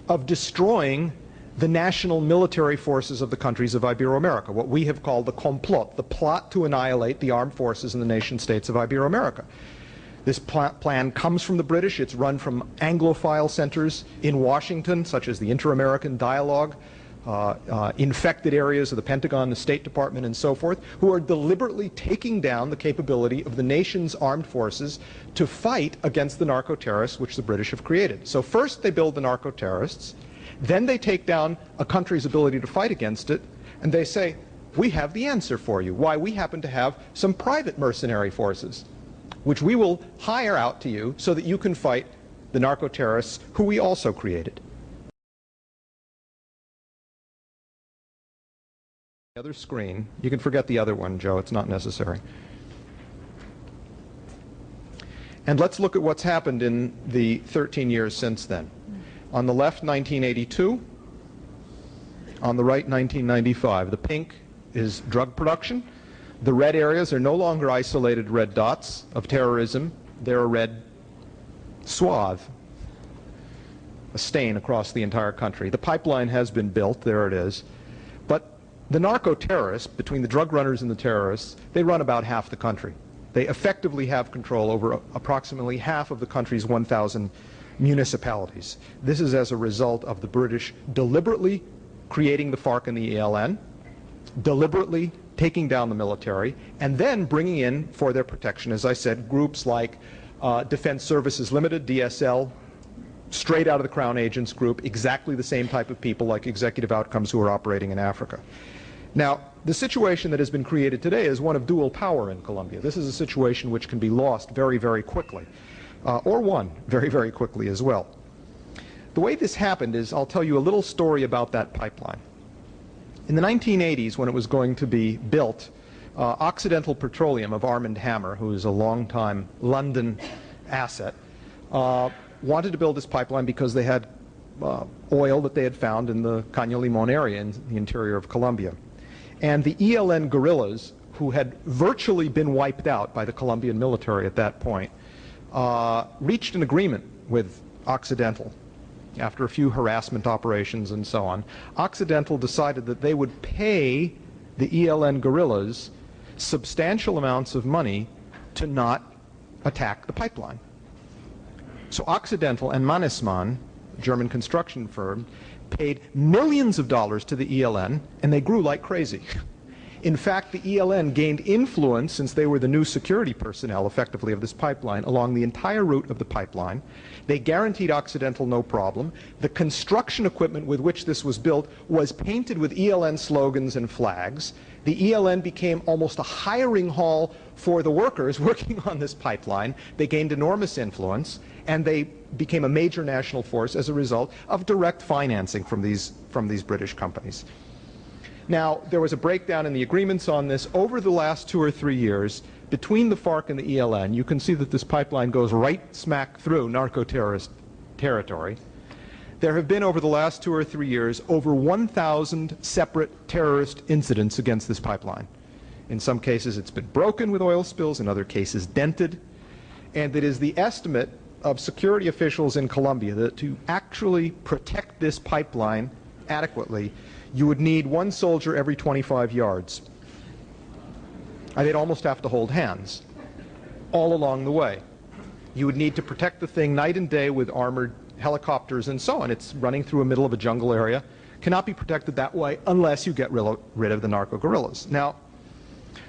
of destroying the national military forces of the countries of Ibero-America, what we have called the complot, the plot to annihilate the armed forces in the nation states of Ibero-America. This plan comes from the British. It's run from Anglophile centers in Washington, such as the Inter-American Dialogue, infected areas of the Pentagon, the State Department, and so forth, who are deliberately taking down the capability of the nation's armed forces to fight against the narco-terrorists which the British have created. So first they build the narco-terrorists, then they take down a country's ability to fight against it, and they say, we have the answer for you. Why? We happen to have some private mercenary forces, which we will hire out to you so that you can fight the narco-terrorists who we also created. The other screen, you can forget the other one, Joe, it's not necessary. And let's look at what's happened in the 13 years since then. On the left, 1982. On the right, 1995. The pink is drug production. The red areas are no longer isolated red dots of terrorism. They're a red swath, a stain across the entire country. The pipeline has been built, there it is. But the narco-terrorists, between the drug runners and the terrorists, they run about half the country. They effectively have control over approximately half of the country's 1,000 municipalities. This is as a result of the British deliberately creating the FARC and the ELN, deliberately taking down the military, and then bringing in for their protection, as I said, groups like Defense Services Limited, DSL, straight out of the Crown Agents Group, exactly the same type of people like Executive Outcomes who are operating in Africa. Now, the situation that has been created today is one of dual power in Colombia. This is a situation which can be lost very, very quickly, or won very, very quickly as well. The way this happened is, I'll tell you a little story about that pipeline. In the 1980s, when it was going to be built, Occidental Petroleum of Arm & Hammer, who is a long-time London asset, wanted to build this pipeline because they had oil that they had found in the Caño Limón area in the interior of Colombia. And the ELN guerrillas, who had virtually been wiped out by the Colombian military at that point, reached an agreement with Occidental after a few harassment operations and so on, Occidental decided that they would pay the ELN guerrillas substantial amounts of money to not attack the pipeline. So Occidental and Mannesmann, a German construction firm, paid millions of dollars to the ELN, and they grew like crazy. In fact, the ELN gained influence, since they were the new security personnel, effectively, of this pipeline, along the entire route of the pipeline. They guaranteed Occidental no problem. The construction equipment with which this was built was painted with ELN slogans and flags. The ELN became almost a hiring hall for the workers working on this pipeline. They gained enormous influence, and they became a major national force as a result of direct financing from these British companies. Now, there was a breakdown in the agreements on this over the last 2 or 3 years between the FARC and the ELN. You can see that this pipeline goes right smack through narco-terrorist territory. There have been, over the last 2 or 3 years, over 1,000 separate terrorist incidents against this pipeline. In some cases, it's been broken with oil spills, in other cases, dented. And it is the estimate of security officials in Colombia that to actually protect this pipeline adequately, you would need 1 soldier every 25 yards. They'd almost have to hold hands all along the way. You would need to protect the thing night and day with armored helicopters and so on. It's running through the middle of a jungle area. Cannot be protected that way unless you get rid of the narco-guerrillas. Now,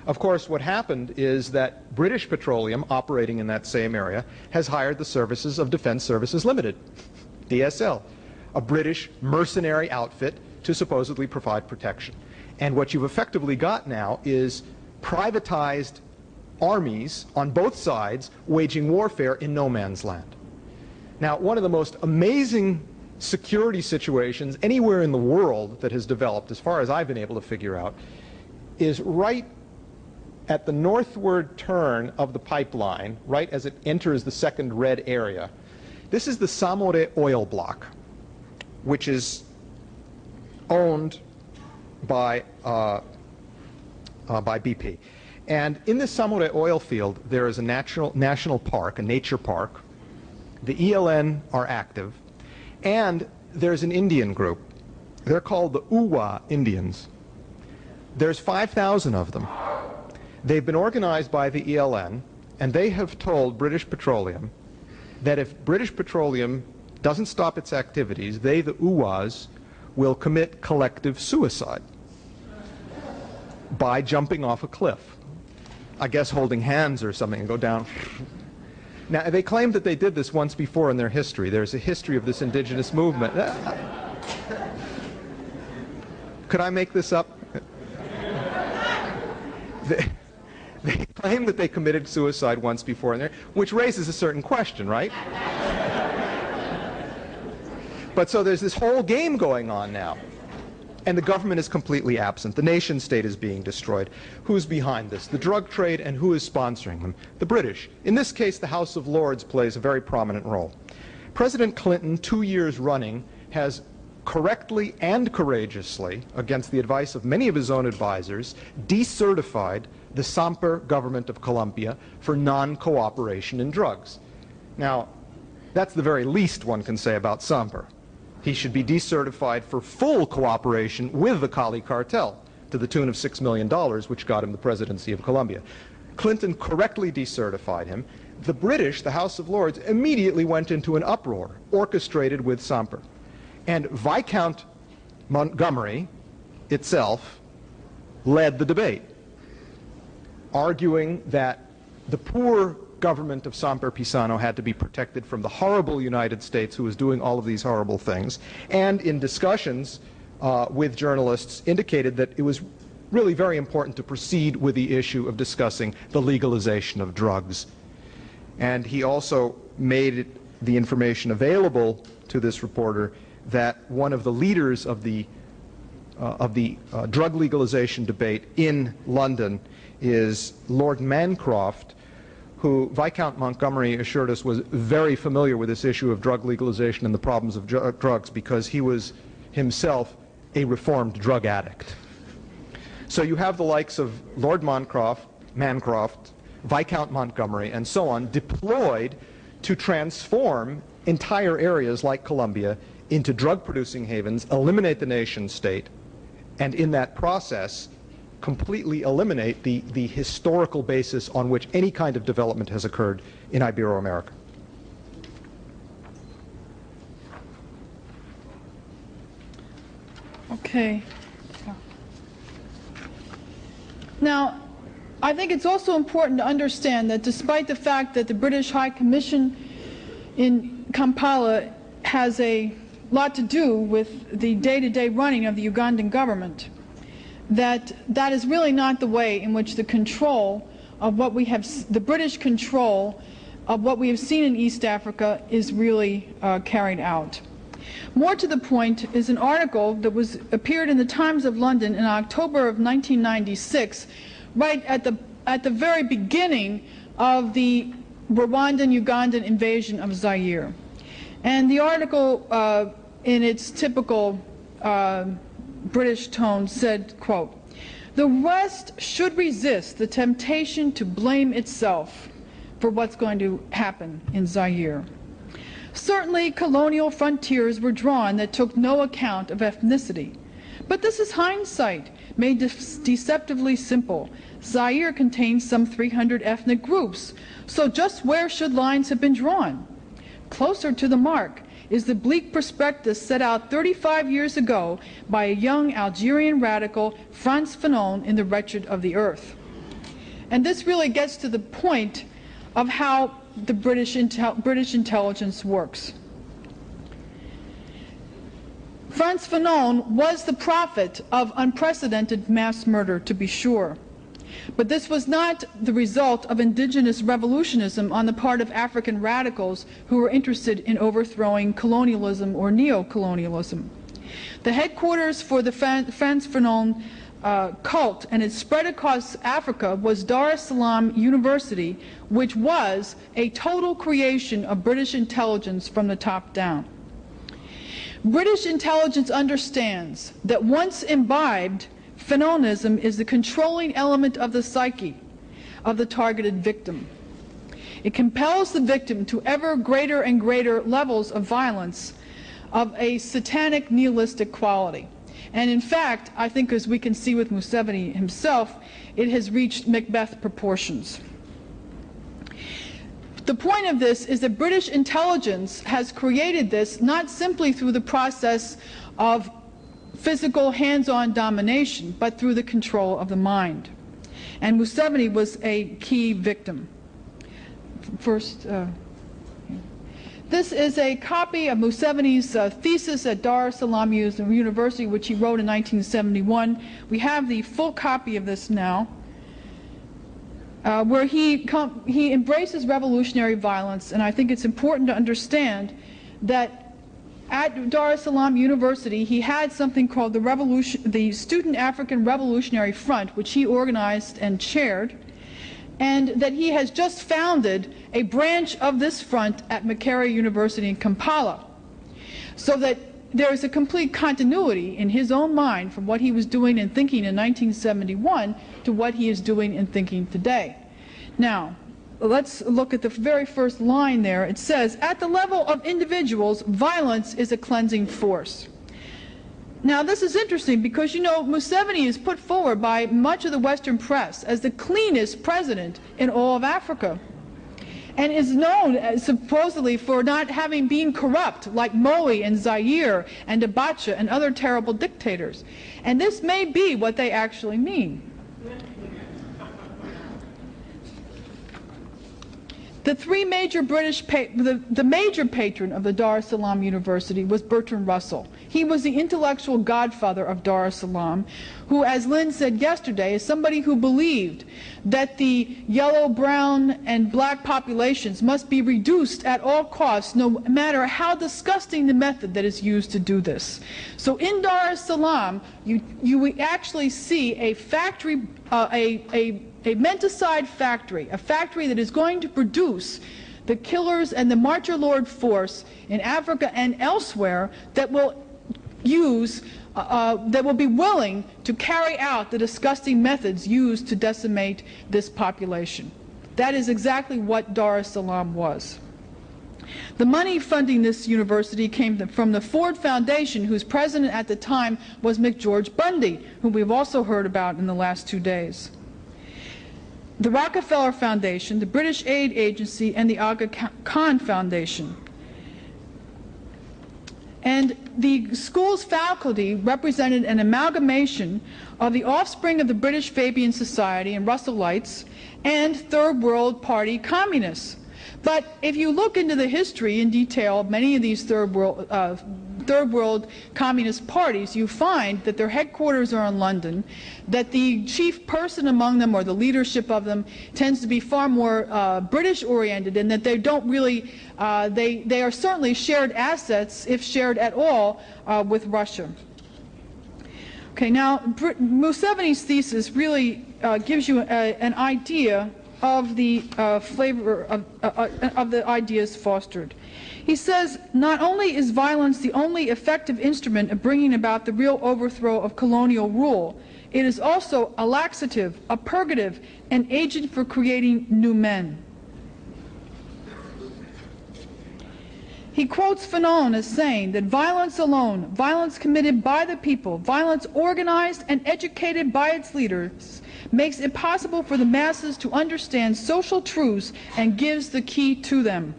of course, what happened is that British Petroleum, operating in that same area, has hired the services of Defence Services Limited, DSL, a British mercenary outfit to supposedly provide protection. And what you've effectively got now is privatized armies on both sides waging warfare in no man's land. Now, one of the most amazing security situations anywhere in the world that has developed, as far as I've been able to figure out, is right at the northward turn of the pipeline, right as it enters the second red area. This is the Samore oil block, which is owned by BP. And in this Samore oil field, there is a national park, a nature park. The ELN are active. And there's an Indian group. They're called the Uwa Indians. There's 5,000 of them. They've been organized by the ELN, and they have told British Petroleum that if British Petroleum doesn't stop its activities, they, the Uwas, will commit collective suicide by jumping off a cliff. I guess holding hands or something and go down. Now, they claim that they did this once before in their history. There's a history of this indigenous movement. Could I make this up? They claim that they committed suicide once before in there, which raises a certain question, right? But so there's this whole game going on now. And the government is completely absent. The nation state is being destroyed. Who's behind this? The drug trade, and who is sponsoring them? The British. In this case, the House of Lords plays a very prominent role. President Clinton, 2 years running, has correctly and courageously, against the advice of many of his own advisors, decertified the Samper government of Colombia for non-cooperation in drugs. Now, that's the very least one can say about Samper. He should be decertified for full cooperation with the Cali cartel to the tune of $6 million, which got him the presidency of Colombia. Clinton correctly decertified him. The British, the House of Lords, immediately went into an uproar, orchestrated with Samper. And Viscount Montgomery itself led the debate, arguing that the poor government of Samper Pisano had to be protected from the horrible United States, who was doing all of these horrible things, and in discussions with journalists indicated that it was really very important to proceed with the issue of discussing the legalization of drugs. And he also made the information available to this reporter that one of the leaders of the drug legalization debate in London is Lord Mancroft, who Viscount Montgomery assured us was very familiar with this issue of drug legalization and the problems of drugs, because he was himself a reformed drug addict. So you have the likes of Lord Mancroft, Viscount Montgomery, and so on, deployed to transform entire areas like Colombia into drug-producing havens, eliminate the nation state, and in that process completely eliminate the historical basis on which any kind of development has occurred in Ibero-America. Okay. Now, I think it's also important to understand that despite the fact that the British High Commission in Kampala has a lot to do with the day-to-day running of the Ugandan government, that is really not the way in which the control of what we have, the British control of what we have seen in East Africa is really carried out. More to the point is an article that appeared in the Times of London in October of 1996, right at the very beginning of the Rwandan-Ugandan invasion of Zaire. And the article, in its typical British tone, said, quote, "The West should resist the temptation to blame itself for what's going to happen in Zaire. Certainly, colonial frontiers were drawn that took no account of ethnicity. But this is hindsight, made deceptively simple. Zaire contains some 300 ethnic groups, so just where should lines have been drawn? Closer to the mark is the bleak prospectus set out 35 years ago by a young Algerian radical, Frantz Fanon, in The Wretched of the Earth." And this really gets to the point of how the British intelligence works. Frantz Fanon was the prophet of unprecedented mass murder, to be sure. But this was not the result of indigenous revolutionism on the part of African radicals who were interested in overthrowing colonialism or neo-colonialism. The headquarters for the Frantz Fanon cult and its spread across Africa was Dar es Salaam University, which was a total creation of British intelligence from the top down. British intelligence understands that once imbibed, Fanonism is the controlling element of the psyche of the targeted victim. It compels the victim to ever greater and greater levels of violence of a satanic nihilistic quality. And in fact, I think, as we can see with Museveni himself, it has reached Macbeth proportions. The point of this is that British intelligence has created this not simply through the process of physical hands-on domination, but through the control of the mind. And Museveni was a key victim. First, this is a copy of Museveni's thesis at Dar es Salaam University, which he wrote in 1971. We have the full copy of this now, where he embraces revolutionary violence. And I think it's important to understand that at Dar es Salaam University, he had something called the Student African Revolutionary Front, which he organized and chaired, and that he has just founded a branch of this front at Makerere University in Kampala. So that there is a complete continuity in his own mind from what he was doing and thinking in 1971 to what he is doing and thinking today. Now, let's look at the very first line there. It says, "At the level of individuals, violence is a cleansing force." Now, this is interesting because, you know, Museveni is put forward by much of the Western press as the cleanest president in all of Africa, and is known as supposedly for not having been corrupt like Moi and Zaire and Abacha and other terrible dictators. And this may be what they actually mean. The major patron of the Dar es Salaam University was Bertrand Russell. He was the intellectual godfather of Dar es Salaam, who, as Lynn said yesterday, is somebody who believed that the yellow, brown, and black populations must be reduced at all costs, no matter how disgusting the method that is used to do this. So in Dar es Salaam, you actually see a factory, a menticide factory, a factory that is going to produce the killers and the martyr lord force in Africa and elsewhere that will be willing to carry out the disgusting methods used to decimate this population. That is exactly what Dar es Salaam was. The money funding this university came from the Ford Foundation, whose president at the time was McGeorge Bundy, whom we've also heard about in the last 2 days. The Rockefeller Foundation, the British Aid Agency, and the Aga Khan Foundation. And the school's faculty represented an amalgamation of the offspring of the British Fabian Society and Russellites and Third World Party communists. But if you look into the history in detail of many of these Third World communist parties, you find that their headquarters are in London, that the chief person among them or the leadership of them tends to be far more British oriented, and that they don't really, they are certainly shared assets, if shared at all, with Russia. Okay, now Museveni's thesis really gives you an idea of the flavor of the ideas fostered. He says, not only is violence the only effective instrument of bringing about the real overthrow of colonial rule, it is also a laxative, a purgative, an agent for creating new men. He quotes Fanon as saying that violence alone, violence committed by the people, violence organized and educated by its leaders, makes it possible for the masses to understand social truths and gives the key to them.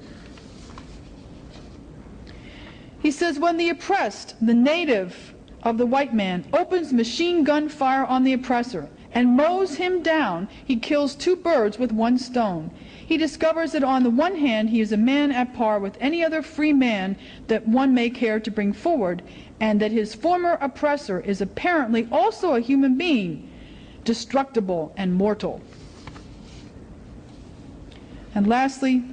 He says, when the oppressed, the native of the white man, opens machine gun fire on the oppressor and mows him down, he kills 2 birds with 1 stone. He discovers that on the one hand he is a man at par with any other free man that one may care to bring forward, and that his former oppressor is apparently also a human being, destructible and mortal. And lastly,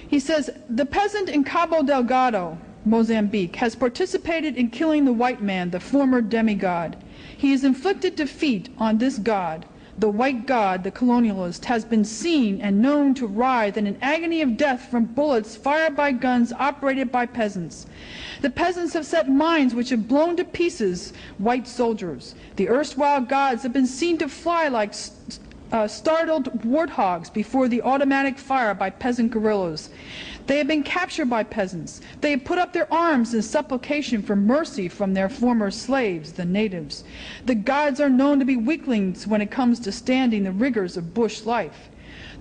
he says, the peasant in Cabo Delgado, Mozambique, has participated in killing the white man, the former demigod. He has inflicted defeat on this god. The white god, the colonialist, has been seen and known to writhe in an agony of death from bullets fired by guns operated by peasants. The peasants have set mines which have blown to pieces white soldiers. The erstwhile gods have been seen to fly like startled warthogs before the automatic fire by peasant guerrillas. They have been captured by peasants. They have put up their arms in supplication for mercy from their former slaves, the natives. The gods are known to be weaklings when it comes to standing the rigors of bush life.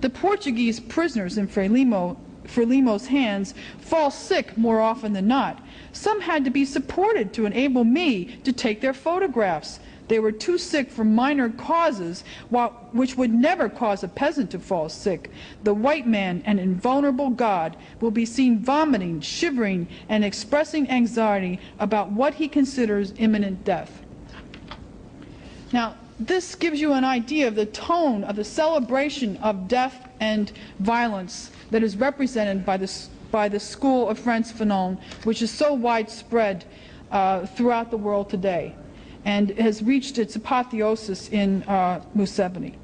The Portuguese prisoners in Frelimo's hands fall sick more often than not. Some had to be supported to enable me to take their photographs. They were too sick for minor causes, which would never cause a peasant to fall sick. The white man, an invulnerable god, will be seen vomiting, shivering, and expressing anxiety about what he considers imminent death. Now, this gives you an idea of the tone of the celebration of death and violence that is represented by the school of Frantz Fanon, which is so widespread throughout the world today, and has reached its apotheosis in Museveni.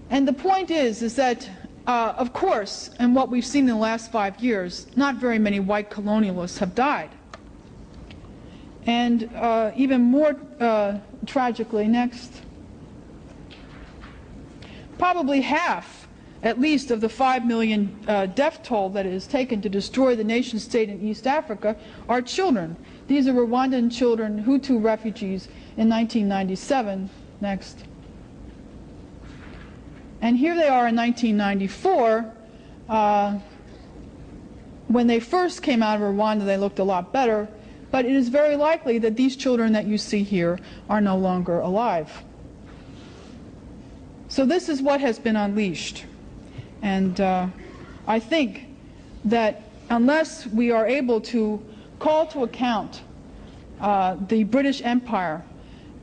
And the point is that, of course, and what we've seen in the last 5 years, not very many white colonialists have died. And even more tragically, next, probably half, at least, of the 5 million death toll that it has taken to destroy the nation state in East Africa are children. These are Rwandan children, Hutu refugees in 1997. Next. And here they are in 1994. When they first came out of Rwanda, they looked a lot better, but it is very likely that these children that you see here are no longer alive. So this is what has been unleashed. And I think that unless we are able to call to account the British Empire,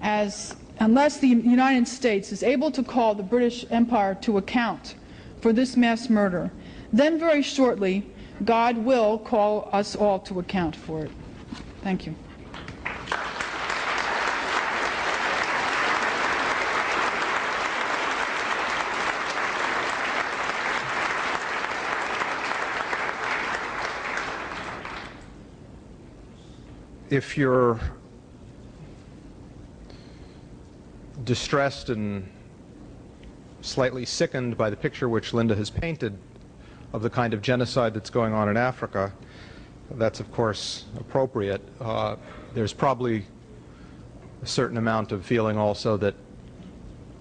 unless the United States is able to call the British Empire to account for this mass murder, then very shortly God will call us all to account for it. Thank you. If you're distressed and slightly sickened by the picture which Linda has painted of the kind of genocide that's going on in Africa, that's of course appropriate. There's probably a certain amount of feeling also that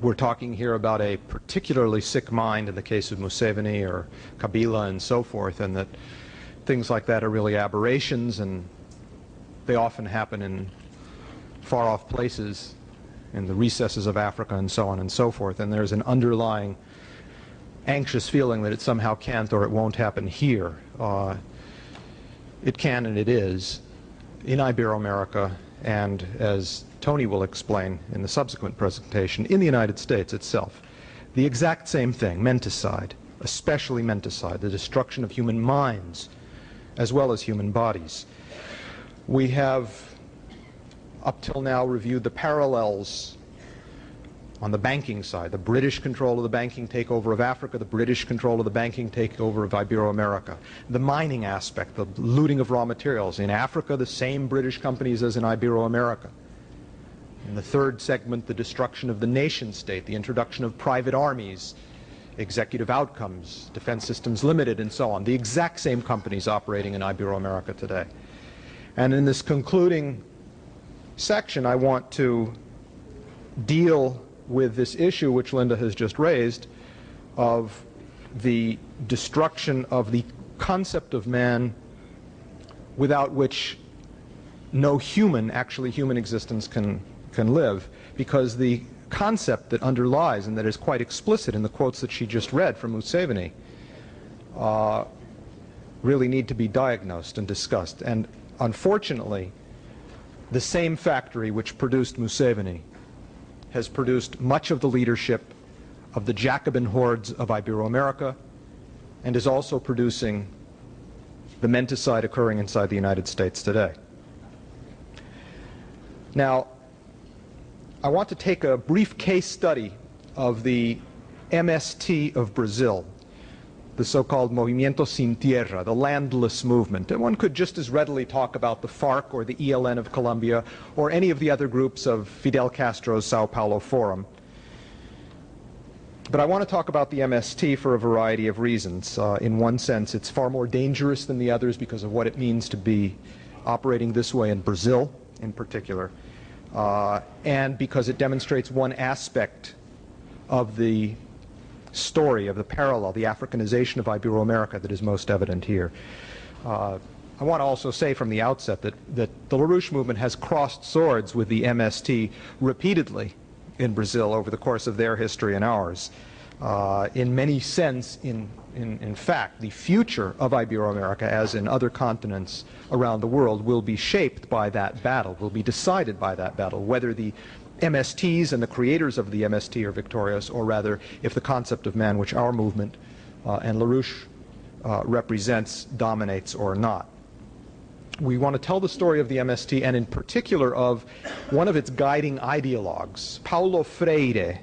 we're talking here about a particularly sick mind in the case of Museveni or Kabila and so forth, and that things like that are really aberrations, and they often happen in far-off places in the recesses of Africa and so on and so forth, and there's an underlying anxious feeling that it somehow can't or it won't happen here. It can and it is in Ibero-America, and as Tony will explain in the subsequent presentation, in the United States itself. The exact same thing, menticide, especially menticide, the destruction of human minds as well as human bodies. We have up till now reviewed the parallels on the banking side, the British control of the banking takeover of Africa, the British control of the banking takeover of Ibero-America, the mining aspect, the looting of raw materials. In Africa, the same British companies as in Ibero-America. In the third segment, the destruction of the nation state, the introduction of private armies, executive outcomes, Defense Systems Limited, and so on. The exact same companies operating in Ibero-America today. And in this concluding section, I want to deal with this issue which Linda has just raised of the destruction of the concept of man without which no human, actually human existence can live, because the concept that underlies and that is quite explicit in the quotes that she just read from Museveni really need to be diagnosed and discussed. And unfortunately, the same factory which produced Museveni has produced much of the leadership of the Jacobin hordes of Ibero-America, and is also producing the menticide occurring inside the United States today. Now, I want to take a brief case study of the MST of Brazil, the so-called Movimiento Sin Tierra, the landless movement. And one could just as readily talk about the FARC or the ELN of Colombia or any of the other groups of Fidel Castro's Sao Paulo Forum. But I want to talk about the MST for a variety of reasons. In one sense, it's far more dangerous than the others because of what it means to be operating this way in Brazil in particular, and because it demonstrates one aspect of the story, of the parallel, the Africanization of Ibero-America that is most evident here. I want to also say from the outset that the LaRouche movement has crossed swords with the MST repeatedly in Brazil over the course of their history and ours. In many sense, in fact, the future of Ibero-America, as in other continents around the world, will be shaped by that battle, will be decided by that battle, whether the MSTs and the creators of the MST are victorious, or rather, if the concept of man, which our movement and LaRouche represents, dominates or not. We want to tell the story of the MST, and in particular of one of its guiding ideologues, Paulo Freire.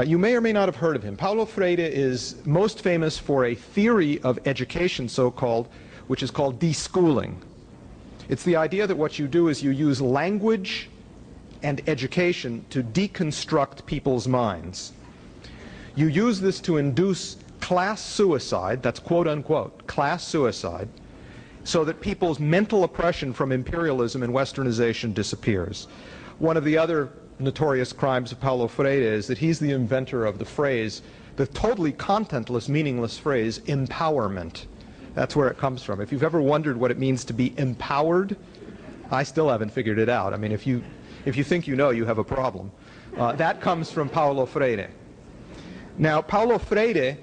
You may or may not have heard of him. Paulo Freire is most famous for a theory of education, so-called, which is called deschooling. It's the idea that what you do is you use language and education to deconstruct people's minds. You use this to induce class suicide, that's quote-unquote, class suicide, so that people's mental oppression from imperialism and westernization disappears. One of the other notorious crimes of Paulo Freire is that he's the inventor of the phrase, the totally contentless, meaningless phrase, empowerment. That's where it comes from. If you've ever wondered what it means to be empowered, I still haven't figured it out. I mean, if you think you know, you have a problem. That comes from Paulo Freire. Now, Paulo Freire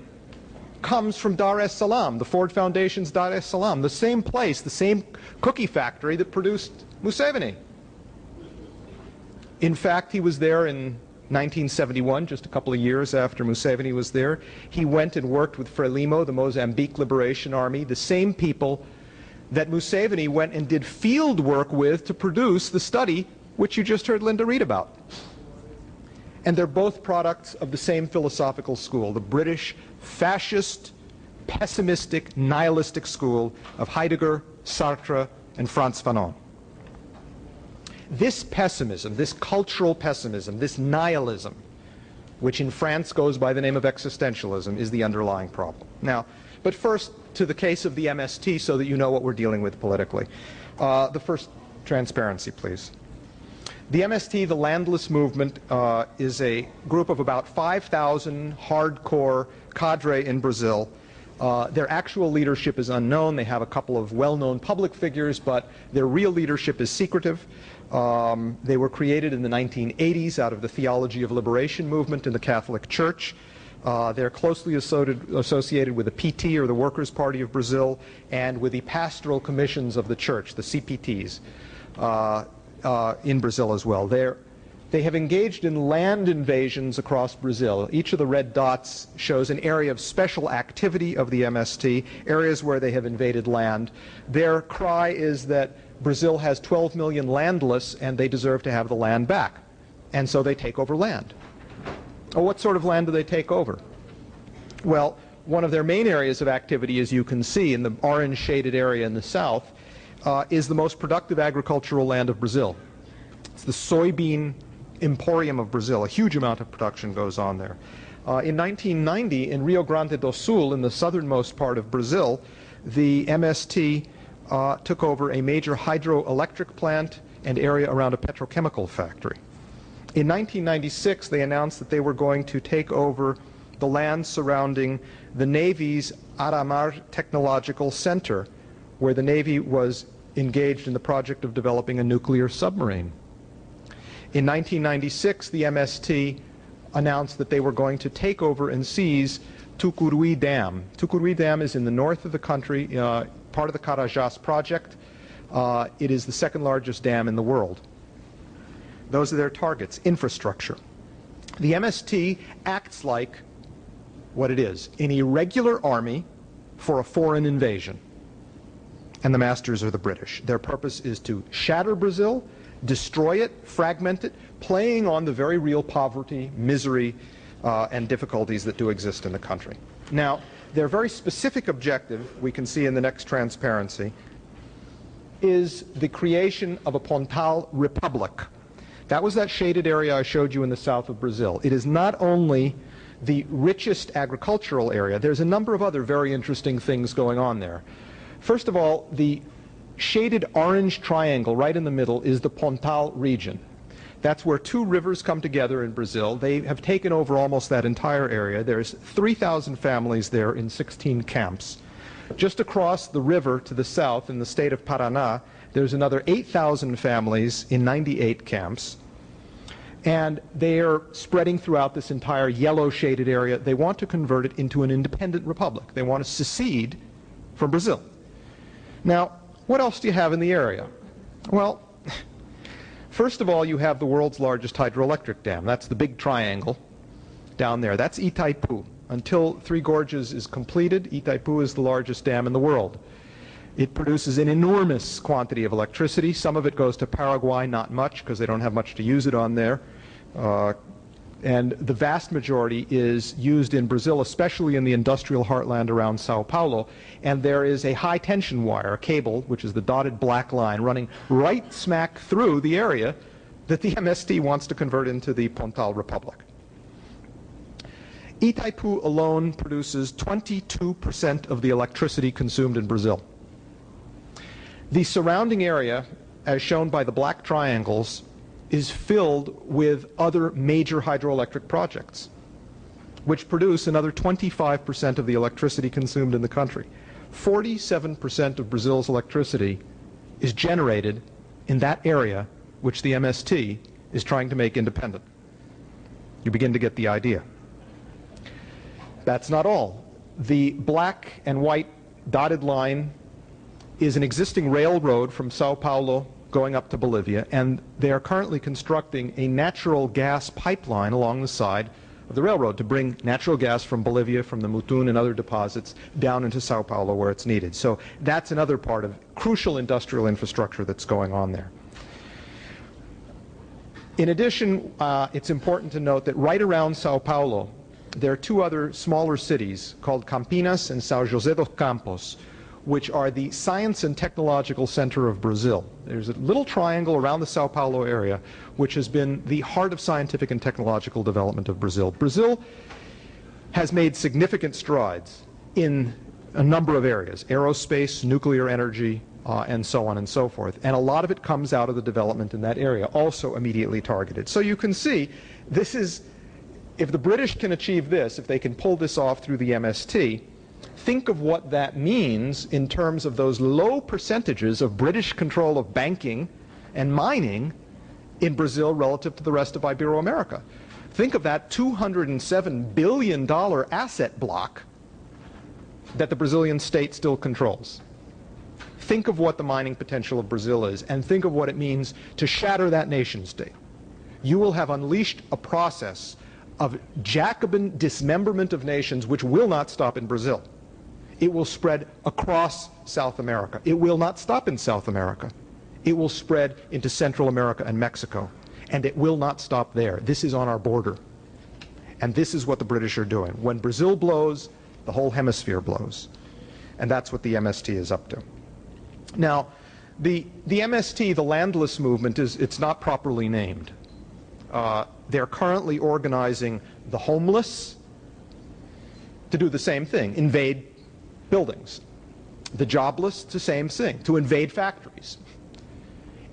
comes from Dar es Salaam, the Ford Foundation's Dar es Salaam, the same place, the same cookie factory that produced Museveni. In fact, he was there in 1971, just a couple of years after Museveni was there. He went and worked with Frelimo, the Mozambique Liberation Army, the same people that Museveni went and did field work with to produce the study which you just heard Linda read about. And they're both products of the same philosophical school, the British fascist, pessimistic, nihilistic school of Heidegger, Sartre, and Frantz Fanon. This pessimism, this cultural pessimism, this nihilism, which in France goes by the name of existentialism, is the underlying problem. Now, But first, to the case of the MST so that you know what we're dealing with politically. The first transparency, please. The MST, the Landless Movement, is a group of about 5,000 hardcore cadre in Brazil. Their actual leadership is unknown. They have a couple of well-known public figures, but their real leadership is secretive. They were created in the 1980s out of the Theology of Liberation movement in the Catholic Church. They're closely associated with the PT, or the Workers' Party of Brazil, and with the pastoral commissions of the church, the CPTs, in Brazil as well. They have engaged in land invasions across Brazil. Each of the red dots shows an area of special activity of the MST, areas where they have invaded land. Their cry is that Brazil has 12 million landless and they deserve to have the land back. And so they take over land. Oh, what sort of land do they take over? Well, one of their main areas of activity, as you can see in the orange shaded area in the south, is the most productive agricultural land of Brazil. It's the soybean emporium of Brazil. A huge amount of production goes on there. In 1990, in Rio Grande do Sul, in the southernmost part of Brazil, the MST took over a major hydroelectric plant and area around a petrochemical factory. In 1996, they announced that they were going to take over the land surrounding the Navy's Aramar Technological Center, where the Navy was engaged in the project of developing a nuclear submarine. In 1996, the MST announced that they were going to take over and seize Tucuruí Dam. Tucuruí Dam is in the north of the country, part of the Carajás project. It is the second largest dam in the world. Those are their targets, infrastructure. The MST acts like what it is, an irregular army for a foreign invasion. And the masters are the British. Their purpose is to shatter Brazil, destroy it, fragment it, playing on the very real poverty, misery, and difficulties that do exist in the country. Now, their very specific objective, we can see in the next transparency, is the creation of a Pontal Republic. That was that shaded area I showed you in the south of Brazil. It is not only the richest agricultural area, there's a number of other very interesting things going on there. First of all, the shaded orange triangle right in the middle is the Pontal region. That's where two rivers come together in Brazil. They have taken over almost that entire area. There's 3,000 families there in 16 camps. Just across the river to the south in the state of Paraná, there's another 8,000 families in 98 camps. And they are spreading throughout this entire yellow shaded area. They want to convert it into an independent republic. They want to secede from Brazil. Now, what else do you have in the area? Well, first of all, you have the world's largest hydroelectric dam. That's the big triangle down there. That's Itaipu. Until Three Gorges is completed, Itaipu is the largest dam in the world. It produces an enormous quantity of electricity. Some of it goes to Paraguay, not much, because they don't have much to use it on there. And the vast majority is used in Brazil, especially in the industrial heartland around Sao Paulo. And there is a high tension wire, a cable, which is the dotted black line, running right smack through the area that the MST wants to convert into the Pontal Republic. Itaipu alone produces 22% of the electricity consumed in Brazil. The surrounding area, as shown by the black triangles, is filled with other major hydroelectric projects, which produce another 25% of the electricity consumed in the country. 47% of Brazil's electricity is generated in that area which the MST is trying to make independent. You begin to get the idea. That's not all. The black and white dotted line is an existing railroad from Sao Paulo going up to Bolivia, and they are currently constructing a natural gas pipeline along the side of the railroad to bring natural gas from Bolivia, from the Mutun and other deposits, down into Sao Paulo where it's needed. So that's another part of crucial industrial infrastructure that's going on there. In addition, it's important to note that right around Sao Paulo, there are two other smaller cities called Campinas and São José dos Campos, which are the science and technological center of Brazil. There's a little triangle around the Sao Paulo area which has been the heart of scientific and technological development of Brazil. Brazil has made significant strides in a number of areas: aerospace, nuclear energy, and so on and so forth. And a lot of it comes out of the development in that area, also immediately targeted. So you can see, this is, if the British can achieve this, if they can pull this off through the MST, think of what that means in terms of those low percentages of British control of banking and mining in Brazil relative to the rest of Ibero-America. Think of that $207 billion asset block that the Brazilian state still controls. Think of what the mining potential of Brazil is, and think of what it means to shatter that nation state. You will have unleashed a process of Jacobin dismemberment of nations which will not stop in Brazil. It will spread across South America. It will not stop in South America. It will spread into Central America and Mexico. And it will not stop there. This is on our border. And this is what the British are doing. When Brazil blows, the whole hemisphere blows. And that's what the MST is up to. Now, the MST, the landless movement, it's not properly named. They're currently organizing the homeless to do the same thing, invade buildings. The jobless, the same thing, to invade factories.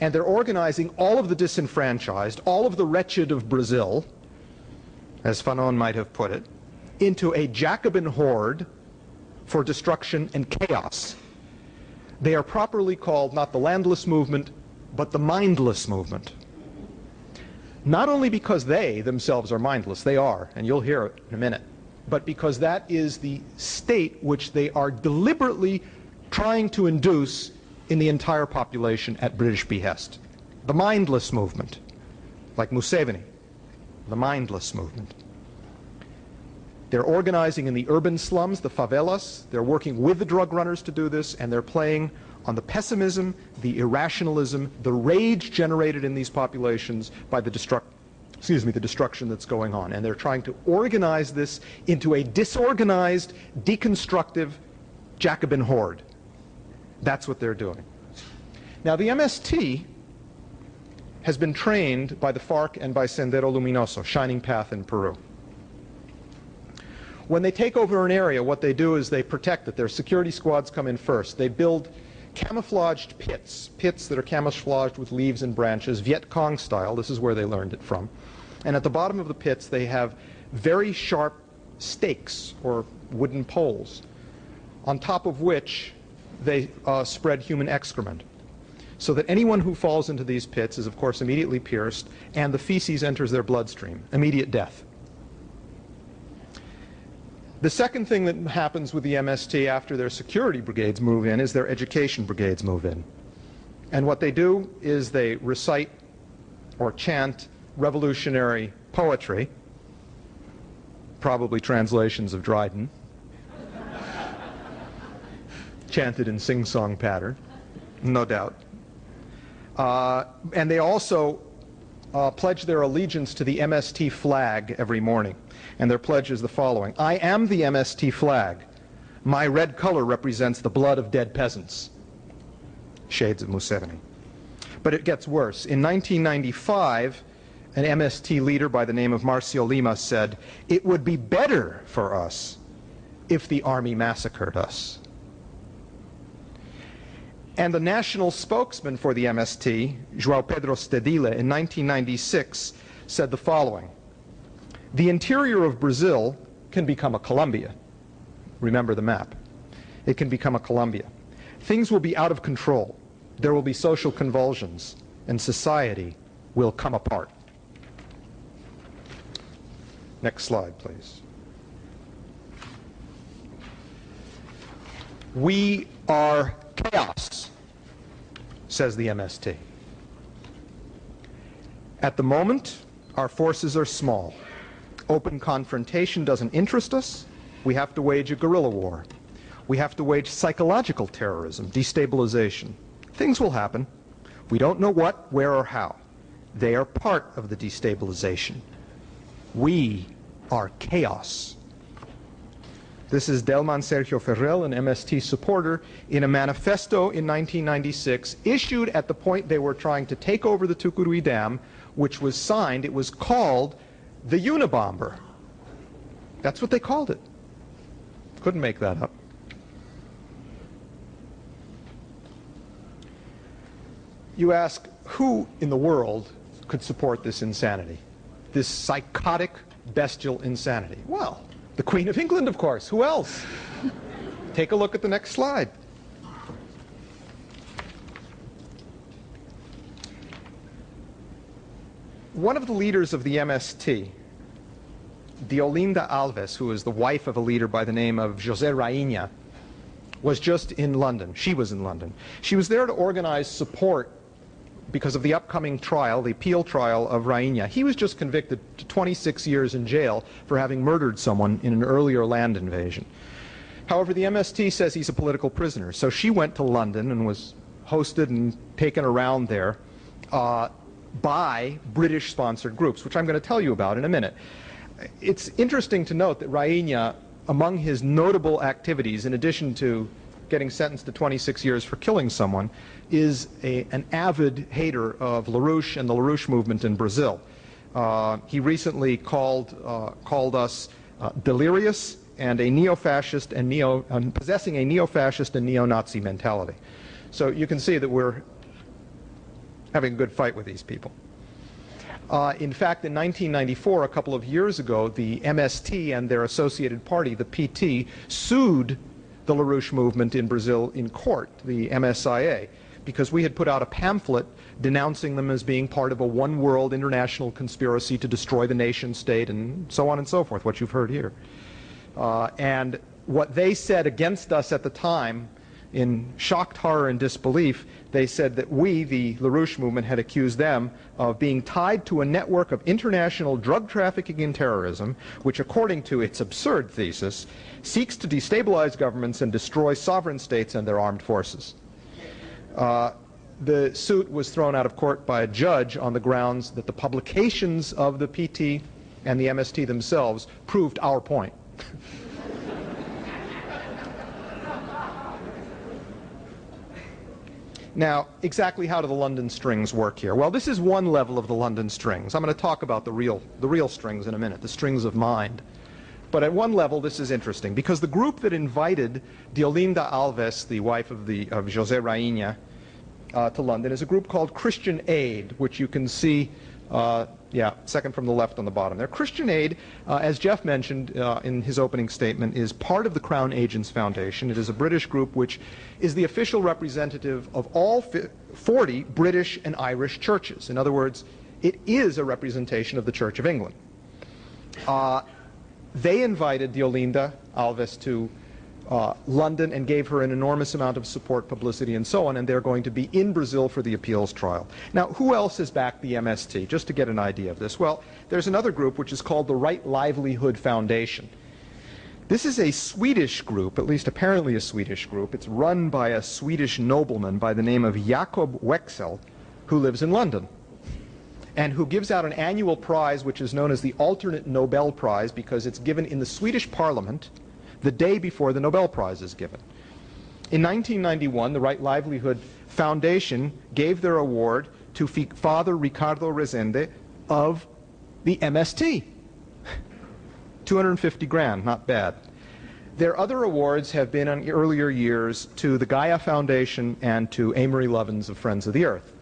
And they're organizing all of the disenfranchised, all of the wretched of Brazil, as Fanon might have put it, into a Jacobin horde for destruction and chaos. They are properly called not the landless movement, but the mindless movement. Not only because they themselves are mindless, they are, and you'll hear it in a minute, but because that is the state which they are deliberately trying to induce in the entire population at British behest. The mindless movement, like Museveni, the mindless movement. They're organizing in the urban slums, the favelas. They're working with the drug runners to do this, and they're playing on the pessimism, the irrationalism, the rage generated in these populations by the destruction that's going on. And they're trying to organize this into a disorganized, deconstructive Jacobin horde. That's what they're doing. Now, the MST has been trained by the FARC and by Sendero Luminoso, Shining Path in Peru. When they take over an area, what they do is they protect it. Their security squads come in first. They build camouflaged pits that are camouflaged with leaves and branches, Viet Cong style. This is where they learned it from. And at the bottom of the pits, they have very sharp stakes or wooden poles, on top of which they spread human excrement, so that anyone who falls into these pits is, of course, immediately pierced, and the feces enters their bloodstream, immediate death. The second thing that happens with the MST after their security brigades move in is their education brigades move in. And what they do is they recite or chant revolutionary poetry, probably translations of Dryden, chanted in sing-song pattern, no doubt. And they also pledge their allegiance to the MST flag every morning. And their pledge is the following: I am the MST flag. My red color represents the blood of dead peasants. Shades of Museveni. But it gets worse. In 1995, an MST leader by the name of Marcio Lima said, "It would be better for us if the army massacred us." And the national spokesman for the MST, João Pedro Stedile, in 1996 said the following: the interior of Brazil can become a Colombia. Remember the map. It can become a Colombia. Things will be out of control. There will be social convulsions, and society will come apart. Next slide, please. We are chaos, says the MST. At the moment, our forces are small. Open confrontation doesn't interest us. We have to wage a guerrilla war. We have to wage psychological terrorism, destabilization. Things will happen. We don't know what, where, or how. They are part of the destabilization. We are chaos. This is Delman Sergio Ferrell, an MST supporter, in a manifesto in 1996, issued at the point they were trying to take over the Tucuruí Dam, which was signed. It was called the Unabomber. That's what they called it. Couldn't make that up. You ask, who in the world could support this insanity? This psychotic, bestial insanity? Well, the Queen of England, of course. Who else? Take a look at the next slide. One of the leaders of the MST, Deolinda Alves, who is the wife of a leader by the name of José Rainha, was just in London. She was in London. She was there to organize support because of the upcoming trial, the appeal trial of Rainha. He was just convicted to 26 years in jail for having murdered someone in an earlier land invasion. However, the MST says he's a political prisoner, so she went to London and was hosted and taken around there by British-sponsored groups, which I'm going to tell you about in a minute. It's interesting to note that Rainha, among his notable activities, in addition to getting sentenced to 26 years for killing someone, is an avid hater of LaRouche and the LaRouche movement in Brazil. He recently called us delirious and a neo-fascist and possessing a neo-fascist and neo-Nazi mentality. So you can see that we're having a good fight with these people. In fact, in 1994, a couple of years ago, the MST and their associated party, the PT, sued the LaRouche movement in Brazil in court, the MSIA, because we had put out a pamphlet denouncing them as being part of a one-world international conspiracy to destroy the nation state and so on and so forth, what you've heard here. And what they said against us at the time, in shocked horror and disbelief, they said that we, the LaRouche movement, had accused them of being tied to a network of international drug trafficking and terrorism, which, according to its absurd thesis, seeks to destabilize governments and destroy sovereign states and their armed forces. The suit was thrown out of court by a judge on the grounds that the publications of the PT and the MST themselves proved our point. Now, exactly how do the London strings work here? Well, this is one level of the London strings. I'm going to talk about the real strings in a minute, the strings of mind. But at one level, this is interesting, because the group that invited Deolinda Alves, the wife of José Rainha, to London, is a group called Christian Aid, which you can see, second from the left on the bottom there. Christian Aid, as Jeff mentioned in his opening statement, is part of the Crown Agents Foundation. It is a British group which is the official representative of all 40 British and Irish churches. In other words, it is a representation of the Church of England. They invited Deolinda Alves to London and gave her an enormous amount of support, publicity, and so on, and they're going to be in Brazil for the appeals trial. Now, who else has backed the MST, just to get an idea of this? Well, there's another group which is called the Right Livelihood Foundation. This is a Swedish group, at least apparently a Swedish group. It's run by a Swedish nobleman by the name of Jakob Wexell, who lives in London, and who gives out an annual prize which is known as the Alternate Nobel Prize, because it's given in the Swedish Parliament the day before the Nobel Prize is given. In 1991, the Right Livelihood Foundation gave their award to Father Ricardo Rezende of the MST. 250 grand, not bad. Their other awards have been in earlier years to the Gaia Foundation and to Amory Lovins of Friends of the Earth.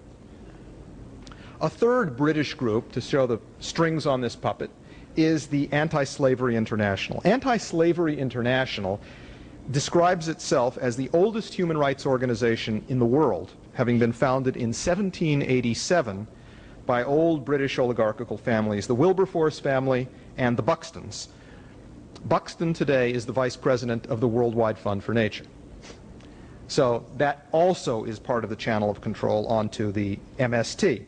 A third British group, to show the strings on this puppet, is the Anti-Slavery International. Anti-Slavery International describes itself as the oldest human rights organization in the world, having been founded in 1787 by old British oligarchical families, the Wilberforce family and the Buxtons. Buxton today is the vice president of the Worldwide Fund for Nature. So that also is part of the channel of control onto the MST.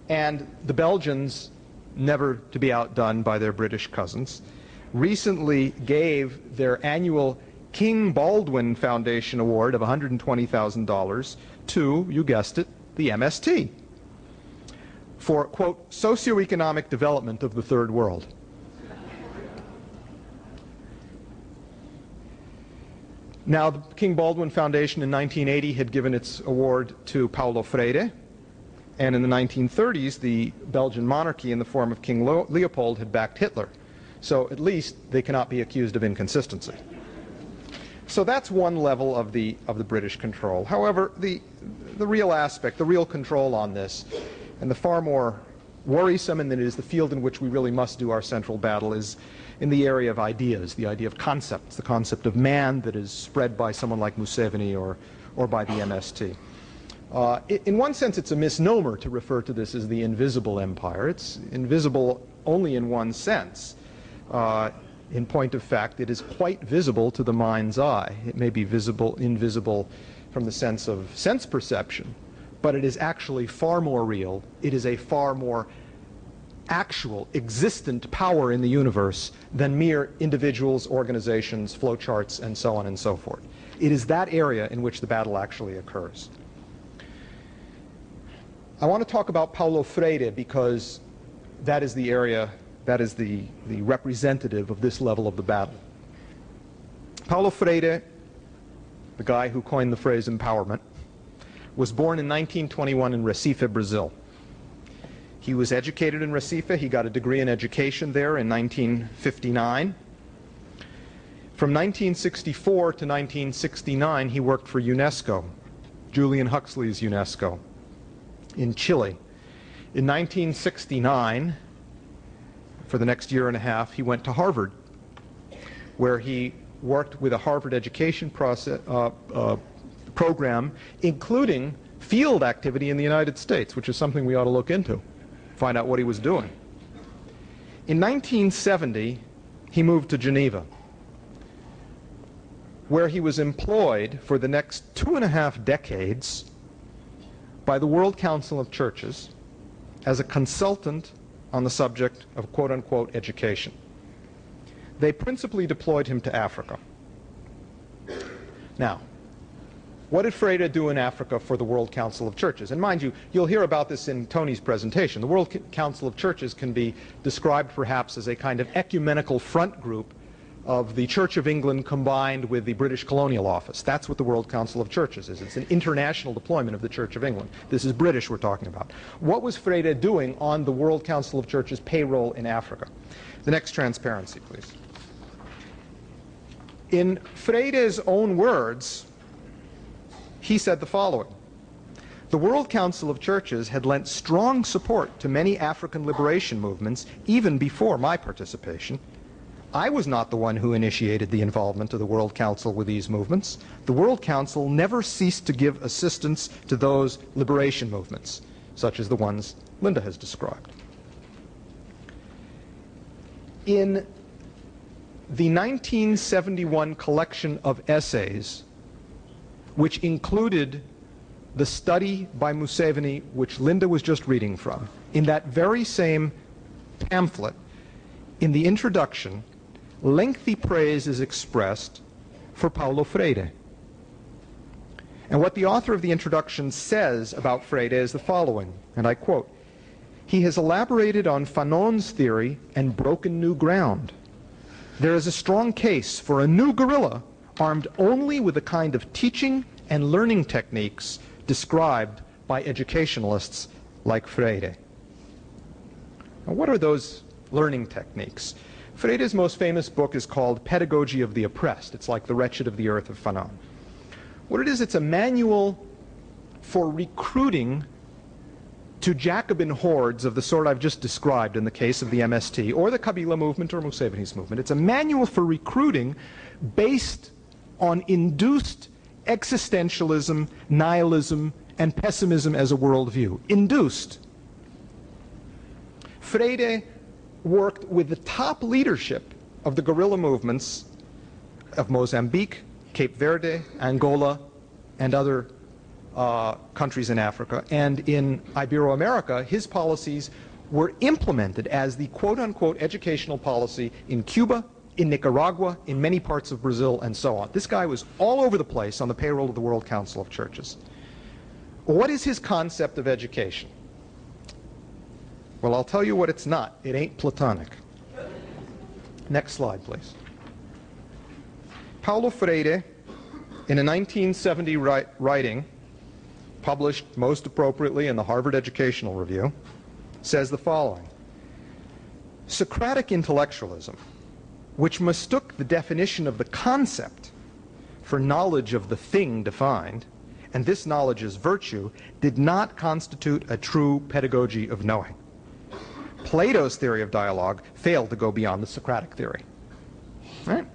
And the Belgians, never to be outdone by their British cousins, recently gave their annual King Baldwin Foundation Award of $120,000 to, you guessed it, the MST for, quote, socioeconomic development of the Third World. Now, the King Baldwin Foundation in 1980 had given its award to Paulo Freire, and in the 1930s, the Belgian monarchy in the form of King Leopold had backed Hitler. So at least they cannot be accused of inconsistency. So that's one level of the British control. However, the real aspect, the real control on this, and the far more worrisome, and that it is the field in which we really must do our central battle, is in the area of ideas, the idea of concepts, the concept of man that is spread by someone like Museveni or by the MST. In one sense, it's a misnomer to refer to this as the invisible empire. It's invisible only in one sense. In point of fact, it is quite visible to the mind's eye. It may be invisible from the sense of sense perception, but it is actually far more real. It is a far more actual, existent power in the universe than mere individuals, organizations, flowcharts, and so on and so forth. It is that area in which the battle actually occurs. I want to talk about Paulo Freire because that is the area, that is the representative of this level of the battle. Paulo Freire, the guy who coined the phrase empowerment, was born in 1921 in Recife, Brazil. He was educated in Recife. He got a degree in education there in 1959. From 1964 to 1969, he worked for UNESCO, Julian Huxley's UNESCO, in Chile. In 1969, for the next year and a half, he went to Harvard, where he worked with a Harvard education program, including field activity in the United States, which is something we ought to look into, find out what he was doing. In 1970, he moved to Geneva, where he was employed for the next 2.5 decades by the World Council of Churches as a consultant on the subject of quote-unquote education. They principally deployed him to Africa. Now, what did Freire do in Africa for the World Council of Churches? And mind you, you'll hear about this in Tony's presentation. The World Council of Churches can be described perhaps as a kind of ecumenical front group of the Church of England combined with the British Colonial Office. That's what the World Council of Churches is. It's an international deployment of the Church of England. This is British we're talking about. What was Freire doing on the World Council of Churches payroll in Africa? The next transparency, please. In Freire's own words, he said the following: the World Council of Churches had lent strong support to many African liberation movements even before my participation. I was not the one who initiated the involvement of the World Council with these movements. The World Council never ceased to give assistance to those liberation movements, such as the ones Linda has described. In the 1971 collection of essays, which included the study by Museveni, which Linda was just reading from, in that very same pamphlet, in the introduction, lengthy praise is expressed for Paulo Freire. And what the author of the introduction says about Freire is the following, and I quote, "He has elaborated on Fanon's theory and broken new ground. There is a strong case for a new guerrilla armed only with the kind of teaching and learning techniques described by educationalists like Freire." Now, what are those learning techniques? Freire's most famous book is called Pedagogy of the Oppressed. It's like The Wretched of the Earth of Fanon. What it is, it's a manual for recruiting to Jacobin hordes of the sort I've just described in the case of the MST, or the Kabila movement, or Museveni's movement. It's a manual for recruiting based on induced existentialism, nihilism, and pessimism as a worldview. Induced. Freire worked with the top leadership of the guerrilla movements of Mozambique, Cape Verde, Angola, and other countries in Africa. And in Ibero-America, his policies were implemented as the quote-unquote educational policy in Cuba, in Nicaragua, in many parts of Brazil, and so on. This guy was all over the place on the payroll of the World Council of Churches. What is his concept of education? Well, I'll tell you what it's not. It ain't Platonic. Next slide, please. Paulo Freire, in a 1970 writing, published most appropriately in the Harvard Educational Review, says the following: Socratic intellectualism, which mistook the definition of the concept for knowledge of the thing defined, and this knowledge is virtue, did not constitute a true pedagogy of knowing. Plato's theory of dialogue failed to go beyond the Socratic theory. Right?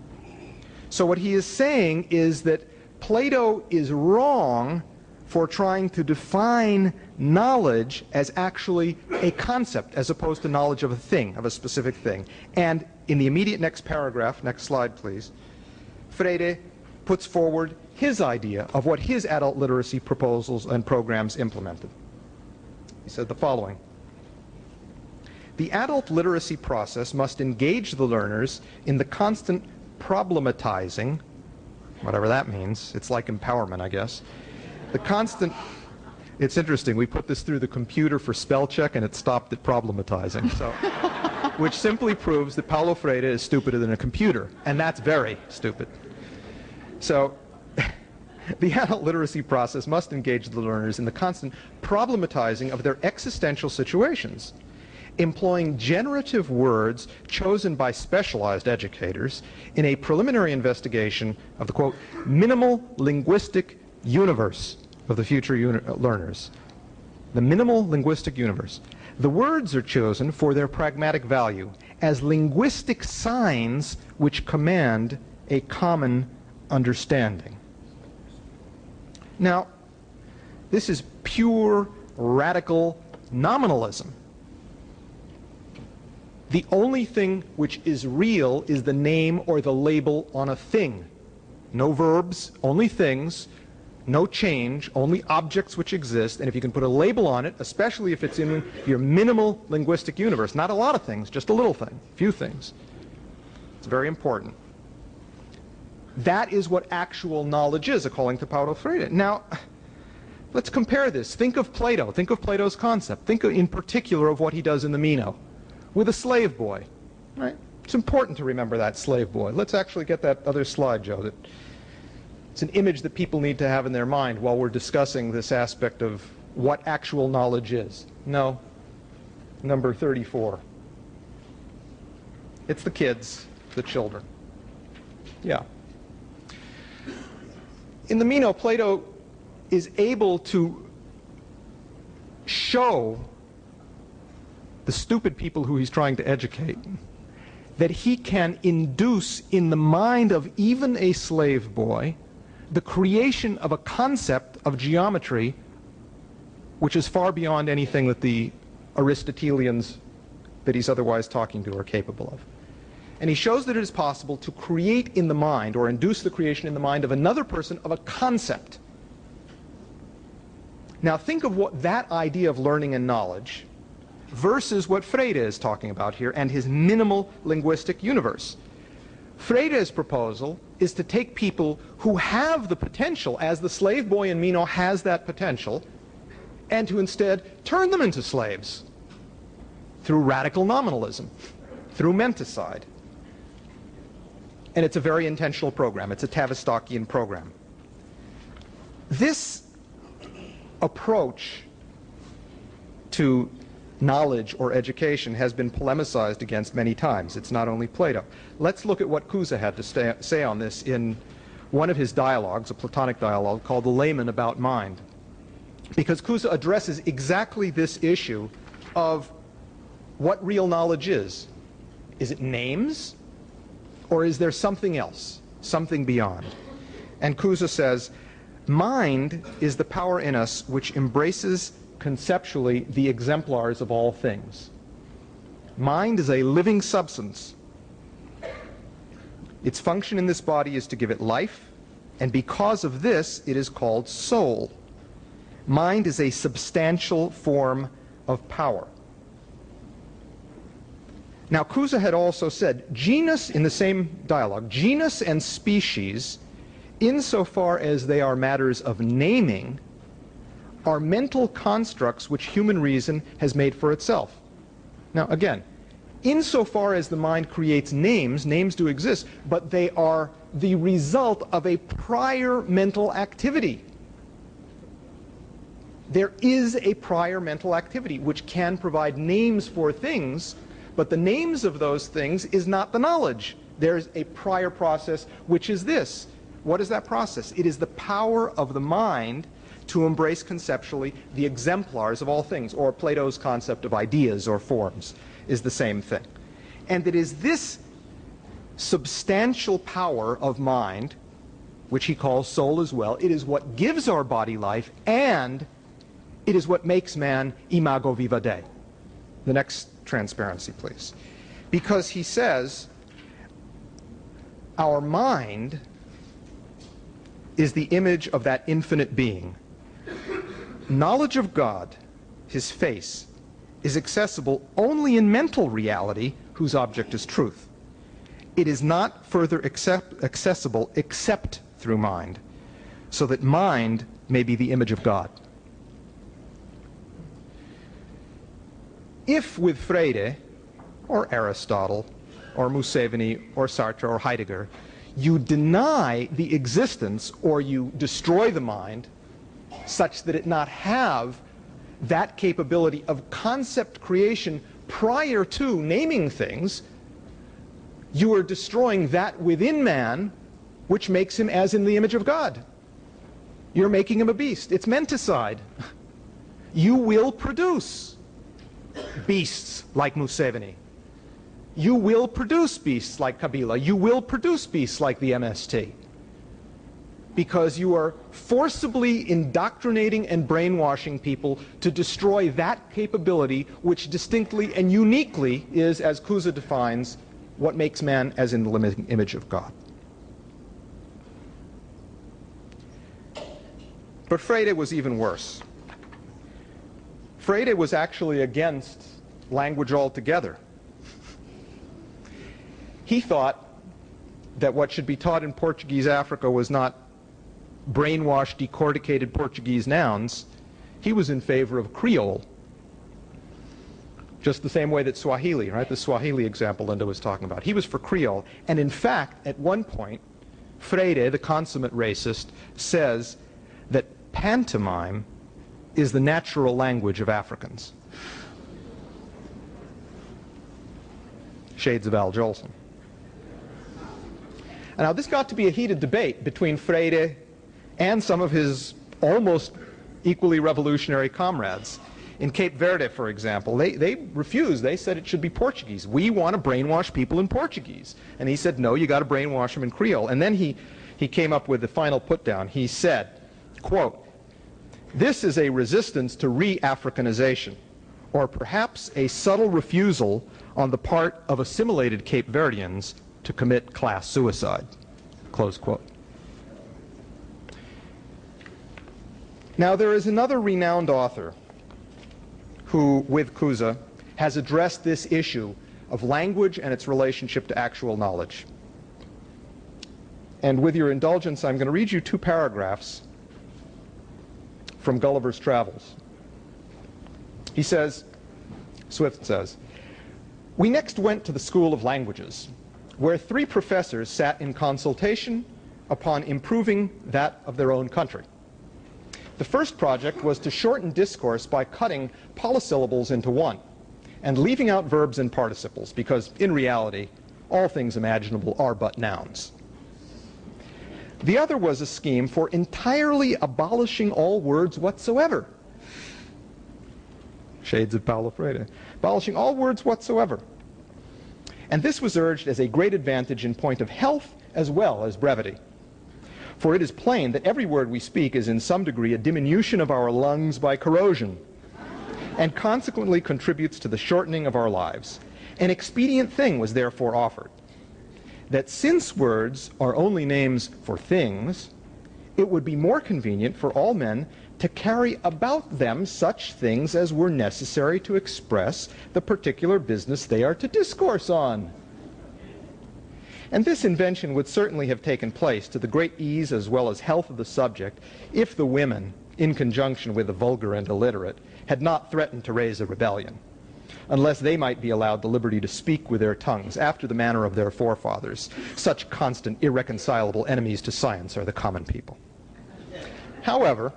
So what he is saying is that Plato is wrong for trying to define knowledge as actually a concept as opposed to knowledge of a thing, of a specific thing. And in the immediate next paragraph, next slide please, Freire puts forward his idea of what his adult literacy proposals and programs implemented. He said the following: the adult literacy process must engage the learners in the constant problematizing, whatever that means, it's like empowerment, I guess. The constant, it's interesting, we put this through the computer for spell check and it stopped at problematizing, so, which simply proves that Paulo Freire is stupider than a computer, and that's very stupid. So, the adult literacy process must engage the learners in the constant problematizing of their existential situations, employing generative words chosen by specialized educators in a preliminary investigation of the, quote, minimal linguistic universe of the future learners. The minimal linguistic universe. The words are chosen for their pragmatic value as linguistic signs which command a common understanding. Now, this is pure radical nominalism. The only thing which is real is the name or the label on a thing. No verbs, only things, no change, only objects which exist, and if you can put a label on it, especially if it's in your minimal linguistic universe, not a lot of things, just a little thing, few things, it's very important. That is what actual knowledge is, according to Paulo Freire. Now, let's compare this. Think of Plato. Think of Plato's concept. Think in particular of what he does in the Meno with a slave boy. Right? It's important to remember that slave boy. Let's actually get that other slide, Joe. It's an image that people need to have in their mind while we're discussing this aspect of what actual knowledge is. No. Number 34. It's the kids, the children. Yeah. In the Meno, Plato is able to show the stupid people who he's trying to educate that he can induce in the mind of even a slave boy the creation of a concept of geometry which is far beyond anything that the Aristotelians that he's otherwise talking to are capable of. And he shows that it is possible to create in the mind, or induce the creation in the mind of another person, of a concept. Now think of what that idea of learning and knowledge versus what Freire is talking about here and his minimal linguistic universe. Freire's proposal is to take people who have the potential, as the slave boy in Meno has that potential, and to instead turn them into slaves through radical nominalism, through menticide. And it's a very intentional program. It's a Tavistockian program. This approach to knowledge or education has been polemicized against many times. It's not only Plato. Let's look at what Cusa had to say on this in one of his dialogues, a Platonic dialogue called The Layman About Mind. Because Cusa addresses exactly this issue of what real knowledge is. Is it names? Or is there something else, something beyond? And Cusa says, mind is the power in us which embraces conceptually the exemplars of all things. Mind is a living substance. Its function in this body is to give it life, and because of this, it is called soul. Mind is a substantial form of power. Now, Cusa had also said, genus, in the same dialogue, genus and species, insofar as they are matters of naming, are mental constructs which human reason has made for itself. Now, again, insofar as the mind creates names, names do exist, but they are the result of a prior mental activity. There is a prior mental activity which can provide names for things, but the names of those things is not the knowledge. There's a prior process, which is this. What is that process? It is the power of the mind to embrace conceptually the exemplars of all things, or Plato's concept of ideas or forms is the same thing. And it is this substantial power of mind, which he calls soul as well, it is what gives our body life, and it is what makes man imago viva Dei. The next transparency, please. Because he says, our mind is the image of that infinite being. Knowledge of God, his face, is accessible only in mental reality whose object is truth. It is not further accessible except through mind, so that mind may be the image of God. If with Freire, or Aristotle, or Museveni, or Sartre, or Heidegger, you deny the existence or you destroy the mind such that it not have that capability of concept creation prior to naming things, you are destroying that within man which makes him as in the image of God. You're making him a beast. It's menticide. You will produce beasts like Museveni. You will produce beasts like Kabila. You will produce beasts like the MST. Because you are forcibly indoctrinating and brainwashing people to destroy that capability which distinctly and uniquely is, as Cusa defines, what makes man as in the limiting image of God. But Freire was even worse. Freire was actually against language altogether. He thought that what should be taught in Portuguese Africa was not brainwashed, decorticated Portuguese nouns. He was in favor of Creole. Just the same way that Swahili, right? The Swahili example Linda was talking about. He was for Creole. And in fact, at one point, Freire, the consummate racist, says that pantomime is the natural language of Africans. Shades of Al Jolson. And now this got to be a heated debate between Freire and some of his almost equally revolutionary comrades. In Cape Verde, for example, they refused. They said it should be Portuguese. We want to brainwash people in Portuguese. And he said, no, you got to brainwash them in Creole. And then he came up with the final put-down. He said, quote, this is a resistance to re-Africanization, or perhaps a subtle refusal on the part of assimilated Cape Verdeans to commit class suicide, close quote. Now there is another renowned author who, with Cusa, has addressed this issue of language and its relationship to actual knowledge. And with your indulgence, I'm going to read you two paragraphs from Gulliver's Travels. He says, Swift says, we next went to the School of Languages, where 3 professors sat in consultation upon improving that of their own country. The first project was to shorten discourse by cutting polysyllables into one and leaving out verbs and participles, because in reality, all things imaginable are but nouns. The other was a scheme for entirely abolishing all words whatsoever. Shades of Paulo Freire. Abolishing all words whatsoever. And this was urged as a great advantage in point of health as well as brevity. For it is plain that every word we speak is in some degree a diminution of our lungs by corrosion, and consequently contributes to the shortening of our lives. An expedient thing was therefore offered, that since words are only names for things, it would be more convenient for all men to carry about them such things as were necessary to express the particular business they are to discourse on. And this invention would certainly have taken place to the great ease as well as health of the subject if the women, in conjunction with the vulgar and illiterate, had not threatened to raise a rebellion, unless they might be allowed the liberty to speak with their tongues after the manner of their forefathers. Such constant, irreconcilable enemies to science are the common people. However,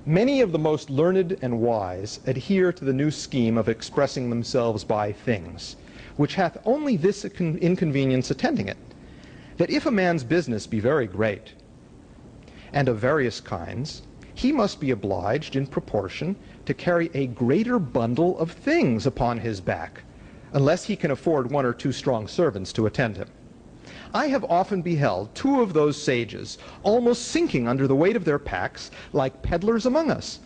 many of the most learned and wise adhere to the new scheme of expressing themselves by things, which hath only this inconvenience attending it, that if a man's business be very great, and of various kinds, he must be obliged in proportion to carry a greater bundle of things upon his back, unless he can afford 1 or 2 strong servants to attend him. I have often beheld 2 of those sages almost sinking under the weight of their packs like peddlers among us,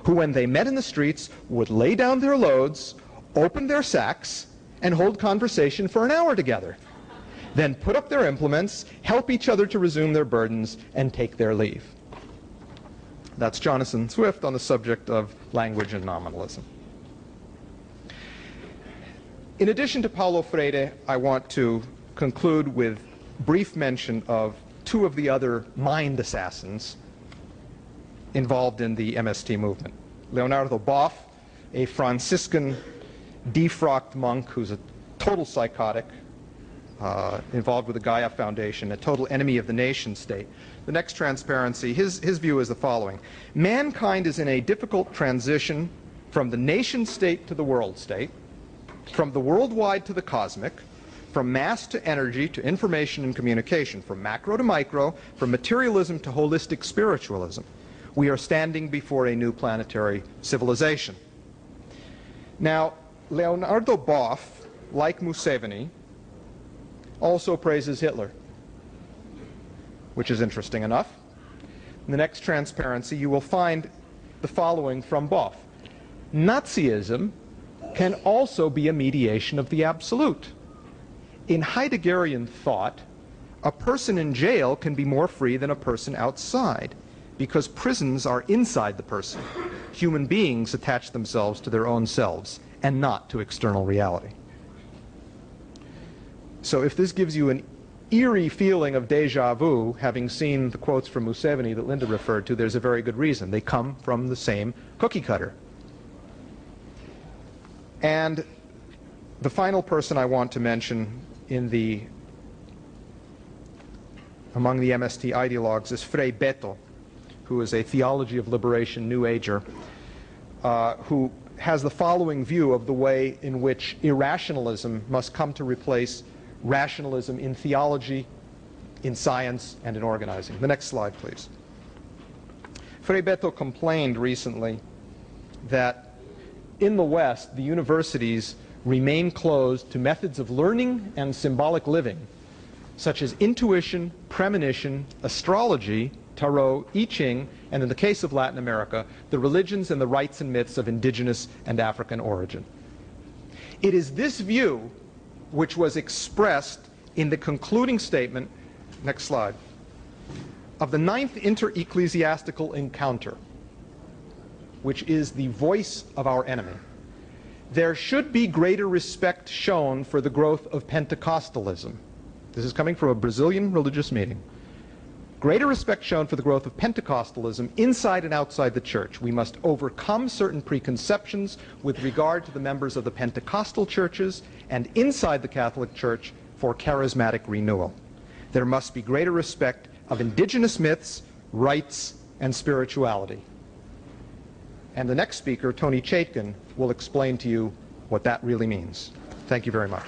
who when they met in the streets would lay down their loads, open their sacks, and hold conversation for an hour together, then put up their implements, help each other to resume their burdens, and take their leave. That's Jonathan Swift on the subject of language and nominalism. In addition to Paulo Freire, I want to conclude with brief mention of 2 of the other mind assassins involved in the MST movement. Leonardo Boff, a Franciscan defrocked monk who's a total psychotic, involved with the Gaia Foundation, a total enemy of the nation state. The next transparency, his view is the following. Mankind is in a difficult transition from the nation state to the world state, from the worldwide to the cosmic, from mass to energy to information and communication, from macro to micro, from materialism to holistic spiritualism. We are standing before a new planetary civilization. Now, Leonardo Boff, like Museveni, also praises Hitler, which is interesting enough. In the next transparency, you will find the following from Boff. Nazism can also be a mediation of the absolute. In Heideggerian thought, a person in jail can be more free than a person outside, because prisons are inside the person. Human beings attach themselves to their own selves and not to external reality. So if this gives you an eerie feeling of déjà vu, having seen the quotes from Museveni that Linda referred to, there's a very good reason. They come from the same cookie cutter. And the final person I want to mention among the MST ideologues is Frei Beto, who is a theology of liberation New Ager, who has the following view of the way in which irrationalism must come to replace rationalism in theology, in science, and in organizing. The next slide, please. Frei Beto complained recently that in the West, the universities remain closed to methods of learning and symbolic living, such as intuition, premonition, astrology, tarot, I Ching, and in the case of Latin America, the religions and the rites and myths of indigenous and African origin. It is this view which was expressed in the concluding statement, next slide, of the 9th Inter-Ecclesiastical Encounter, which is the voice of our enemy. There should be greater respect shown for the growth of Pentecostalism. This is coming from a Brazilian religious meeting. Greater respect shown for the growth of Pentecostalism inside and outside the church. We must overcome certain preconceptions with regard to the members of the Pentecostal churches and inside the Catholic Church for charismatic renewal. There must be greater respect of indigenous myths, rites, and spirituality. And the next speaker, Tony Chaikin, will explain to you what that really means. Thank you very much.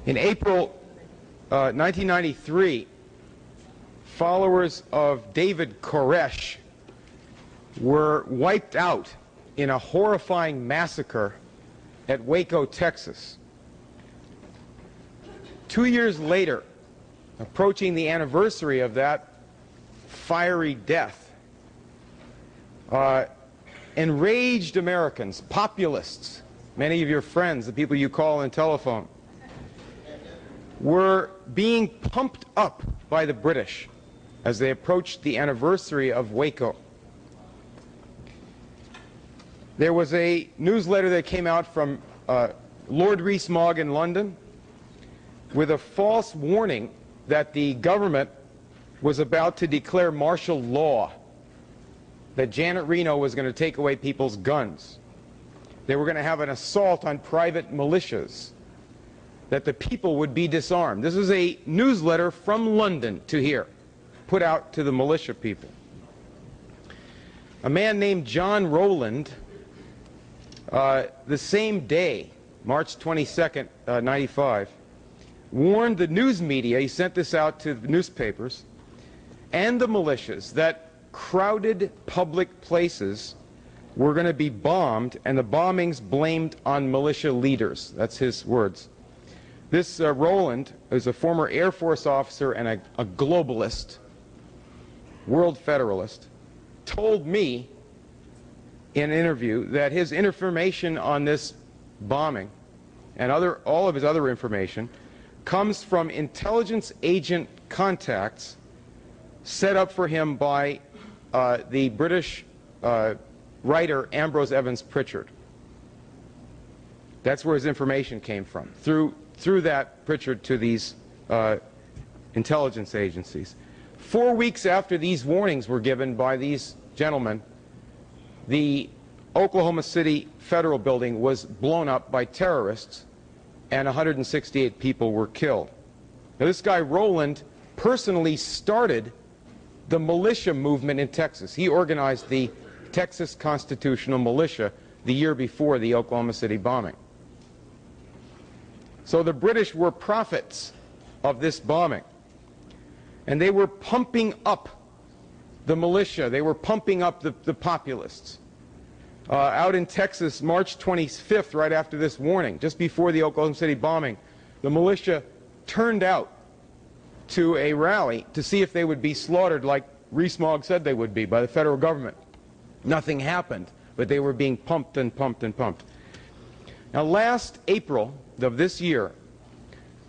In April 1993, followers of David Koresh were wiped out in a horrifying massacre at Waco, Texas. 2 years later, approaching the anniversary of that fiery death, enraged Americans, populists, many of your friends, the people you call on telephone, were being pumped up by the British as they approached the anniversary of Waco. There was a newsletter that came out from Lord Rees-Mogg in London with a false warning that the government was about to declare martial law, that Janet Reno was going to take away people's guns. They were going to have an assault on private militias, that the people would be disarmed. This is a newsletter from London to here, put out to the militia people. A man named John Rowland, the same day, March 22nd, 95, warned the news media, he sent this out to the newspapers, and the militias, that crowded public places were going to be bombed, and the bombings blamed on militia leaders. That's his words. This Rowland is a former Air Force officer and a globalist, world federalist, told me in an interview that his information on this bombing and all of his other information comes from intelligence agent contacts set up for him by the British writer Ambrose Evans Pritchard. That's where his information came from, through that Pritchard to these intelligence agencies. 4 weeks after these warnings were given by these gentlemen, the Oklahoma City Federal Building was blown up by terrorists, and 168 people were killed. Now, this guy Rowland personally started the militia movement in Texas. He organized the Texas Constitutional Militia the year before the Oklahoma City bombing. So the British were prophets of this bombing, and they were pumping up the militia. They were pumping up the populists. Out in Texas, March 25th, right after this warning, just before the Oklahoma City bombing, the militia turned out to a rally to see if they would be slaughtered like Rees-Mogg said they would be by the federal government. Nothing happened, but they were being pumped and pumped and pumped. Now, last April of this year,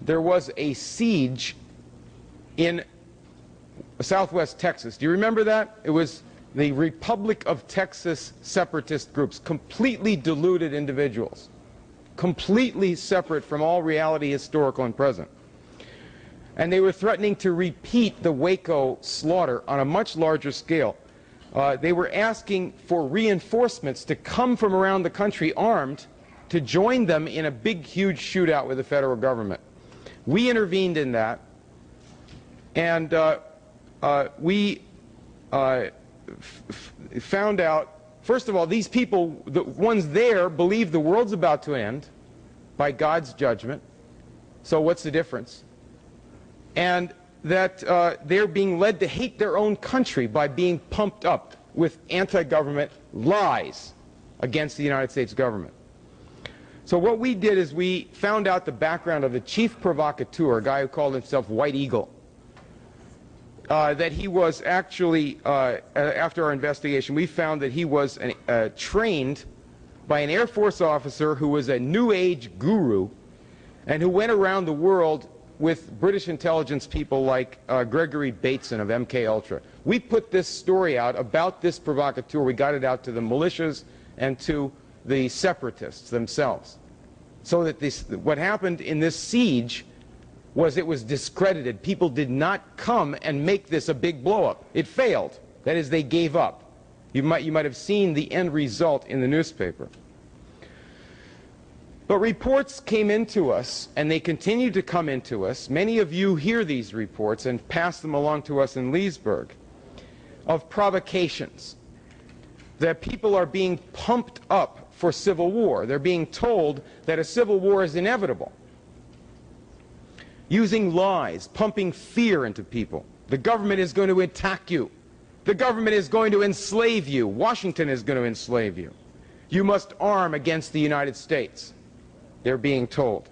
there was a siege in southwest Texas. Do you remember that? It was the Republic of Texas separatist groups, completely deluded individuals, completely separate from all reality, historical and present. And they were threatening to repeat the Waco slaughter on a much larger scale. They were asking for reinforcements to come from around the country armed to join them in a big, huge shootout with the federal government. We intervened in that, and we found out, first of all, these people, the ones there, believe the world's about to end by God's judgment. So what's the difference? And that they're being led to hate their own country by being pumped up with anti-government lies against the United States government. So what we did is we found out the background of the chief provocateur, a guy who called himself White Eagle. That he was actually, after our investigation, we found that he was trained by an Air Force officer who was a New Age guru and who went around the world with British intelligence people like Gregory Bateson of MK Ultra. We put this story out about this provocateur. We got it out to the militias and to the separatists themselves. So that what happened in this siege was it was discredited. People did not come and make this a big blow-up. It failed. That is, they gave up. You might have seen the end result in the newspaper. But reports came into us, and they continue to come into us. Many of you hear these reports and pass them along to us in Leesburg, of provocations, that people are being pumped up for civil war. They're being told that a civil war is inevitable, using lies, pumping fear into people. The government is going to attack you. The government is going to enslave you. Washington is going to enslave you. You must arm against the United States. They're being told.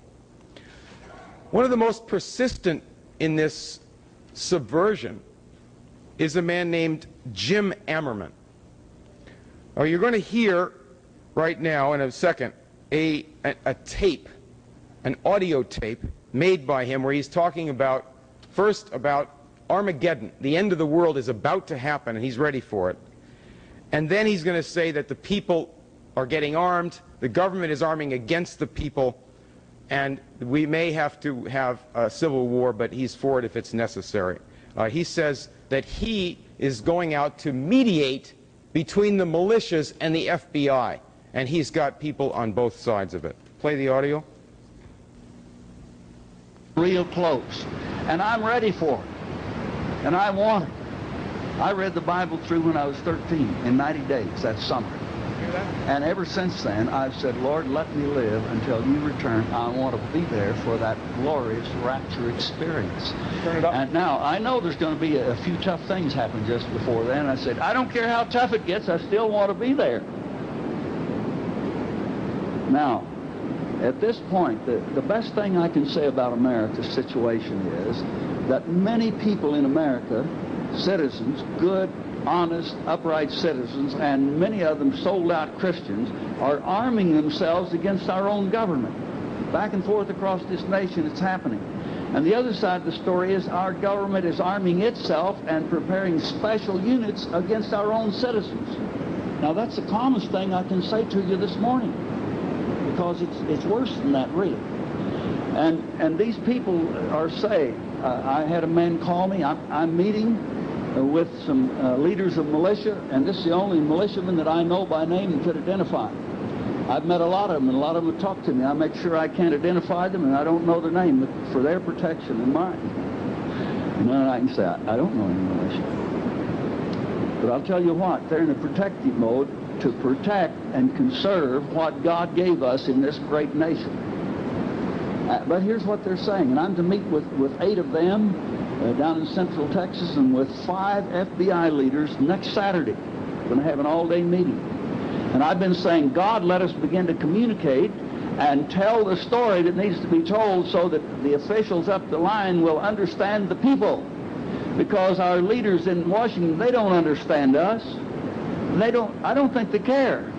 One of the most persistent in this subversion is a man named Jim Ammerman. Now, you're going to hear right now, in a second, a tape, an audio tape made by him where he's talking about, first about Armageddon. The end of the world is about to happen and he's ready for it. And then he's going to say that the people are getting armed, the government is arming against the people, and we may have to have a civil war, but he's for it if it's necessary. He says that he is going out to mediate between the militias and the FBI. and he's got people on both sides of it. Play the audio. Real close. And I'm ready for it. And I want it. I read the Bible through when I was 13 in 90 days that summer. And ever since then, I've said, Lord, let me live until you return. I want to be there for that glorious rapture experience. Turn it up. And now, I know there's going to be a few tough things happen just before then. I said, I don't care how tough it gets, I still want to be there. Now, at this point, the best thing I can say about America's situation is that many people in America, citizens, good, honest, upright citizens, and many of them sold-out Christians, are arming themselves against our own government. Back and forth across this nation, it's happening. And the other side of the story is our government is arming itself and preparing special units against our own citizens. Now, that's the calmest thing I can say to you this morning, because it's worse than that, really. And these people are saying, I had a man call me, I'm meeting with some leaders of militia, and this is the only militiaman that I know by name and could identify. I've met a lot of them, and a lot of them have talked to me. I make sure I can't identify them, and I don't know their name, but for their protection and mine. And then I can say, I don't know any militia. But I'll tell you what, they're in a protective mode to protect and conserve what God gave us in this great nation. But here's what they're saying, and I'm to meet with 8 of them down in Central Texas, and with 5 FBI leaders next Saturday. We're going to have an all-day meeting. And I've been saying, God, let us begin to communicate and tell the story that needs to be told so that the officials up the line will understand the people. Because our leaders in Washington, they don't understand us. I don't think they care.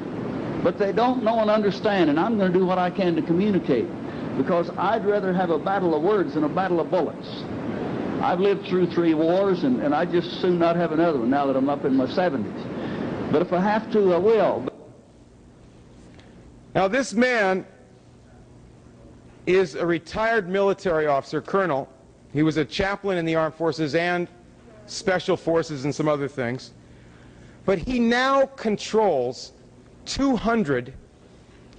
But they don't know and understand, and I'm going to do what I can to communicate. Because I'd rather have a battle of words than a battle of bullets. I've lived through 3 wars, and I'd just soon not have another one now that I'm up in my 70s. But if I have to, I will. Now, this man is a retired military officer, colonel. He was a chaplain in the armed forces and special forces and some other things. But he now controls 200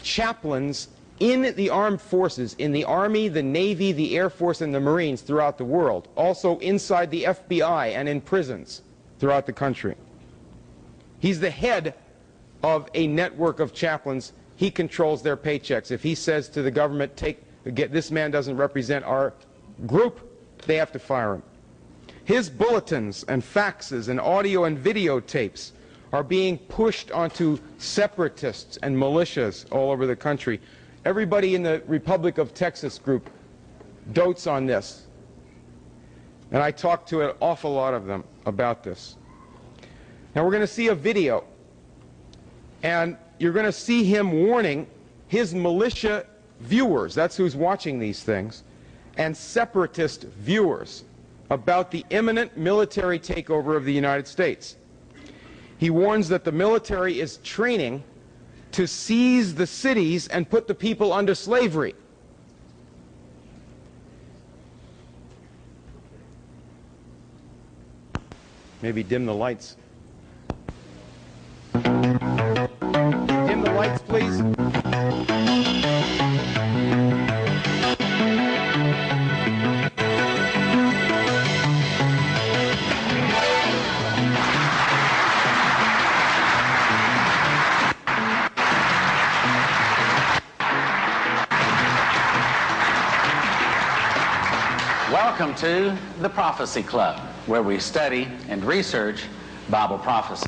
chaplains in the armed forces, in the Army, the Navy, the Air Force, and the Marines throughout the world, also inside the FBI and in prisons throughout the country. He's the head of a network of chaplains. He controls their paychecks. If he says to the government, this man doesn't represent our group, they have to fire him. His bulletins and faxes and audio and videotapes are being pushed onto separatists and militias all over the country. Everybody in the Republic of Texas group dotes on this. And I talked to an awful lot of them about this. Now we're going to see a video. And you're going to see him warning his militia viewers, that's who's watching these things, and separatist viewers about the imminent military takeover of the United States. He warns that the military is training to seize the cities and put the people under slavery. Maybe dim the lights. Dim the lights, please. Welcome to the Prophecy Club, where we study and research Bible prophecy.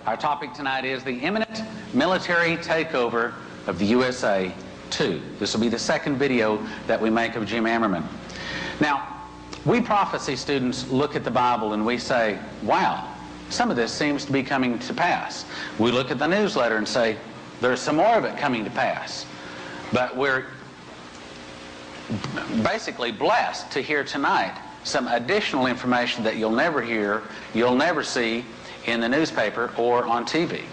Our topic tonight is the imminent military takeover of the USA 2. This will be the second video that we make of Jim Ammerman. Now, we prophecy students look at the Bible and we say, wow, some of this seems to be coming to pass. We look at the newsletter and say, there's some more of it coming to pass. But we're basically blessed to hear tonight some additional information that you'll never hear, you'll never see in the newspaper or on TV.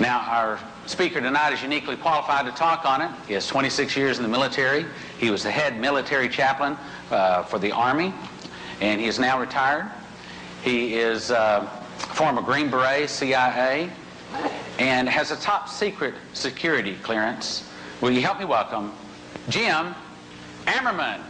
Now, our speaker tonight is uniquely qualified to talk on it. He has 26 years in the military. He was the head military chaplain for the Army, and he is now retired. He is former Green Beret, CIA, and has a top secret security clearance. Will you help me welcome Jim Ammerman?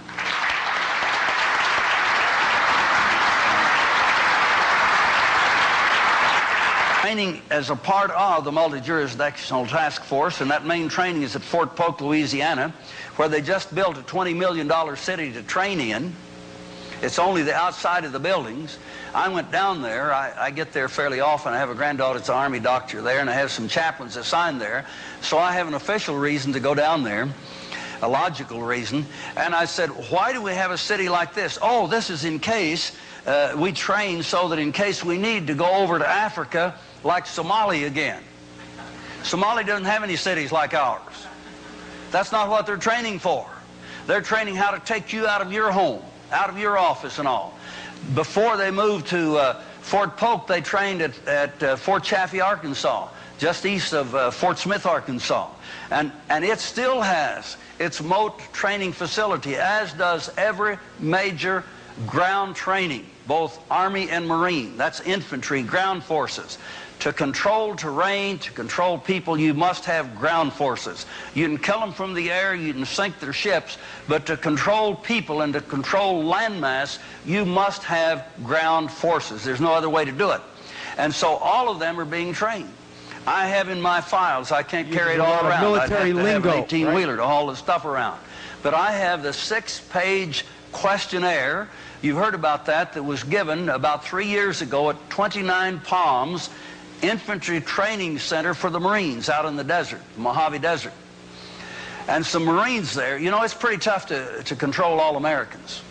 Training as a part of the multi-jurisdictional task force, and that main training is at Fort Polk, Louisiana, where they just built a $20 million city to train in. It's only the outside of the buildings. I went down there. I get there fairly often. I have a granddaughter that's an Army doctor there, and I have some chaplains assigned there. So I have an official reason to go down there, a logical reason. And I said, why do we have a city like this? Oh, this is in case we train so that in case we need to go over to Africa, like Somalia again. Somalia doesn't have any cities like ours. That's not what they're training for. They're training how to take you out of your home, out of your office and all. Before they moved to Fort Polk, they trained at Fort Chaffee, Arkansas, just east of Fort Smith, Arkansas. And it still has its moat training facility, as does every major ground training, both Army and Marine. That's infantry, ground forces. To control terrain, to control people, you must have ground forces. You can kill them from the air, you can sink their ships, but to control people and to control landmass, you must have ground forces. There's no other way to do it. And so all of them are being trained. I have in my files, I can't carry it all around. Military I'd have to have an lingo, 18-wheeler to haul the stuff around. But I have the 6-page questionnaire. You've heard about that was given about 3 years ago at 29 Palms Infantry Training Center for the Marines out in the desert, the Mojave Desert. And some Marines there, you know, it's pretty tough to control all Americans.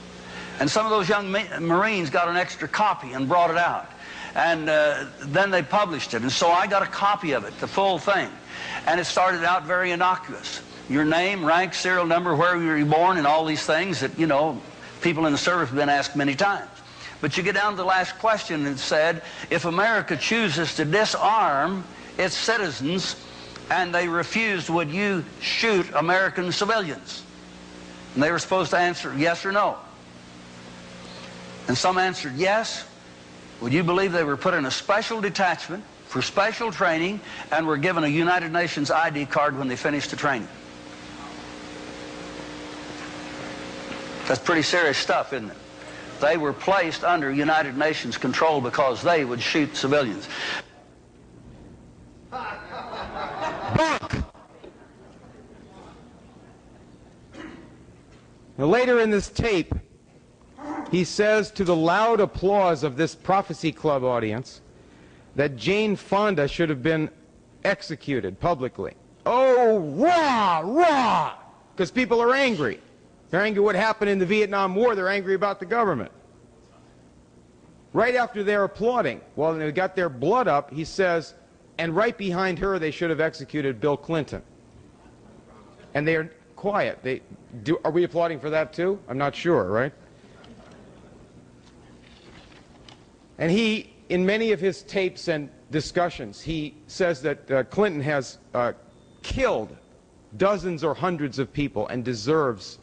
And some of those young Marines got an extra copy and brought it out. And then they published it. And so I got a copy of it, the full thing. And it started out very innocuous. Your name, rank, serial number, where were you born, and all these things that, you know, people in the service have been asked many times. But you get down to the last question, and it said, if America chooses to disarm its citizens and they refused, would you shoot American civilians? And they were supposed to answer yes or no. And some answered yes. Would you believe they were put in a special detachment for special training and were given a United Nations ID card when they finished the training? That's pretty serious stuff, isn't it? They were placed under United Nations control because they would shoot civilians. Buck! Now, later in this tape, he says to the loud applause of this Prophecy Club audience that Jane Fonda should have been executed publicly. Oh, rah, rah! Because people are angry. They're angry what happened in the Vietnam War. They're angry about the government. Right after they're applauding, while they got their blood up, he says, and right behind her they should have executed Bill Clinton. And they are quiet. Are we applauding for that too? I'm not sure, right? And he, in many of his tapes and discussions, he says that Clinton has killed dozens or hundreds of people and deserves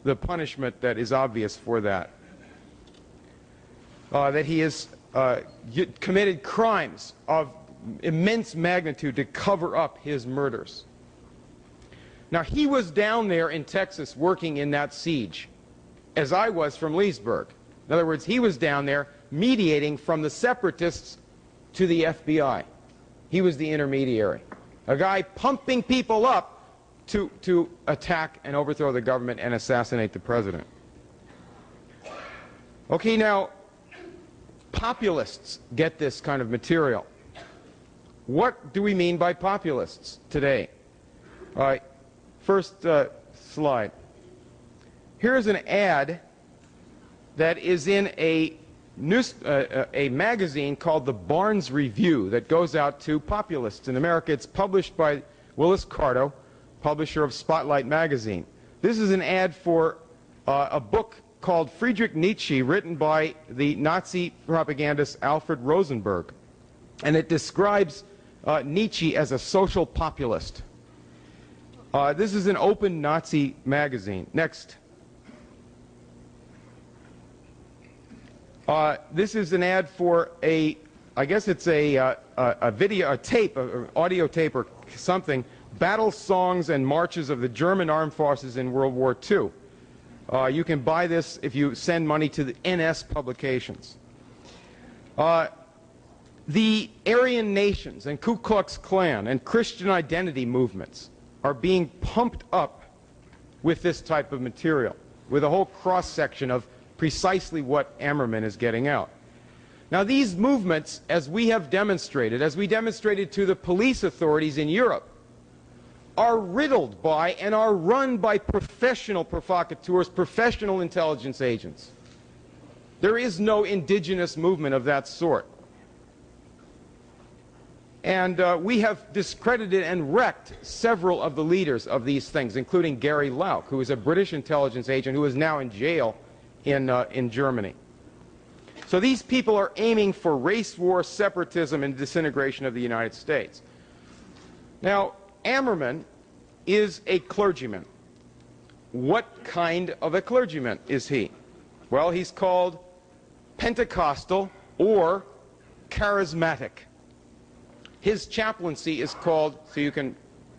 the punishment that is obvious for that. That he has committed crimes of immense magnitude to cover up his murders. Now, he was down there in Texas working in that siege, as I was from Leesburg. In other words, he was down there mediating from the separatists to the FBI. He was the intermediary. A guy pumping people up to attack and overthrow the government and assassinate the president. Okay, now, populists get this kind of material. What do we mean by populists today? All right, first slide. Here's an ad that is in a magazine called the Barnes Review that goes out to populists in America. It's published by Willis Carto, publisher of Spotlight magazine. This is an ad for a book called Friedrich Nietzsche, written by the Nazi propagandist Alfred Rosenberg. And it describes Nietzsche as a social populist. This is an open Nazi magazine. Next. This is an ad for a I guess it's a video, a tape, or audio tape or something, Battle Songs and Marches of the German Armed Forces in World War II. You can buy this if you send money to the NS Publications. The Aryan nations and Ku Klux Klan and Christian identity movements are being pumped up with this type of material, with a whole cross-section of precisely what Ammerman is getting out. Now, these movements, as we have demonstrated, as we demonstrated to the police authorities in Europe, are riddled by and are run by professional provocateurs, professional intelligence agents. There is no indigenous movement of that sort. And we have discredited and wrecked several of the leaders of these things, including Gary Lauck, who is a British intelligence agent who is now in jail in Germany. So these people are aiming for race war, separatism, and disintegration of the United States. Now, Ammerman is a clergyman. What kind of a clergyman is he? Well, he's called Pentecostal or charismatic. His chaplaincy is called, so you can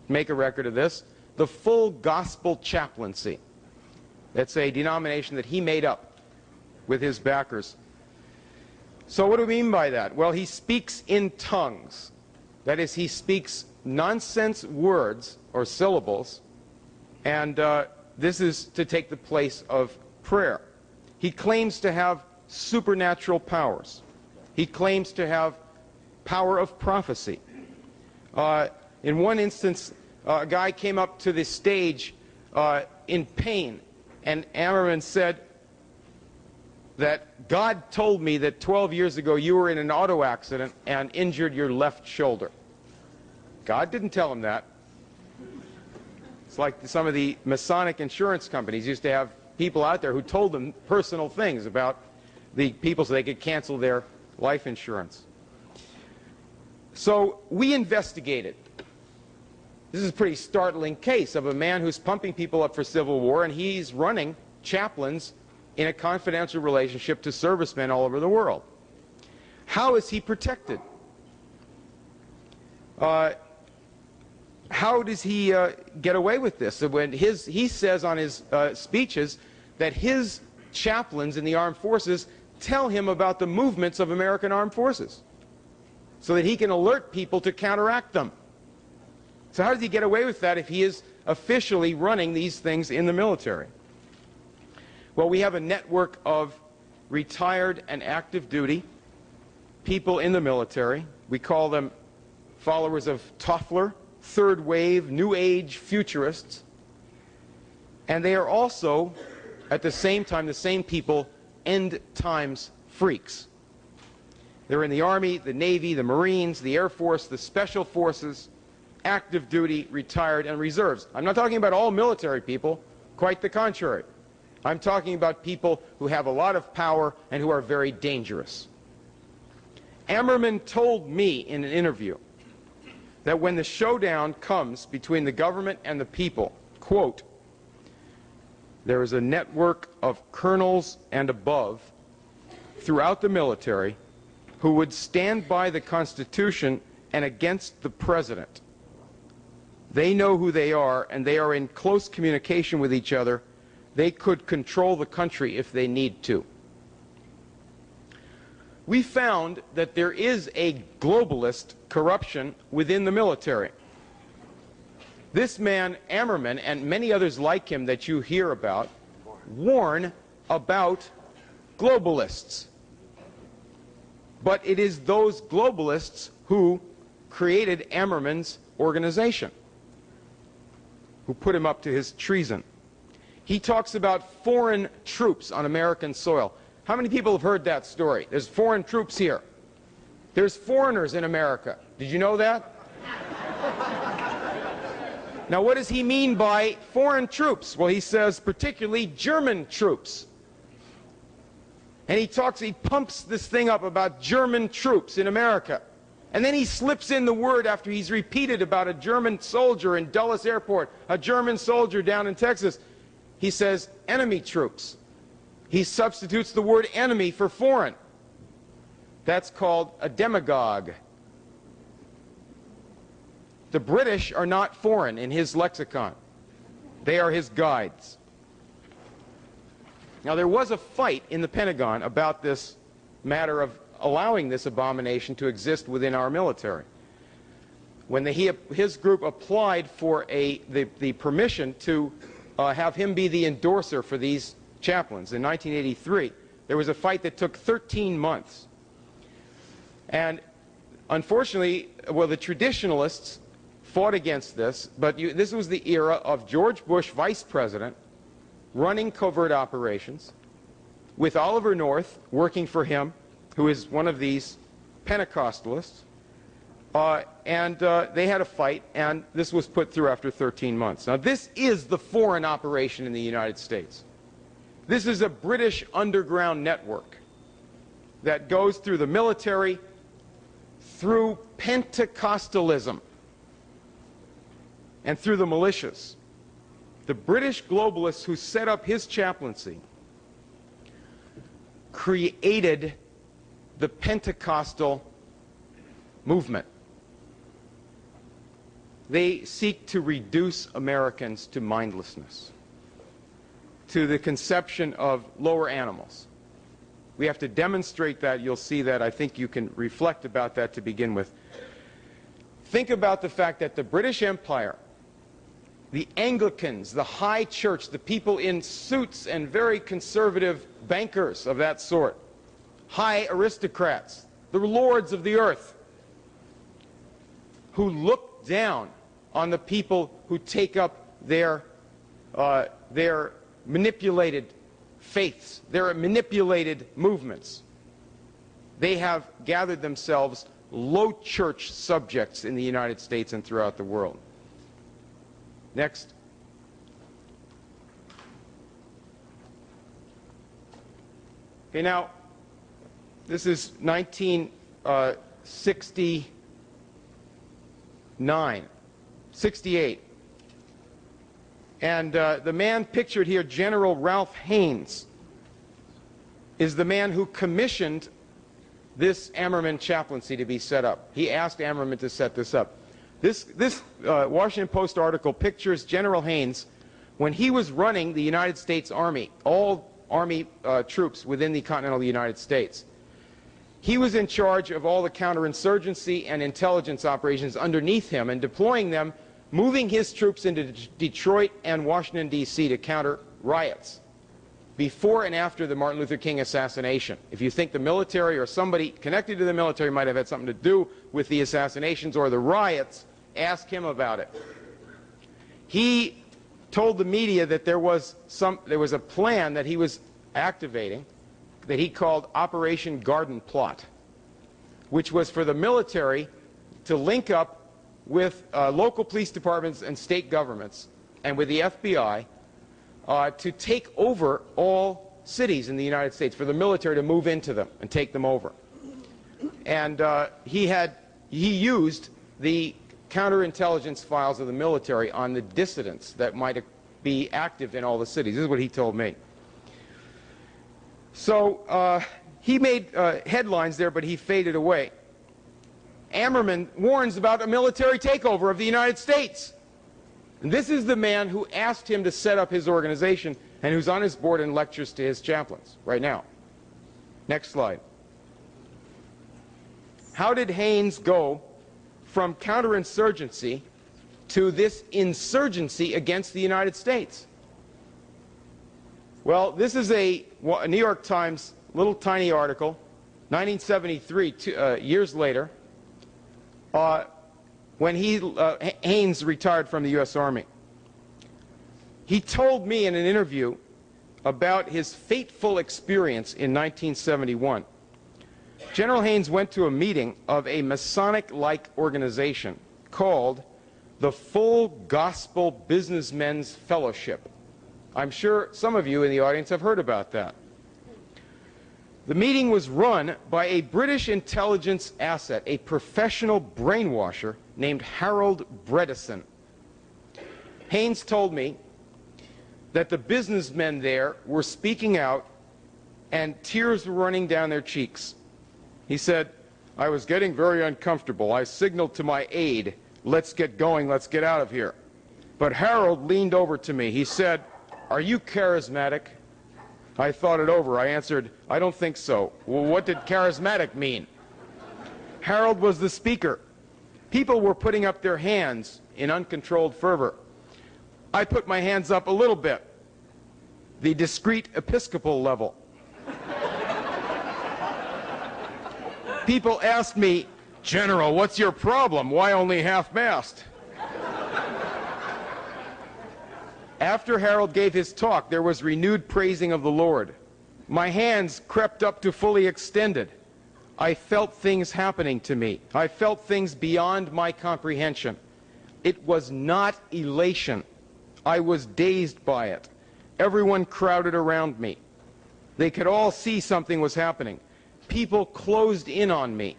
make a record of this, the Full Gospel Chaplaincy. That's a denomination that he made up with his backers. So what do we mean by that? Well, he speaks in tongues. That is, he speaks nonsense words or syllables, and this is to take the place of prayer. He claims to have supernatural powers. He claims to have power of prophecy. In one instance, a guy came up to the stage in pain, and Ammerman said that God told me that 12 years ago you were in an auto accident and injured your left shoulder. God didn't tell him that. It's like some of the Masonic insurance companies used to have people out there who told them personal things about the people so they could cancel their life insurance. So we investigated. This is a pretty startling case of a man who's pumping people up for civil war, and he's running chaplains in a confidential relationship to servicemen all over the world. How is he protected? How does he get away with this? So when he says on his speeches that his chaplains in the armed forces tell him about the movements of American armed forces so that he can alert people to counteract them. So how does he get away with that if he is officially running these things in the military? Well, we have a network of retired and active duty people in the military. We call them followers of Toffler, third wave, new age futurists. And they are also, at the same time, the same people, end times freaks. They're in the Army, the Navy, the Marines, the Air Force, the Special Forces, active duty, retired, and reserves. I'm not talking about all military people, quite the contrary. I'm talking about people who have a lot of power and who are very dangerous. Ammerman told me in an interview that when the showdown comes between the government and the people, quote, there is a network of colonels and above throughout the military who would stand by the Constitution and against the President. They know who they are, and they are in close communication with each other. They could control the country if they need to. We found that there is a globalist corruption within the military. This man, Ammerman, and many others like him that you hear about, warn about globalists. But it is those globalists who created Ammerman's organization, who put him up to his treason. He talks about foreign troops on American soil. How many people have heard that story? There's foreign troops here. There's foreigners in America. Did you know that? Now, what does he mean by foreign troops? Well, he says particularly German troops. And he pumps this thing up about German troops in America. And then he slips in the word after he's repeated about a German soldier in Dulles Airport, a German soldier down in Texas. He says enemy troops. He substitutes the word enemy for foreign. That's called a demagogue. The British are not foreign in his lexicon. They are his guides. Now, there was a fight in the Pentagon about this matter of allowing this abomination to exist within our military. When his group applied for the permission to have him be the endorser for these chaplains in 1983, there was a fight that took 13 months. And unfortunately, well, the traditionalists fought against this, but this was the era of George Bush, vice president, running covert operations, with Oliver North working for him, who is one of these Pentecostalists. They had a fight, and this was put through after 13 months. Now, this is the foreign operation in the United States. This is a British underground network that goes through the military, through Pentecostalism, and through the militias. The British globalists who set up his chaplaincy created the Pentecostal movement. They seek to reduce Americans to mindlessness, to the conception of lower animals. We have to demonstrate that. You'll see that. I think you can reflect about that to begin with. Think about the fact that the British Empire, the Anglicans, the high church, the people in suits and very conservative bankers of that sort, high aristocrats, the lords of the earth, who look down on the people who take up their manipulated faiths, their manipulated movements. They have gathered themselves low church subjects in the United States and throughout the world. Next. Okay, now, this is 1968. And the man pictured here, General Ralph Haines, is the man who commissioned this Ammerman chaplaincy to be set up. He asked Ammerman to set this up. This Washington Post article pictures General Haines when he was running the United States Army, all Army troops within the continental United States. He was in charge of all the counterinsurgency and intelligence operations underneath him and deploying them, moving his troops into Detroit and Washington, D.C. to counter riots before and after the Martin Luther King assassination. If you think the military or somebody connected to the military might have had something to do with the assassinations or the riots, ask him about it. He told the media that there was a plan that he was activating that he called Operation Garden Plot, which was for the military to link up with local police departments and state governments and with the FBI to take over all cities in the United States, for the military to move into them and take them over. And he used the counterintelligence files of the military on the dissidents that might be active in all the cities. This is what he told me. So he made headlines there, but he faded away. Ammerman warns about a military takeover of the United States. And this is the man who asked him to set up his organization and who's on his board and lectures to his chaplains right now. Next slide. How did Haines go from counterinsurgency to this insurgency against the United States? Well, this is a New York Times little tiny article, 1973, years later, when Haines retired from the U.S. Army. He told me in an interview about his fateful experience in 1971. General Haines went to a meeting of a Masonic-like organization called the Full Gospel Businessmen's Fellowship. I'm sure some of you in the audience have heard about that. The meeting was run by a British intelligence asset, a professional brainwasher named Harold Bredesen. Haines told me that the businessmen there were speaking out and tears were running down their cheeks He said, I was getting very uncomfortable. I signaled to my aide, let's get going, let's get out of here. But Harold leaned over to me. He said, are you charismatic? I thought it over. I answered, I don't think so. Well, what did charismatic mean? Harold was the speaker. People were putting up their hands in uncontrolled fervor. I put my hands up a little bit, the discreet Episcopal level. People asked me, General, what's your problem? Why only half-mast? After Harold gave his talk, there was renewed praising of the Lord. My hands crept up to fully extended. I felt things happening to me. I felt things beyond my comprehension. It was not elation. I was dazed by it. Everyone crowded around me. They could all see something was happening. People closed in on me.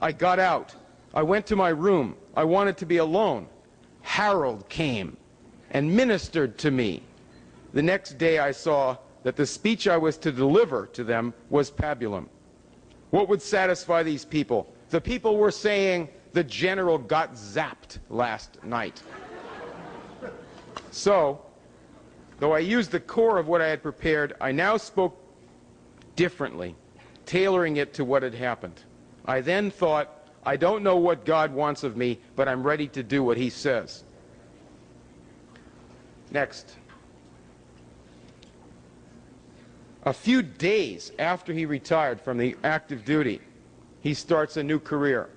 I got out. I went to my room. I wanted to be alone. Harold came and ministered to me. The next day I saw that the speech I was to deliver to them was pabulum. What would satisfy these people? The people were saying the general got zapped last night. So, though I used the core of what I had prepared, I now spoke differently, tailoring it to what had happened. I then thought, I don't know what God wants of me, but I'm ready to do what he says. Next. A few days after he retired from the active duty, he starts a new career.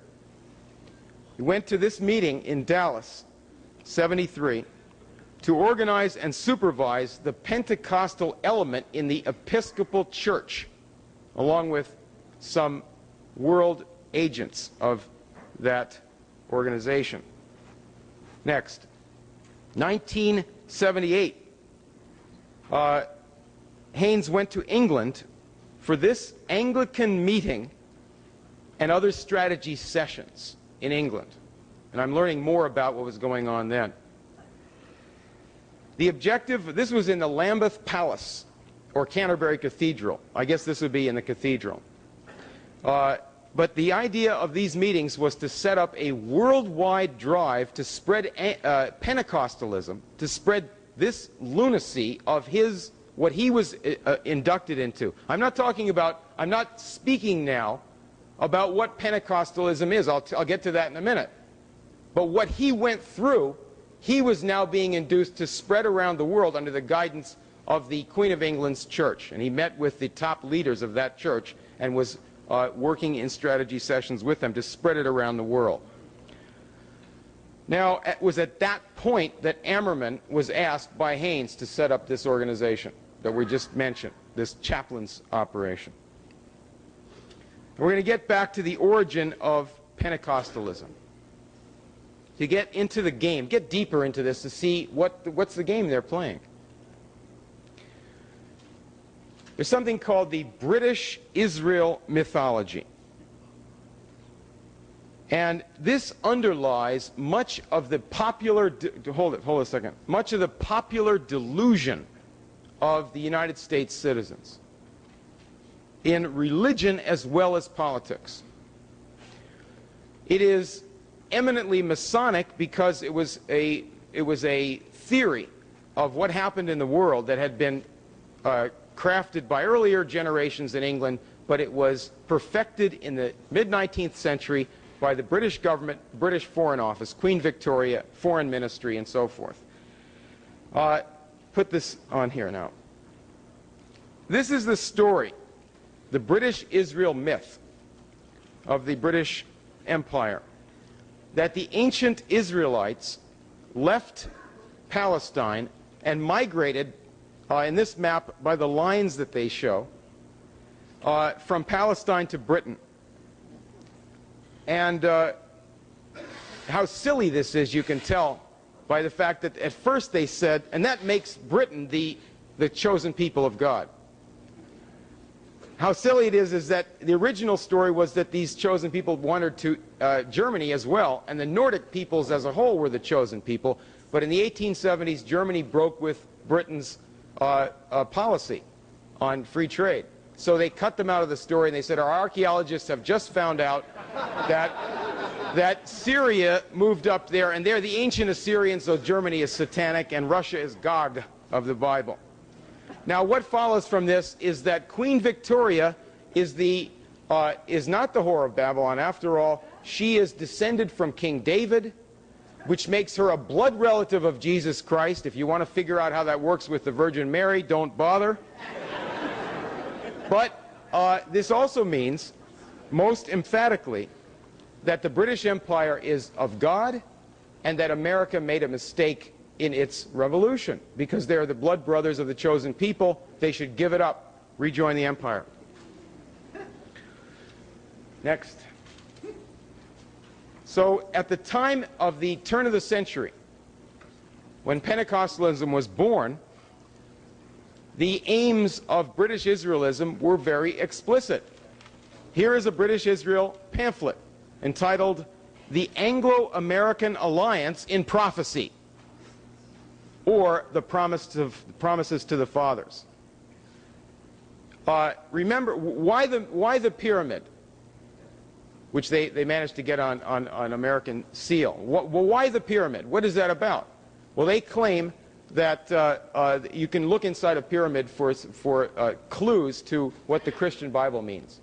He went to this meeting in Dallas, 73, to organize and supervise the Pentecostal element in the Episcopal Church, along with some world agents of that organization. Next. 1978. Haynes went to England for this Anglican meeting and other strategy sessions in England. And I'm learning more about what was going on then. The objective, this was in the Lambeth Palace, or Canterbury Cathedral. I guess this would be in the cathedral. But the idea of these meetings was to set up a worldwide drive to spread Pentecostalism, to spread this lunacy of his, what he was inducted into. I'm not speaking now about what Pentecostalism is. I'll get to that in a minute. But what he went through, he was now being induced to spread around the world under the guidance of the Queen of England's church. And he met with the top leaders of that church and was working in strategy sessions with them to spread it around the world. Now, it was at that point that Ammerman was asked by Haynes to set up this organization that we just mentioned, this chaplain's operation. We're going to get back to the origin of Pentecostalism. To get into the game, get deeper into this to see what's the game they're playing. There's something called the British Israel mythology. And this underlies much of the popular, hold a second, much of the popular delusion of the United States citizens in religion as well as politics. It is eminently Masonic because it was a theory of what happened in the world that had been crafted by earlier generations in England, but it was perfected in the mid-19th century by the British government, British Foreign Office, Queen Victoria, Foreign Ministry, and so forth. Put this on here now. This is the story, the British Israel myth of the British Empire, that the ancient Israelites left Palestine and migrated, in this map by the lines that they show, from Palestine to Britain. And how silly this is, you can tell by the fact that at first they said, and that makes Britain the chosen people of God. How silly it is that the original story was that these chosen people wandered to Germany as well, and the Nordic peoples as a whole were the chosen people. But in the 1870s, Germany broke with Britain's policy on free trade. So they cut them out of the story, and they said, our archaeologists have just found out that Syria moved up there, and they're the ancient Assyrians, so Germany is satanic, and Russia is Gog of the Bible. Now, what follows from this is that Queen Victoria is not the whore of Babylon. After all, she is descended from King David, which makes her a blood relative of Jesus Christ. If you want to figure out how that works with the Virgin Mary, don't bother. But this also means, most emphatically, that the British Empire is of God and that America made a mistake in its revolution. Because they're the blood brothers of the chosen people, they should give it up, rejoin the empire. Next. So at the time of the turn of the century, when Pentecostalism was born, the aims of British Israelism were very explicit. Here is a British Israel pamphlet entitled The Anglo-American Alliance in Prophecy, or the Promises to the Fathers. Remember, why the pyramid, which they managed to get on American seal? Well, why the pyramid? What is that about? Well, they claim that you can look inside a pyramid for clues to what the Christian Bible means.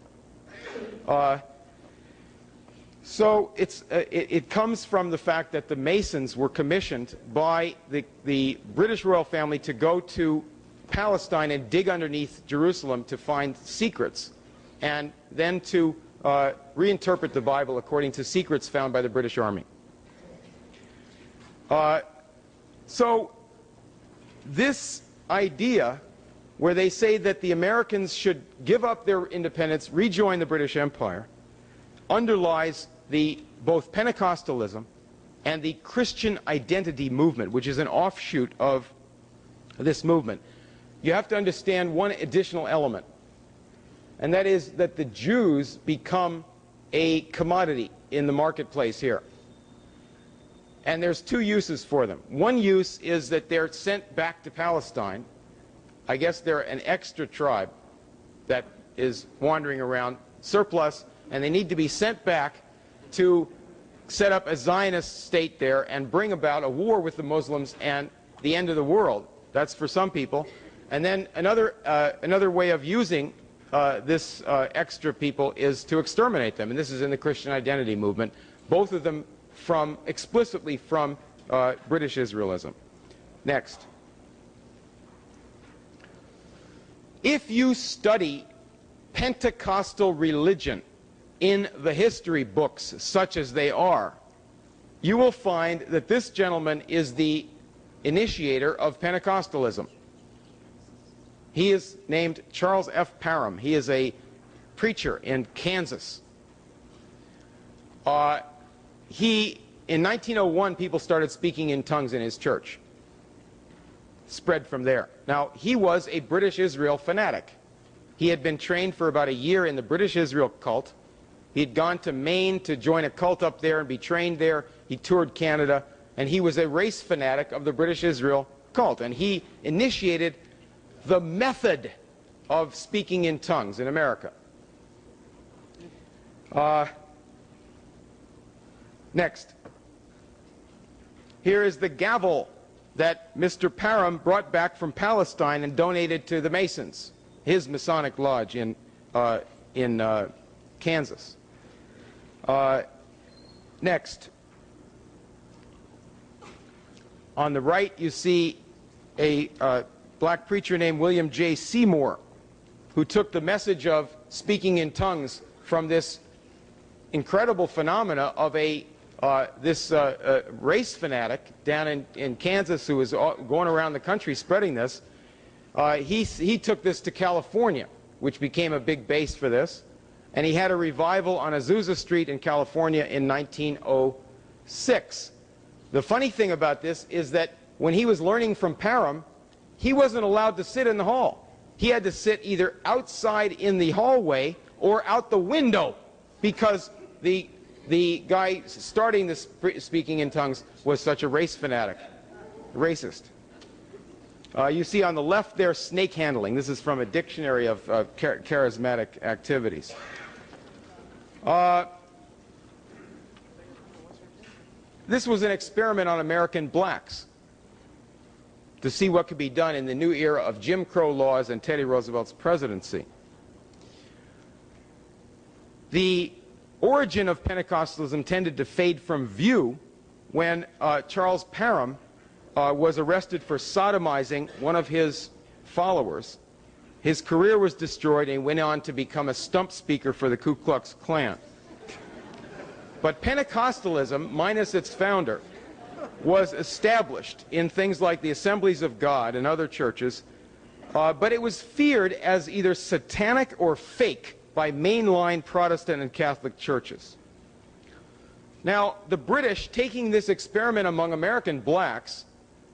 So it comes from the fact that the Masons were commissioned by the British royal family to go to Palestine and dig underneath Jerusalem to find secrets, and then to reinterpret the Bible according to secrets found by the British Army. So this idea, where they say that the Americans should give up their independence, rejoin the British Empire, underlies both Pentecostalism and the Christian identity movement, which is an offshoot of this movement. You have to understand one additional element, and that is that the Jews become a commodity in the marketplace here. And there's two uses for them. One use is that they're sent back to Palestine. I guess they're an extra tribe that is wandering around, surplus, and they need to be sent back to set up a Zionist state there and bring about a war with the Muslims and the end of the world. That's for some people. And then another way of using this extra people is to exterminate them, and this is in the Christian identity movement, both of them explicitly from British Israelism. Next. If you study Pentecostal religion in the history books, such as they are, you will find that this gentleman is the initiator of Pentecostalism. He is named Charles F. Parham. He is a preacher in Kansas. In 1901, people started speaking in tongues in his church. Spread from there. Now, he was a British Israel fanatic. He had been trained for about a year in the British Israel cult. He had gone to Maine to join a cult up there and be trained there. He toured Canada, and he was a race fanatic of the British Israel cult. And he initiated the method of speaking in tongues in America. Next. Here is the gavel that Mr. Parham brought back from Palestine and donated to the Masons, his Masonic lodge in Kansas. Next. On the right, you see a black preacher named William J. Seymour, who took the message of speaking in tongues from this incredible phenomena of this race fanatic down in Kansas who was going around the country spreading this. He took this to California, which became a big base for this, and he had a revival on Azusa Street in California in 1906. The funny thing about this is that when he was learning from Parham, he wasn't allowed to sit in the hall. He had to sit either outside in the hallway or out the window, because the guy starting this speaking in tongues was such a race fanatic, racist. You see on the left there, snake handling. This is from a dictionary of charismatic activities. This was an experiment on American blacks to see what could be done in the new era of Jim Crow laws and Teddy Roosevelt's presidency. The origin of Pentecostalism tended to fade from view when Charles Parham was arrested for sodomizing one of his followers. His career was destroyed and he went on to become a stump speaker for the Ku Klux Klan. But Pentecostalism, minus its founder, was established in things like the Assemblies of God and other churches, but it was feared as either satanic or fake by mainline Protestant and Catholic churches. Now, the British, taking this experiment among American blacks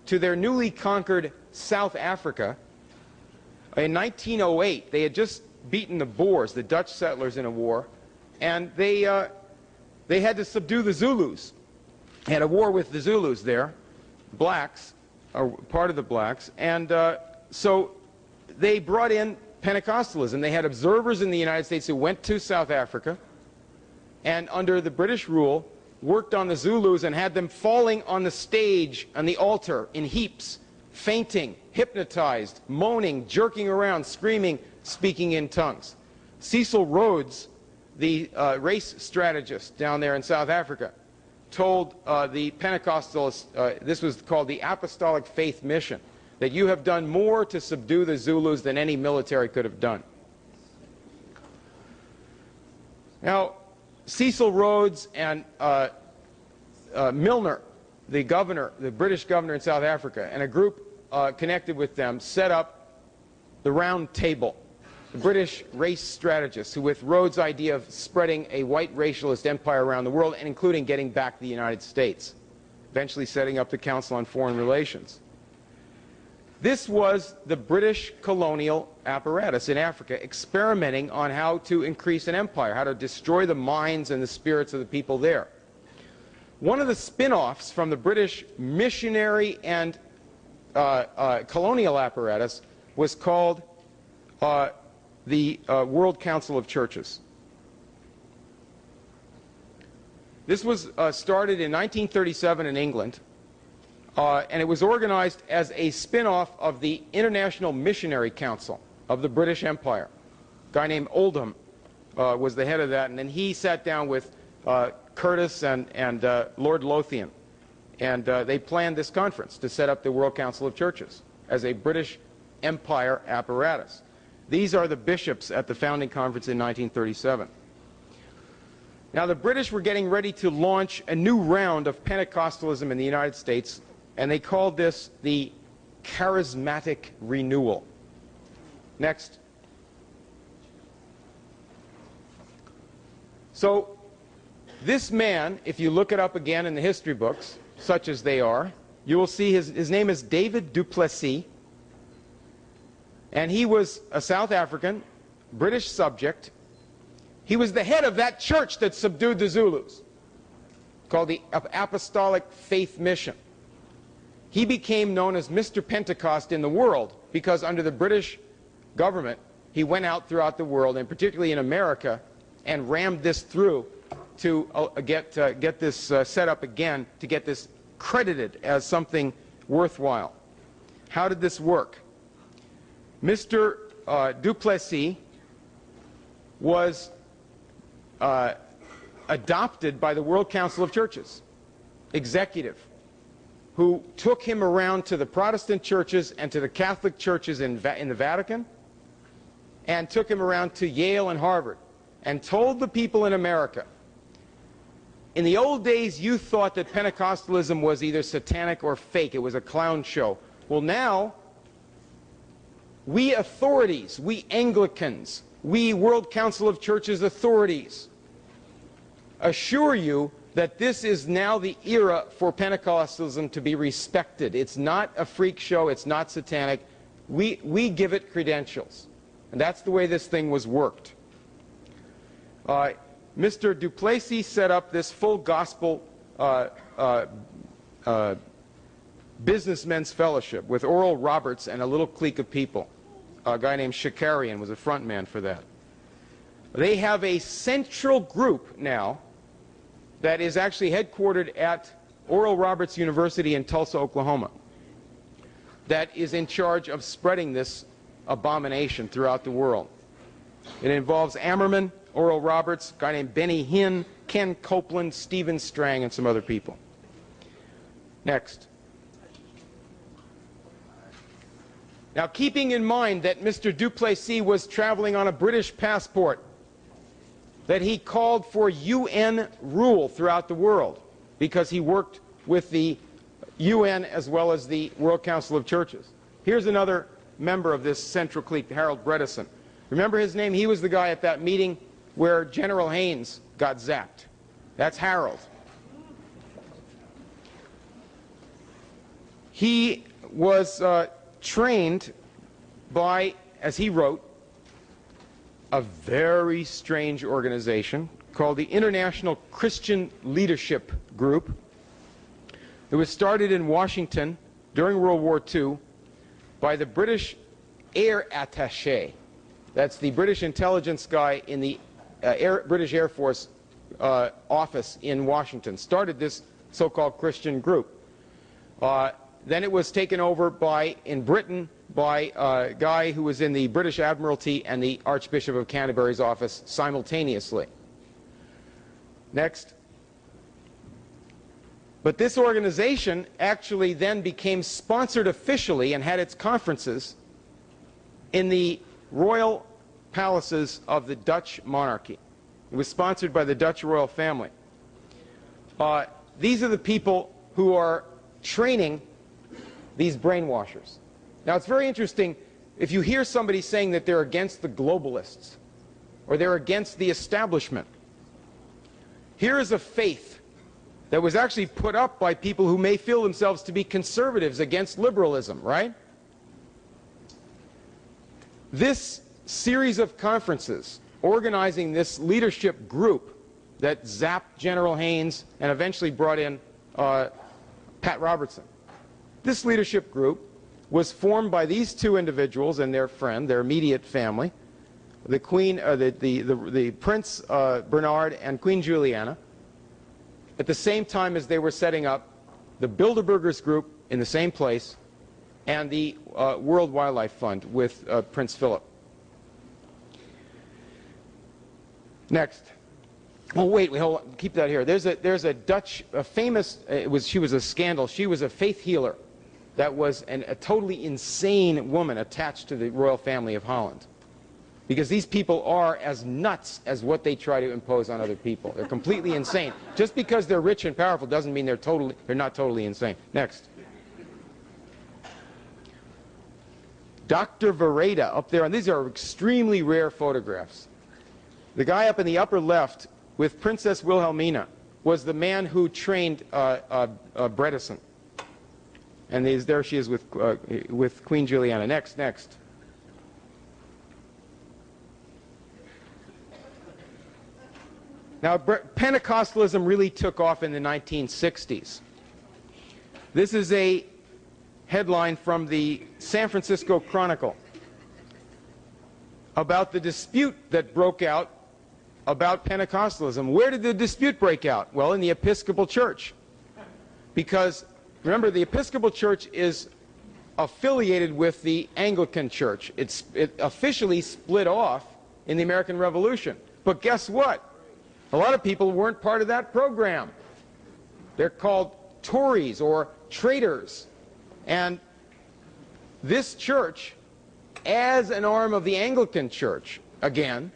to their newly conquered South Africa, in 1908, they had just beaten the Boers, the Dutch settlers, in a war, and they had to subdue the Zulus. They had a war with the Zulus there, blacks, or part of the blacks, and so they brought in Pentecostalism. They had observers in the United States who went to South Africa and under the British rule worked on the Zulus and had them falling on the stage, on the altar, in heaps, fainting, hypnotized, moaning, jerking around, screaming, speaking in tongues. Cecil Rhodes, the race strategist down there in South Africa, told the Pentecostalists, this was called the Apostolic Faith Mission, that you have done more to subdue the Zulus than any military could have done. Now, Cecil Rhodes and Milner, the governor, the British governor in South Africa, and a group connected with them set up the Round Table, the British race strategists who, with Rhodes' idea of spreading a white racialist empire around the world and including getting back the United States, eventually setting up the Council on Foreign Relations. This was the British colonial apparatus in Africa experimenting on how to increase an empire, how to destroy the minds and the spirits of the people there. One of the spin-offs from the British missionary and colonial apparatus was called the World Council of Churches. This was started in 1937 in England, and it was organized as a spin-off of the International Missionary Council of the British Empire. A guy named Oldham was the head of that, and then he sat down with Curtis and Lord Lothian, and they planned this conference to set up the World Council of Churches as a British Empire apparatus. These are the bishops at the founding conference in 1937. Now, the British were getting ready to launch a new round of Pentecostalism in the United States, and they called this the Charismatic Renewal. Next. So, this man, if you look it up again in the history books, such as they are, you will see his name is David du Plessis. And he was a South African, British subject. He was the head of that church that subdued the Zulus, called the Apostolic Faith Mission. He became known as Mr. Pentecost in the world because under the British government, he went out throughout the world, and particularly in America, and rammed this through to get this set up again, to get this credited as something worthwhile. How did this work? Mr. du Plessis was adopted by the World Council of Churches, executive, who took him around to the Protestant churches and to the Catholic churches in the Vatican, and took him around to Yale and Harvard, and told the people in America, in the old days you thought that Pentecostalism was either satanic or fake, it was a clown show. Well, now, we authorities, we Anglicans, we World Council of Churches authorities assure you that this is now the era for Pentecostalism to be respected. It's not a freak show, it's not satanic. We give it credentials. And that's the way this thing was worked. Mr. du Plessis set up this full gospel Businessmen's Fellowship with Oral Roberts and a little clique of people. A guy named Shakarian was a front man for that. They have a central group now that is actually headquartered at Oral Roberts University in Tulsa, Oklahoma, that is in charge of spreading this abomination throughout the world. It involves Ammerman, Oral Roberts, a guy named Benny Hinn, Ken Copeland, Stephen Strang, and some other people. Next. Now, keeping in mind that Mr. Duplessis was traveling on a British passport, that he called for UN rule throughout the world because he worked with the UN as well as the World Council of Churches. Here's another member of this central clique, Harold Bredesen. Remember his name? He was the guy at that meeting where General Haynes got zapped. That's Harold. He was trained by, as he wrote, a very strange organization called the International Christian Leadership Group. It was started in Washington during World War II by the British Air Attaché. That's the British intelligence guy in the British Air Force office in Washington. Started this so-called Christian group. Then it was taken over in Britain by a guy who was in the British Admiralty and the Archbishop of Canterbury's office simultaneously. Next. But this organization actually then became sponsored officially and had its conferences in the royal palaces of the Dutch monarchy. It was sponsored by the Dutch royal family. These are the people who are training these brainwashers. Now, it's very interesting if you hear somebody saying that they're against the globalists or they're against the establishment. Here is a faith that was actually put up by people who may feel themselves to be conservatives against liberalism, right? This series of conferences organizing this leadership group that zapped General Haynes and eventually brought in Pat Robertson. This leadership group was formed by these two individuals and their friend, their immediate family, the Queen, the Prince Bernard and Queen Juliana, at the same time as they were setting up the Bilderbergers group in the same place and the World Wildlife Fund with Prince Philip. Next. Oh, wait, hold on. Keep that here. There's a Dutch, famous, she was a scandal. She was a faith healer that was a totally insane woman attached to the royal family of Holland. Because these people are as nuts as what they try to impose on other people. They're completely insane. Just because they're rich and powerful doesn't mean they're not totally insane. Next. Dr. Vereda up there, and these are extremely rare photographs. The guy up in the upper left with Princess Wilhelmina was the man who trained Bredesen. And there she is with Queen Juliana. Next. Now, Pentecostalism really took off in the 1960s. This is a headline from the San Francisco Chronicle about the dispute that broke out about Pentecostalism. Where did the dispute break out? Well, in the Episcopal Church. Because, remember, the Episcopal Church is affiliated with the Anglican Church. It officially split off in the American Revolution. But guess what? A lot of people weren't part of that program. They're called Tories or traitors. And this church, as an arm of the Anglican Church, again,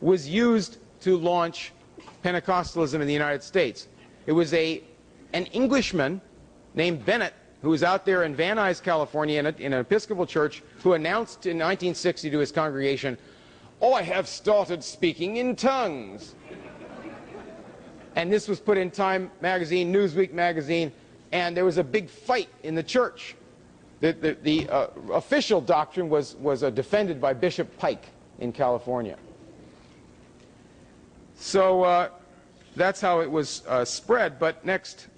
was used to launch Pentecostalism in the United States. It was an Englishman named Bennett, who was out there in Van Nuys, California, in an Episcopal church, who announced in 1960 to his congregation, "I have started speaking in tongues." And this was put in Time magazine, Newsweek magazine, and there was a big fight in the church. The official doctrine was defended by Bishop Pike in California. So that's how it was spread. But next.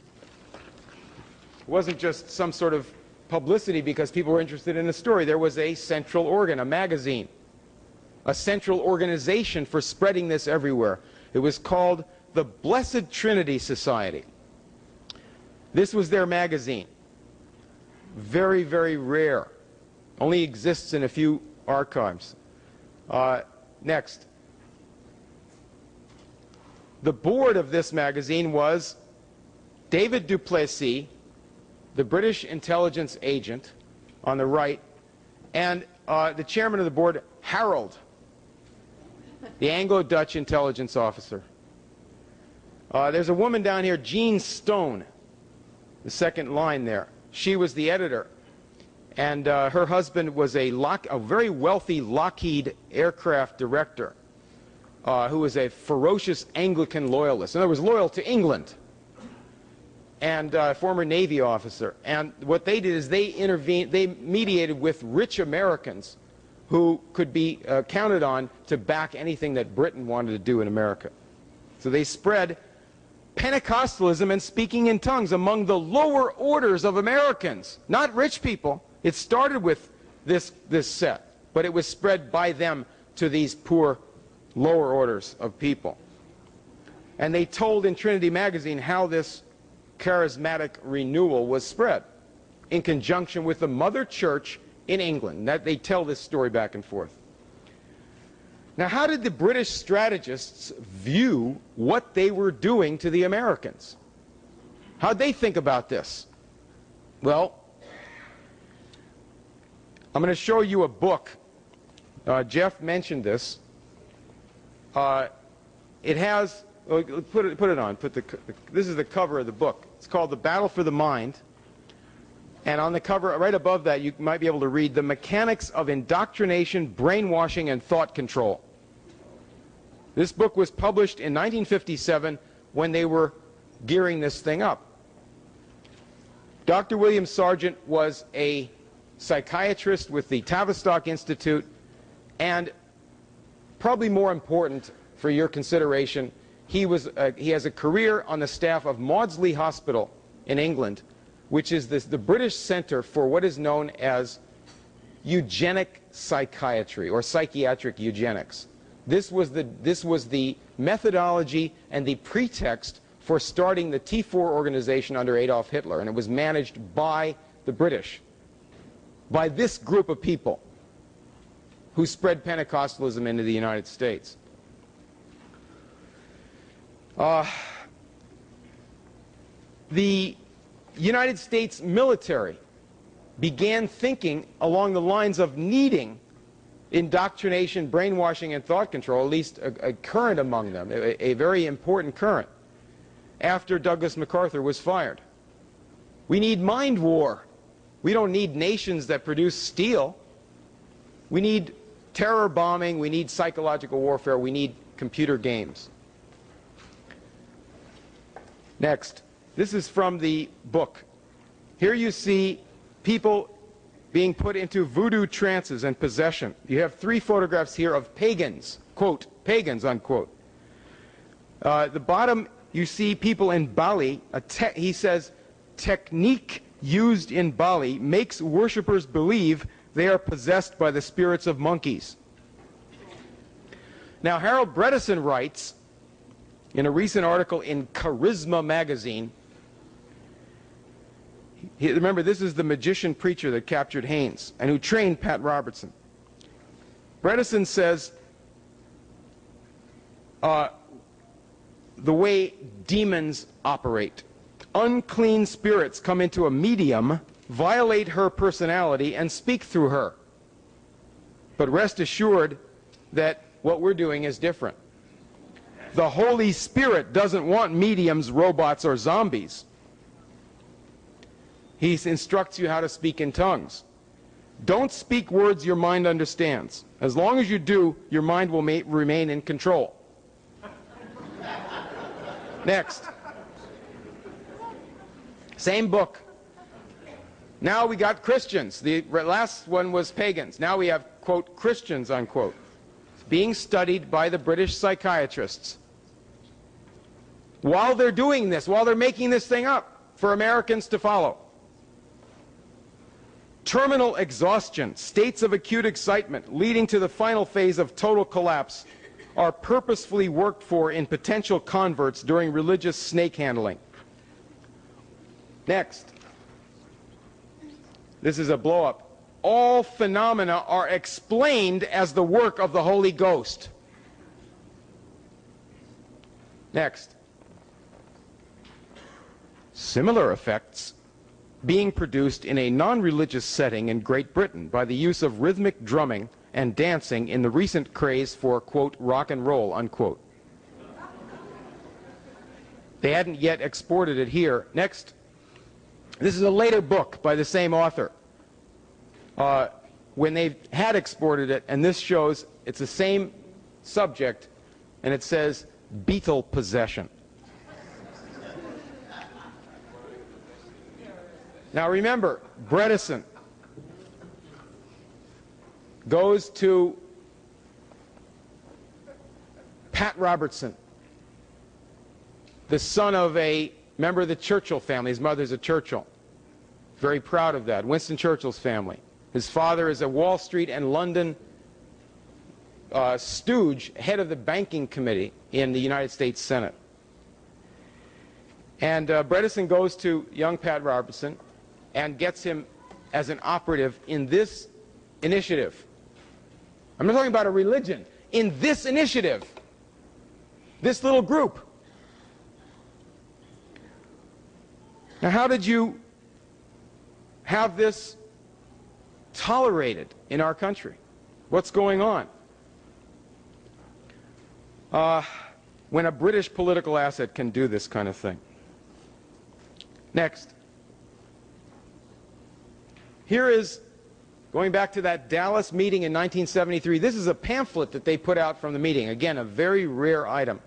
It wasn't just some sort of publicity because people were interested in the story. There was a central organ, a magazine, a central organization for spreading this everywhere. It was called the Blessed Trinity Society. This was their magazine. Very, very rare. Only exists in a few archives. Next. The board of this magazine was David du Plessis, the British intelligence agent on the right, and the chairman of the board, Harold, the Anglo-Dutch intelligence officer. There's a woman down here, Jean Stone, the second line there. She was the editor, and her husband was a very wealthy Lockheed aircraft director who was a ferocious Anglican loyalist. In other words, loyal to England, and former Navy officer. And what they did is they intervened, they mediated with rich Americans who could be counted on to back anything that Britain wanted to do in America. So they spread Pentecostalism and speaking in tongues among the lower orders of Americans, not rich people. It started with this set, but it was spread by them to these poor lower orders of people. And they told in Trinity magazine how this charismatic renewal was spread in conjunction with the mother church in England. That they tell this story back and forth. Now, how did the British strategists view what they were doing to the Americans? How'd they think about this? Well, I'm going to show you a book. Jeff mentioned this. It has, put it on. This is the cover of the book. It's called The Battle for the Mind. And on the cover, right above that, you might be able to read The Mechanics of Indoctrination, Brainwashing, and Thought Control. This book was published in 1957 when they were gearing this thing up. Dr. William Sargent was a psychiatrist with the Tavistock Institute, and probably more important for your consideration, he has a career on the staff of Maudsley Hospital in England, which is the British Center for what is known as eugenic psychiatry, or psychiatric eugenics. This was the methodology and the pretext for starting the T4 organization under Adolf Hitler, and it was managed by the British, by this group of people who spread Pentecostalism into the United States. The United States military began thinking along the lines of needing indoctrination, brainwashing, and thought control, at least a current among them, a very important current, after Douglas MacArthur was fired. We need mind war. We don't need nations that produce steel. We need terror bombing. We need psychological warfare. We need computer games. Next. This is from the book. Here you see people being put into voodoo trances and possession. You have 3 photographs here of pagans, quote, pagans, unquote. The bottom, you see people in Bali. He says, technique used in Bali makes worshippers believe they are possessed by the spirits of monkeys. Now, Harold Bredesen writes, in a recent article in Charisma magazine, remember, this is the magician preacher that captured Haynes and who trained Pat Robertson. Bredesen says the way demons operate. Unclean spirits come into a medium, violate her personality, and speak through her. But rest assured that what we're doing is different. The Holy Spirit doesn't want mediums, robots, or zombies. He instructs you how to speak in tongues. Don't speak words your mind understands. As long as you do, your mind will remain in control. Next. Same book. Now we got Christians. The last one was pagans. Now we have, quote, Christians, unquote, being studied by the British psychiatrists. While they're doing this, while they're making this thing up for Americans to follow, terminal exhaustion, states of acute excitement leading to the final phase of total collapse are purposefully worked for in potential converts during religious snake handling. Next. This is a blow-up. All phenomena are explained as the work of the Holy Ghost. Next. Similar effects being produced in a non-religious setting in Great Britain by the use of rhythmic drumming and dancing in the recent craze for, quote, rock and roll, unquote. They hadn't yet exported it here. Next. This is a later book by the same author. When they had exported it, and this shows it's the same subject, and it says beetle possession. Now remember, Bredesen goes to Pat Robertson, the son of a member of the Churchill family. His mother's a Churchill. Very proud of that. Winston Churchill's family. His father is a Wall Street and London stooge, head of the banking committee in the United States Senate. And Bredesen goes to young Pat Robertson and gets him as an operative in this initiative. I'm not talking about a religion. In this initiative, this little group. Now, how did you have this tolerated in our country? What's going on? When a British political asset can do this kind of thing. Next. Here is, going back to that Dallas meeting in 1973, this is a pamphlet that they put out from the meeting. Again, a very rare item.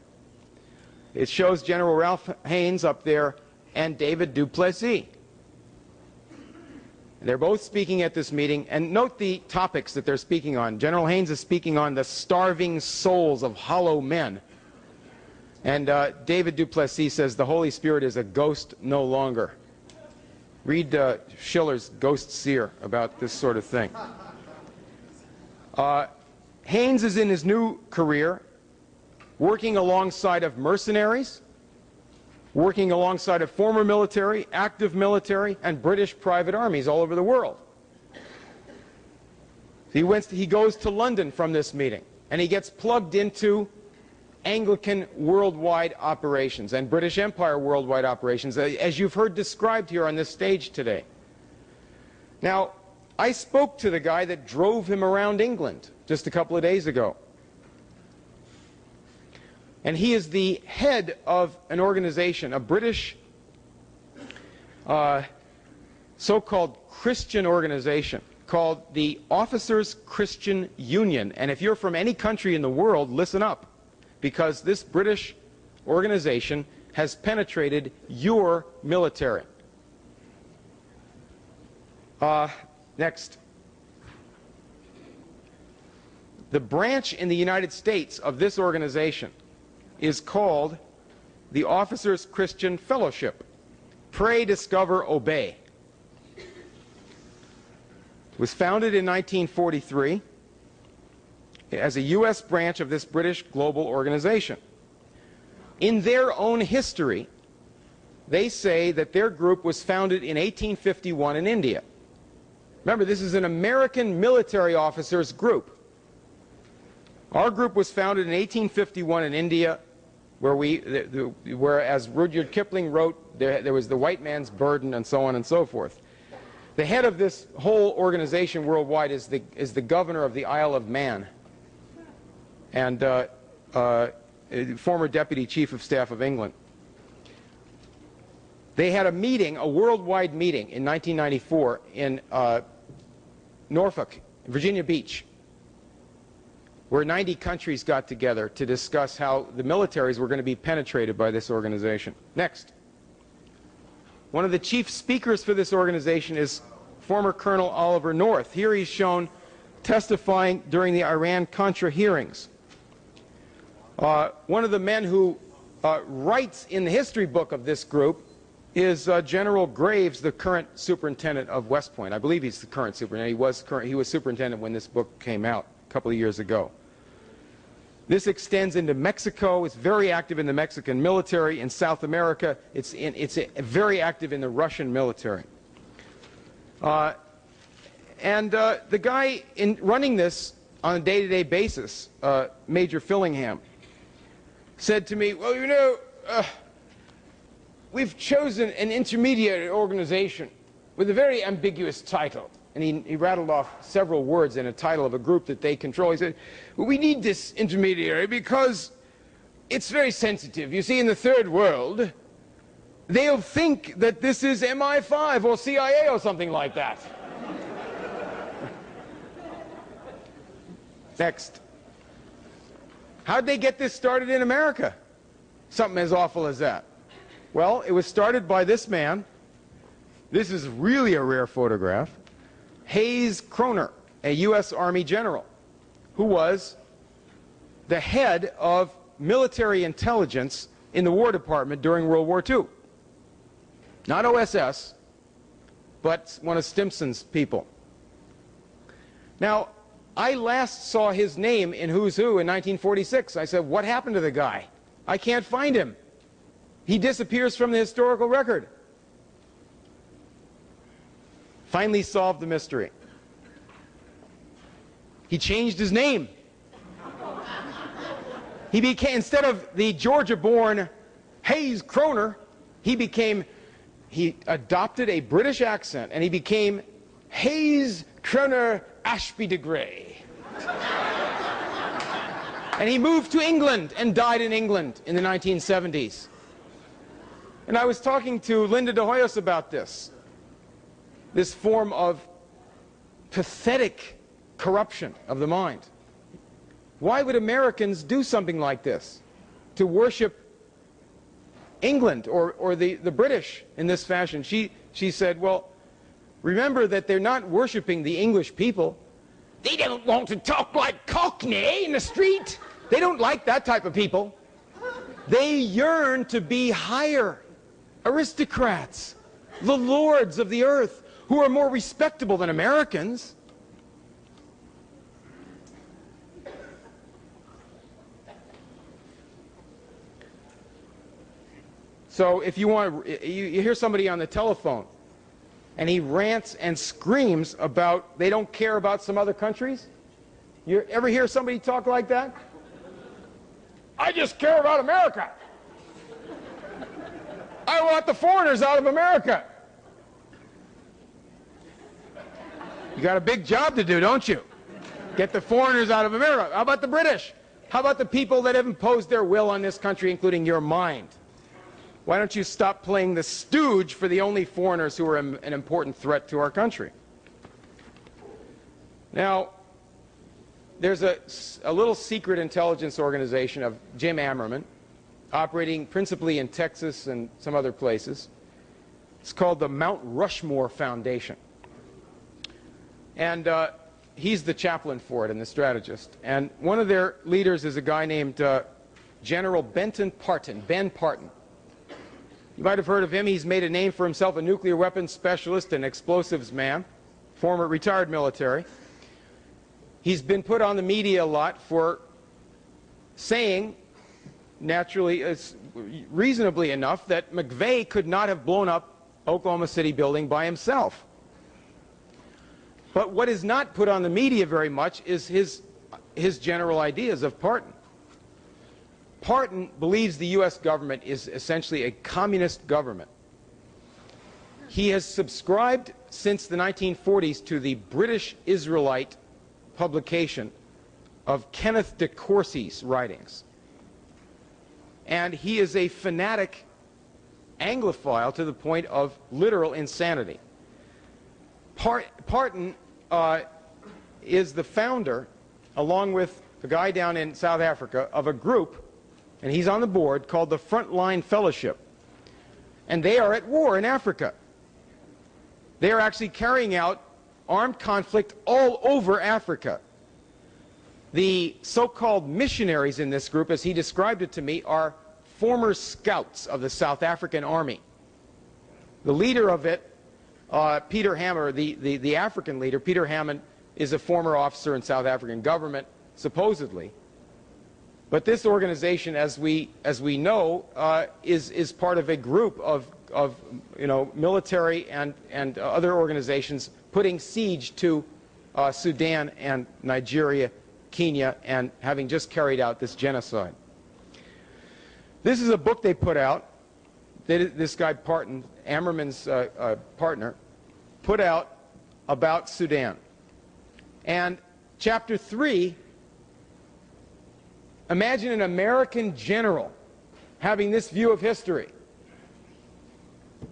It shows General Ralph Haynes up there and David du Plessis. They're both speaking at this meeting, and note the topics that they're speaking on. General Haynes is speaking on the starving souls of hollow men. And David du Plessis says the Holy Spirit is a ghost no longer. Read Schiller's Ghost Seer about this sort of thing. Haynes is in his new career working alongside of mercenaries, working alongside of former military, active military, and British private armies all over the world. He goes to London from this meeting, and he gets plugged into Anglican worldwide operations and British Empire worldwide operations, as you've heard described here on this stage today. Now, I spoke to the guy that drove him around England just a couple of days ago. And he is the head of an organization, a British so-called Christian organization called the Officers Christian Union. And if you're from any country in the world, listen up, because this British organization has penetrated your military. Next. The branch in the United States of this organization is called the Officers Christian Fellowship. Pray, discover, obey. It was founded in 1943 as a U.S. branch of this British global organization. In their own history, they say that their group was founded in 1851 in India. Remember, this is an American military officers group. Our group was founded in 1851 in India, where, as Rudyard Kipling wrote, there was the white man's burden and so on and so forth. The head of this whole organization worldwide is the governor of the Isle of Man and former deputy chief of staff of England. They had a meeting, a worldwide meeting in 1994 in Norfolk, Virginia Beach, where 90 countries got together to discuss how the militaries were going to be penetrated by this organization. Next. One of the chief speakers for this organization is former Colonel Oliver North. Here he's shown testifying during the Iran-Contra hearings. One of the men who writes in the history book of this group is General Graves, the current superintendent of West Point. I believe he's the current superintendent. He was superintendent when this book came out a couple of years ago. This extends into Mexico. It's very active in the Mexican military. In South America, it's very active in the Russian military. The guy running this on a day-to-day basis, Major Fillingham, said to me, well, you know, we've chosen an intermediate organization with a very ambiguous title. And he rattled off several words in a title of a group that they control. He said, well, we need this intermediary because it's very sensitive. You see, in the third world, they'll think that this is MI5 or CIA or something like that. Next. How'd they get this started in America? Something as awful as that. Well, it was started by this man. This is really a rare photograph. Hayes Kroner, a U.S. Army general, who was the head of military intelligence in the War Department during World War II. Not OSS, but one of Stimson's people. Now, I last saw his name in Who's Who in 1946. I said, what happened to the guy? I can't find him. He disappears from the historical record. Finally solved the mystery. He changed his name. He became, instead of the Georgia-born Hayes Kroner, he adopted a British accent, and he became Hayes Kroner Ashby de Grey. And he moved to England and died in England in the 1970s. And I was talking to Linda de Hoyos about this form of pathetic corruption of the mind. Why would Americans do something like this? To worship England or the British in this fashion? She said, well, remember that they're not worshiping the English people. They don't want to talk like Cockney in the street. They don't like that type of people. They yearn to be higher aristocrats, the lords of the earth, who are more respectable than Americans. So if you hear somebody on the telephone and he rants and screams about they don't care about some other countries, you ever hear somebody talk like that? I just care about America. I want the foreigners out of America. You got a big job to do, don't you? Get the foreigners out of America. How about the British? How about the people that have imposed their will on this country, including your mind? Why don't you stop playing the stooge for the only foreigners who are an important threat to our country? Now, there's a little secret intelligence organization of Jim Ammerman, operating principally in Texas and some other places. It's called the Mount Rushmore Foundation. And he's the chaplain for it and the strategist. And one of their leaders is a guy named General Benton Parton, Ben Parton. You might have heard of him. He's made a name for himself, a nuclear weapons specialist and explosives man, former retired military. He's been put on the media a lot for saying, naturally, reasonably enough, that McVeigh could not have blown up Oklahoma City building by himself. But what is not put on the media very much is his general ideas of Parton. Parton believes the U.S. government is essentially a communist government. He has subscribed since the 1940s to the British Israelite publication of Kenneth de Courcy's writings. And he is a fanatic Anglophile to the point of literal insanity. Parton is the founder, along with a guy down in South Africa, of a group, and he's on the board, called the Frontline Fellowship. And they are at war in Africa. They are actually carrying out armed conflict all over Africa. The so-called missionaries in this group, as he described it to me, are former scouts of the South African Army. The leader of it, Peter Hammer, the African leader, Peter Hammond, is a former officer in South African government, supposedly. But this organization, as we know, is part of a group of military and other organizations putting siege to Sudan and Nigeria, Kenya, and having just carried out this genocide. This is a book they put out. This guy Parton, Ammerman's partner, put out about Sudan. And chapter 3, imagine an American general having this view of history.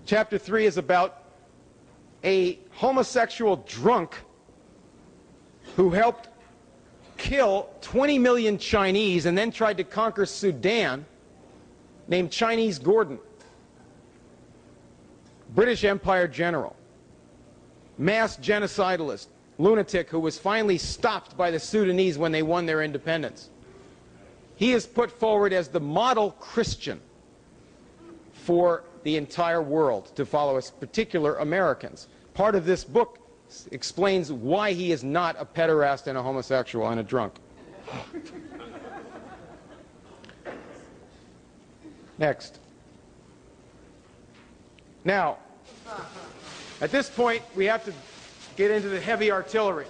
Chapter 3 is about a homosexual drunk who helped kill 20 million Chinese and then tried to conquer Sudan, named Chinese Gordon. British Empire general, mass genocidalist, lunatic who was finally stopped by the Sudanese when they won their independence. He is put forward as the model Christian for the entire world to follow, as particular Americans. Part of this book explains why he is not a pederast and a homosexual and a drunk. Next. Now, at this point, we have to get into the heavy artillery.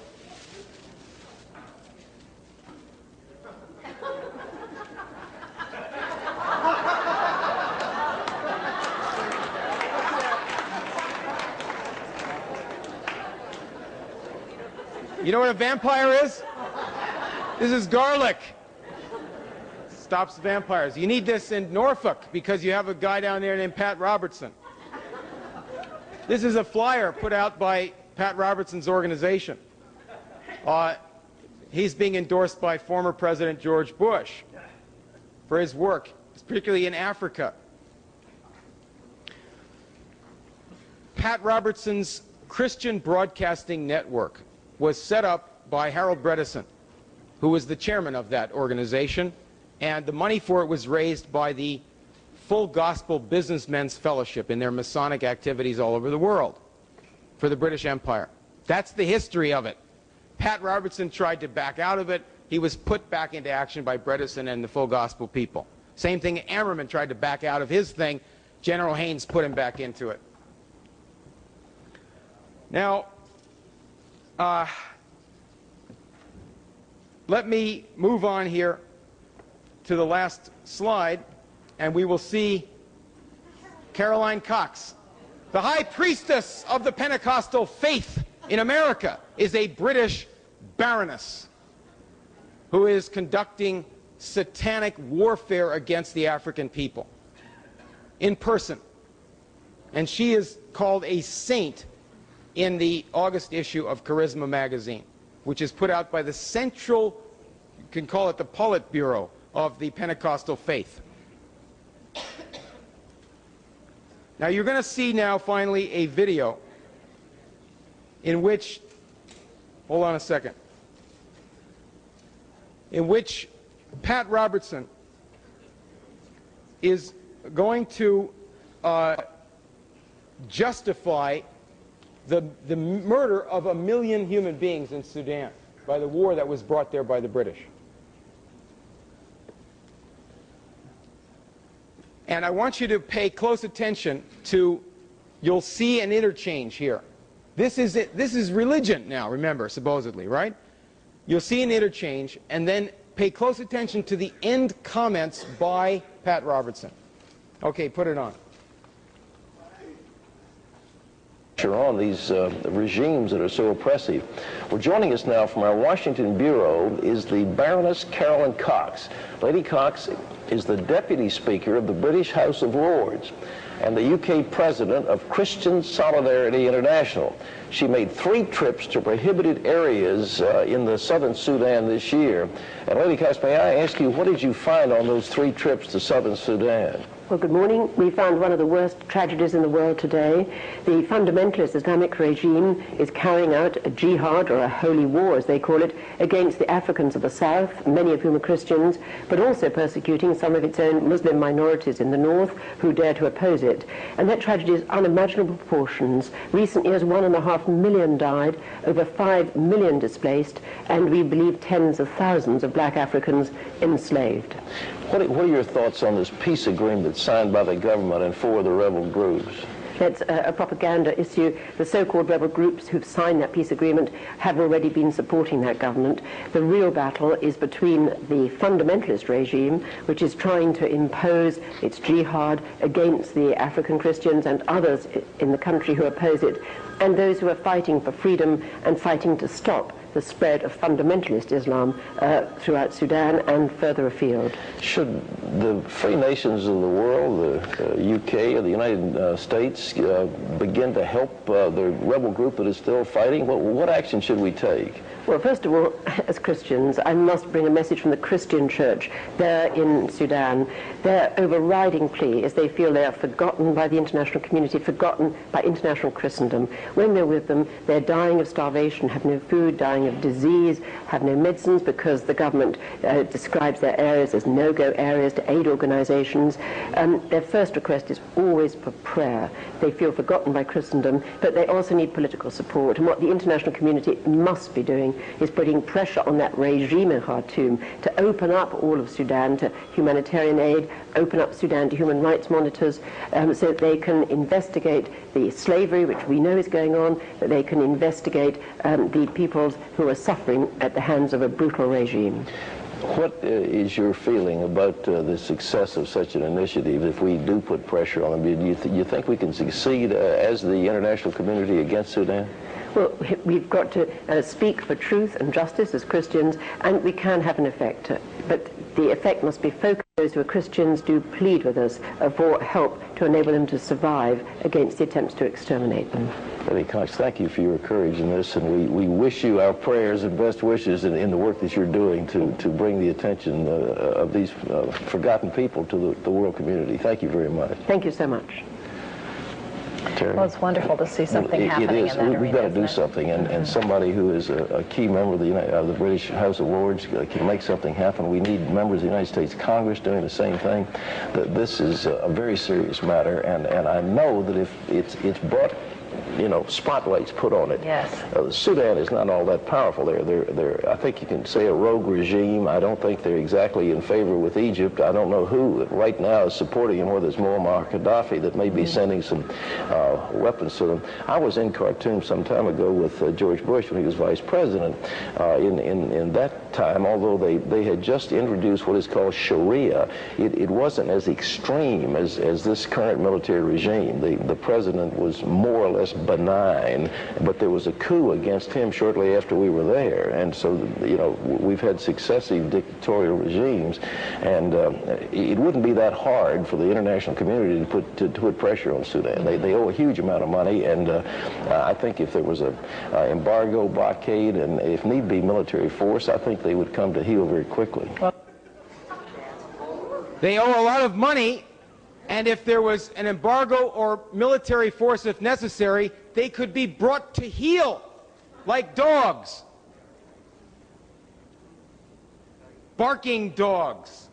You know what a vampire is? This is garlic. Stops vampires. You need this in Norfolk because you have a guy down there named Pat Robertson. This is a flyer put out by Pat Robertson's organization. He's being endorsed by former President George Bush for his work, particularly in Africa. Pat Robertson's Christian Broadcasting Network was set up by Harold Bredesen, who was the chairman of that organization, and the money for it was raised by the Full Gospel Businessmen's Fellowship in their Masonic activities all over the world for the British Empire. That's the history of it. Pat Robertson tried to back out of it. He was put back into action by Bredesen and the Full Gospel people. Same thing, Ammerman tried to back out of his thing. General Haynes put him back into it. Now, let me move on here to the last slide, and we will see Caroline Cox. The high priestess of the Pentecostal faith in America is a British baroness who is conducting satanic warfare against the African people in person. And she is called a saint in the August issue of Charisma magazine, which is put out by the central, you can call it the Politburo of the Pentecostal faith. Now you're going to see now finally a video in which, hold on a second, in which Pat Robertson is going to justify the murder of 1 million human beings in Sudan by the war that was brought there by the British. And I want you to pay close attention to, you'll see an interchange here. This is it. This is religion now, remember, supposedly, right? You'll see an interchange, and then pay close attention to the end comments by Pat Robertson. Okay, put it on. On these regimes that are so oppressive. Well, joining us now from our Washington bureau is the Baroness Caroline Cox. Lady Cox is the Deputy Speaker of the British House of Lords and the UK President of Christian Solidarity International. She made 3 trips to prohibited areas in the southern Sudan this year. And Lady Cox, may I ask you, what did you find on those 3 trips to southern Sudan? Well, good morning. We found one of the worst tragedies in the world today. The fundamentalist Islamic regime is carrying out a jihad, or a holy war, as they call it, against the Africans of the south, many of whom are Christians, but also persecuting some of its own Muslim minorities in the north who dare to oppose it. it. And that tragedy is unimaginable proportions. Recent years, 1.5 million died, over 5 million displaced, and we believe tens of thousands of black Africans enslaved. What are your thoughts on this peace agreement signed by the government and 4 of the rebel groups? That's a propaganda issue. The so-called rebel groups who've signed that peace agreement have already been supporting that government. The real battle is between the fundamentalist regime, which is trying to impose its jihad against the African Christians and others in the country who oppose it, and those who are fighting for freedom and fighting to stop the spread of fundamentalist Islam throughout Sudan and further afield. Should the free nations of the world, the UK or the United States, begin to help the rebel group that is still fighting? What action should we take? Well, first of all, as Christians, I must bring a message from the Christian church there in Sudan. Their overriding plea is they feel they are forgotten by the international community, forgotten by international Christendom. When they're with them, they're dying of starvation, have no food, dying of disease, have no medicines because the government describes their areas as no-go areas to aid organizations. Their first request is always for prayer. They feel forgotten by Christendom, but they also need political support. And what the international community must be doing is putting pressure on that regime in Khartoum to open up all of Sudan to humanitarian aid, open up Sudan to human rights monitors, so that they can investigate the slavery, which we know is going on, that they can investigate the peoples who are suffering at the hands of a brutal regime. What is your feeling about the success of such an initiative if we do put pressure on them? Do you think we can succeed as the international community against Sudan? Well, we've got to speak for truth and justice as Christians, and we can have an effect. But the effect must be focused. Those who are Christians do plead with us for help to enable them to survive against the attempts to exterminate them. Lady Cox, thank you for your courage in this, and we wish you our prayers and best wishes in the work that you're doing to bring the attention of these forgotten people to the world community. Thank you very much. Thank you so much. Terry? Well, it's wonderful to see something happening in that arena. We've got to do something, and somebody who is a key member of the British House of Lords can make something happen. We need members of the United States Congress doing the same thing. This is a very serious matter, and I know that if it's brought, spotlights put on it. Yes. Sudan is not all that powerful. They're I think you can say a rogue regime. I don't think they're exactly in favor with Egypt. I don't know who right now is supporting him, whether it's Muammar Gaddafi that may be sending some weapons to them. I was in Khartoum some time ago with George Bush when he was vice president. In that time, although they had just introduced what is called Sharia, it wasn't as extreme as this current military regime. The president was more or less benign, but there was a coup against him shortly after we were there, and so we've had successive dictatorial regimes, and it wouldn't be that hard for the international community to put pressure on Sudan. They owe a huge amount of money, and I think if there was a embargo, blockade, and if need be military force, I think they would come to heel very quickly. They owe a lot of money, and if there was an embargo or military force if necessary, they could be brought to heel like dogs. Barking dogs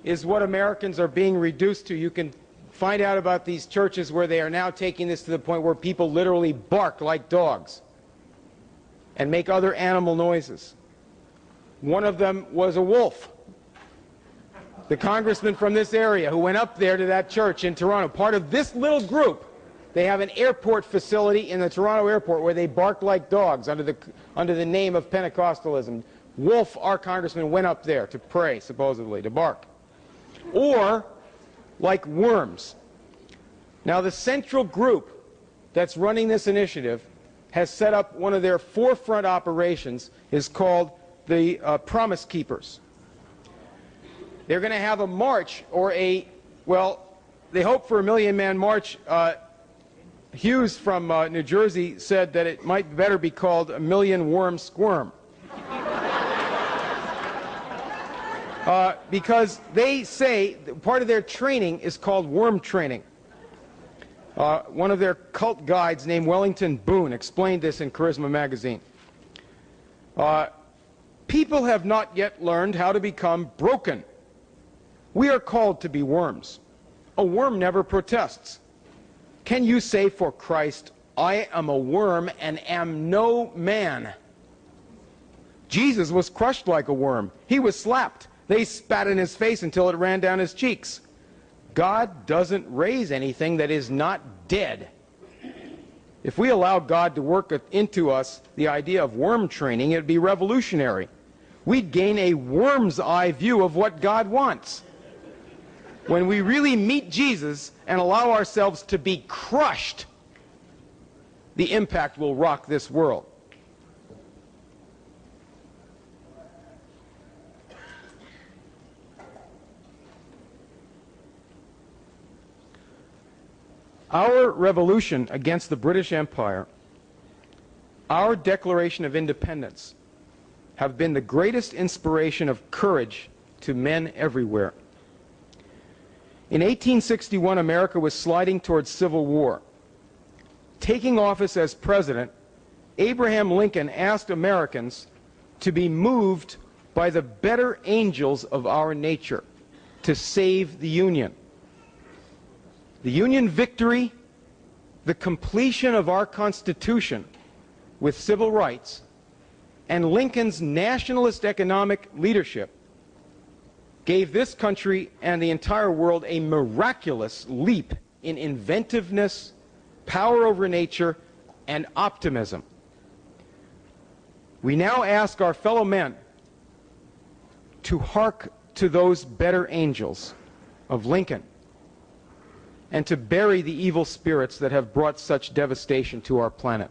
is what Americans are being reduced to. You can find out about these churches where they are now taking this to the point where people literally bark like dogs and make other animal noises. One of them was a wolf. The congressman from this area who went up there to that church in Toronto, part of this little group, they have an airport facility in the Toronto airport where they bark like dogs under the name of Pentecostalism. Wolf, our congressman, went up there to pray, supposedly, to bark. Or like worms. Now, the central group that's running this initiative has set up one of their forefront operations, is called the Promise Keepers. They're going to have a march, or they hope for a million-man march. Hughes from New Jersey said that it might better be called a million worm squirm. Because they say part of their training is called worm training. One of their cult guides named Wellington Boone explained this in Charisma magazine. People have not yet learned how to become broken. We are called to be worms. A worm never protests. Can you say for Christ, I am a worm and am no man? Jesus was crushed like a worm. He was slapped. They spat in his face until it ran down his cheeks. God doesn't raise anything that is not dead. If we allow God to work into us the idea of worm training, it would be revolutionary. We'd gain a worm's eye view of what God wants. When we really meet Jesus and allow ourselves to be crushed, the impact will rock this world. Our revolution against the British Empire, our Declaration of Independence, have been the greatest inspiration of courage to men everywhere. In 1861, America was sliding towards civil war. Taking office as president, Abraham Lincoln asked Americans to be moved by the better angels of our nature to save the Union. The Union victory, the completion of our Constitution with civil rights, and Lincoln's nationalist economic leadership gave this country and the entire world a miraculous leap in inventiveness, power over nature, and optimism. We now ask our fellow men to hark to those better angels of Lincoln and to bury the evil spirits that have brought such devastation to our planet.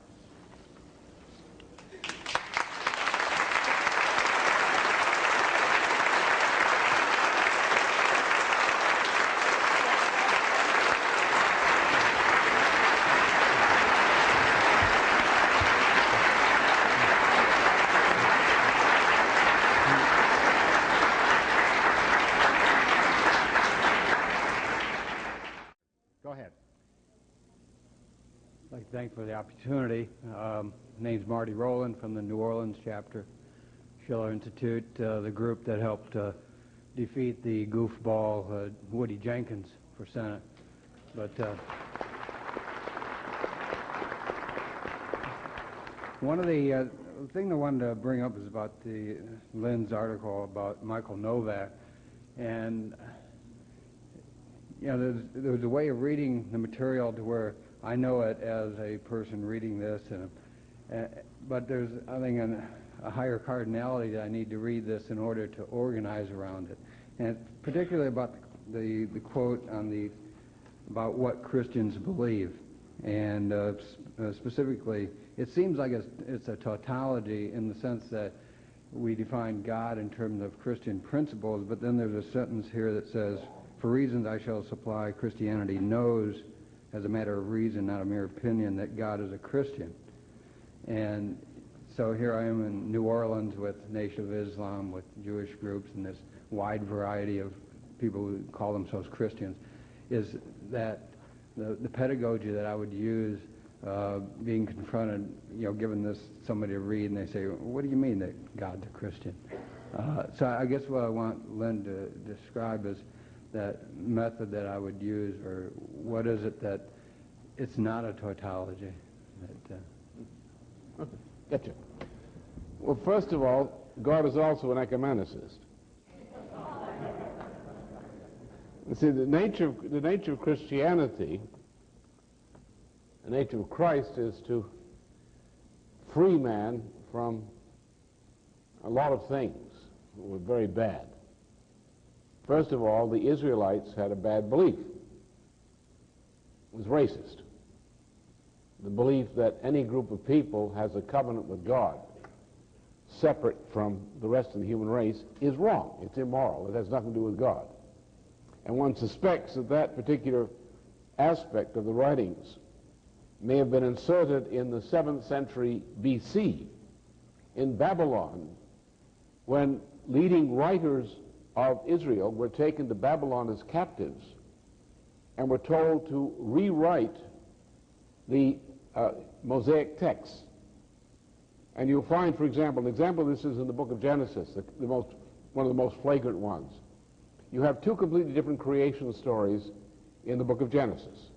Thanks for the opportunity. Name's Marty Rowland from the New Orleans chapter, Schiller Institute, the group that helped defeat the goofball Woody Jenkins for Senate. But one of the thing I wanted to bring up is about the Lynn's article about Michael Novak, and you know, there's a way of reading the material to where I know it as a person reading this, but there's, I think, a higher cardinality that I need to read this in order to organize around it, and particularly about the quote on about what Christians believe, and specifically, it seems like it's a tautology in the sense that we define God in terms of Christian principles, but then there's a sentence here that says, "For reasons I shall supply, Christianity knows, as a matter of reason, not a mere opinion, that God is a Christian." And so here I am in New Orleans with Nation of Islam, with Jewish groups, and this wide variety of people who call themselves Christians. Is that the pedagogy that I would use being confronted, you know, given this somebody to read, and they say, "What do you mean that God's a Christian?" So I guess what I want Lynn to describe is that method that I would use, or what is it that it's not a tautology? Okay, gotcha. Well, first of all, God is also an ecumenicist. You see, the nature of Christianity, the nature of Christ, is to free man from a lot of things that were very bad. First of all, the Israelites had a bad belief. It was racist. The belief that any group of people has a covenant with God separate from the rest of the human race is wrong. It's immoral. It has nothing to do with God. And one suspects that that particular aspect of the writings may have been inserted in the 7th century BC in Babylon, when leading writers of Israel were taken to Babylon as captives and were told to rewrite the Mosaic texts. And you'll find, for example, an example of this is in the book of Genesis, one of the most flagrant ones. You have two completely different creation stories in the book of Genesis.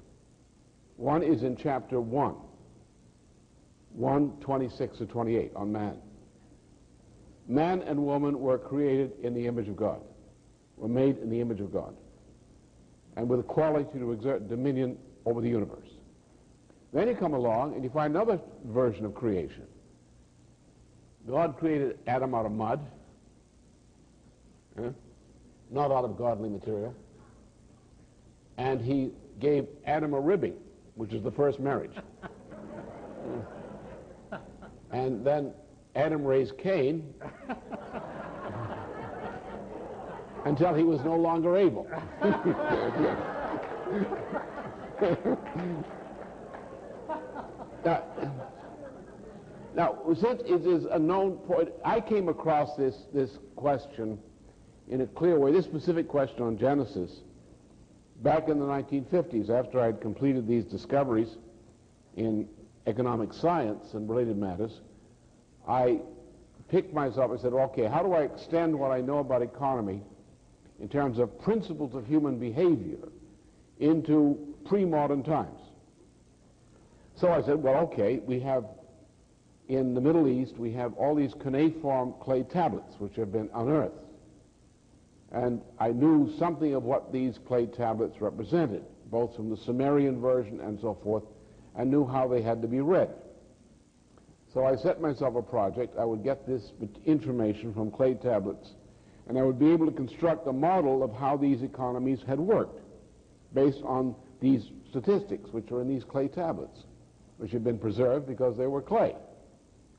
One is in chapter 1:26 to 28, on man. Man and woman were created in the image of God, were made in the image of God, and with a quality to exert dominion over the universe. Then you come along and you find another version of creation. God created Adam out of mud, not out of godly material, and he gave Adam a ribbing, which is the first marriage. And then Adam raised Cain until he was no longer able. Now, since it is a known point, I came across this question in a clear way, this specific question on Genesis, back in the 1950s, after I had completed these discoveries in economic science and related matters. I picked myself and said, okay, how do I extend what I know about economy in terms of principles of human behavior into pre-modern times? So I said, well, okay, we have, in the Middle East, we have all these cuneiform clay tablets which have been unearthed. And I knew something of what these clay tablets represented, both from the Sumerian version and so forth, and knew how they had to be read. So I set myself a project. I would get this information from clay tablets, and I would be able to construct a model of how these economies had worked based on these statistics which are in these clay tablets, which had been preserved because they were clay,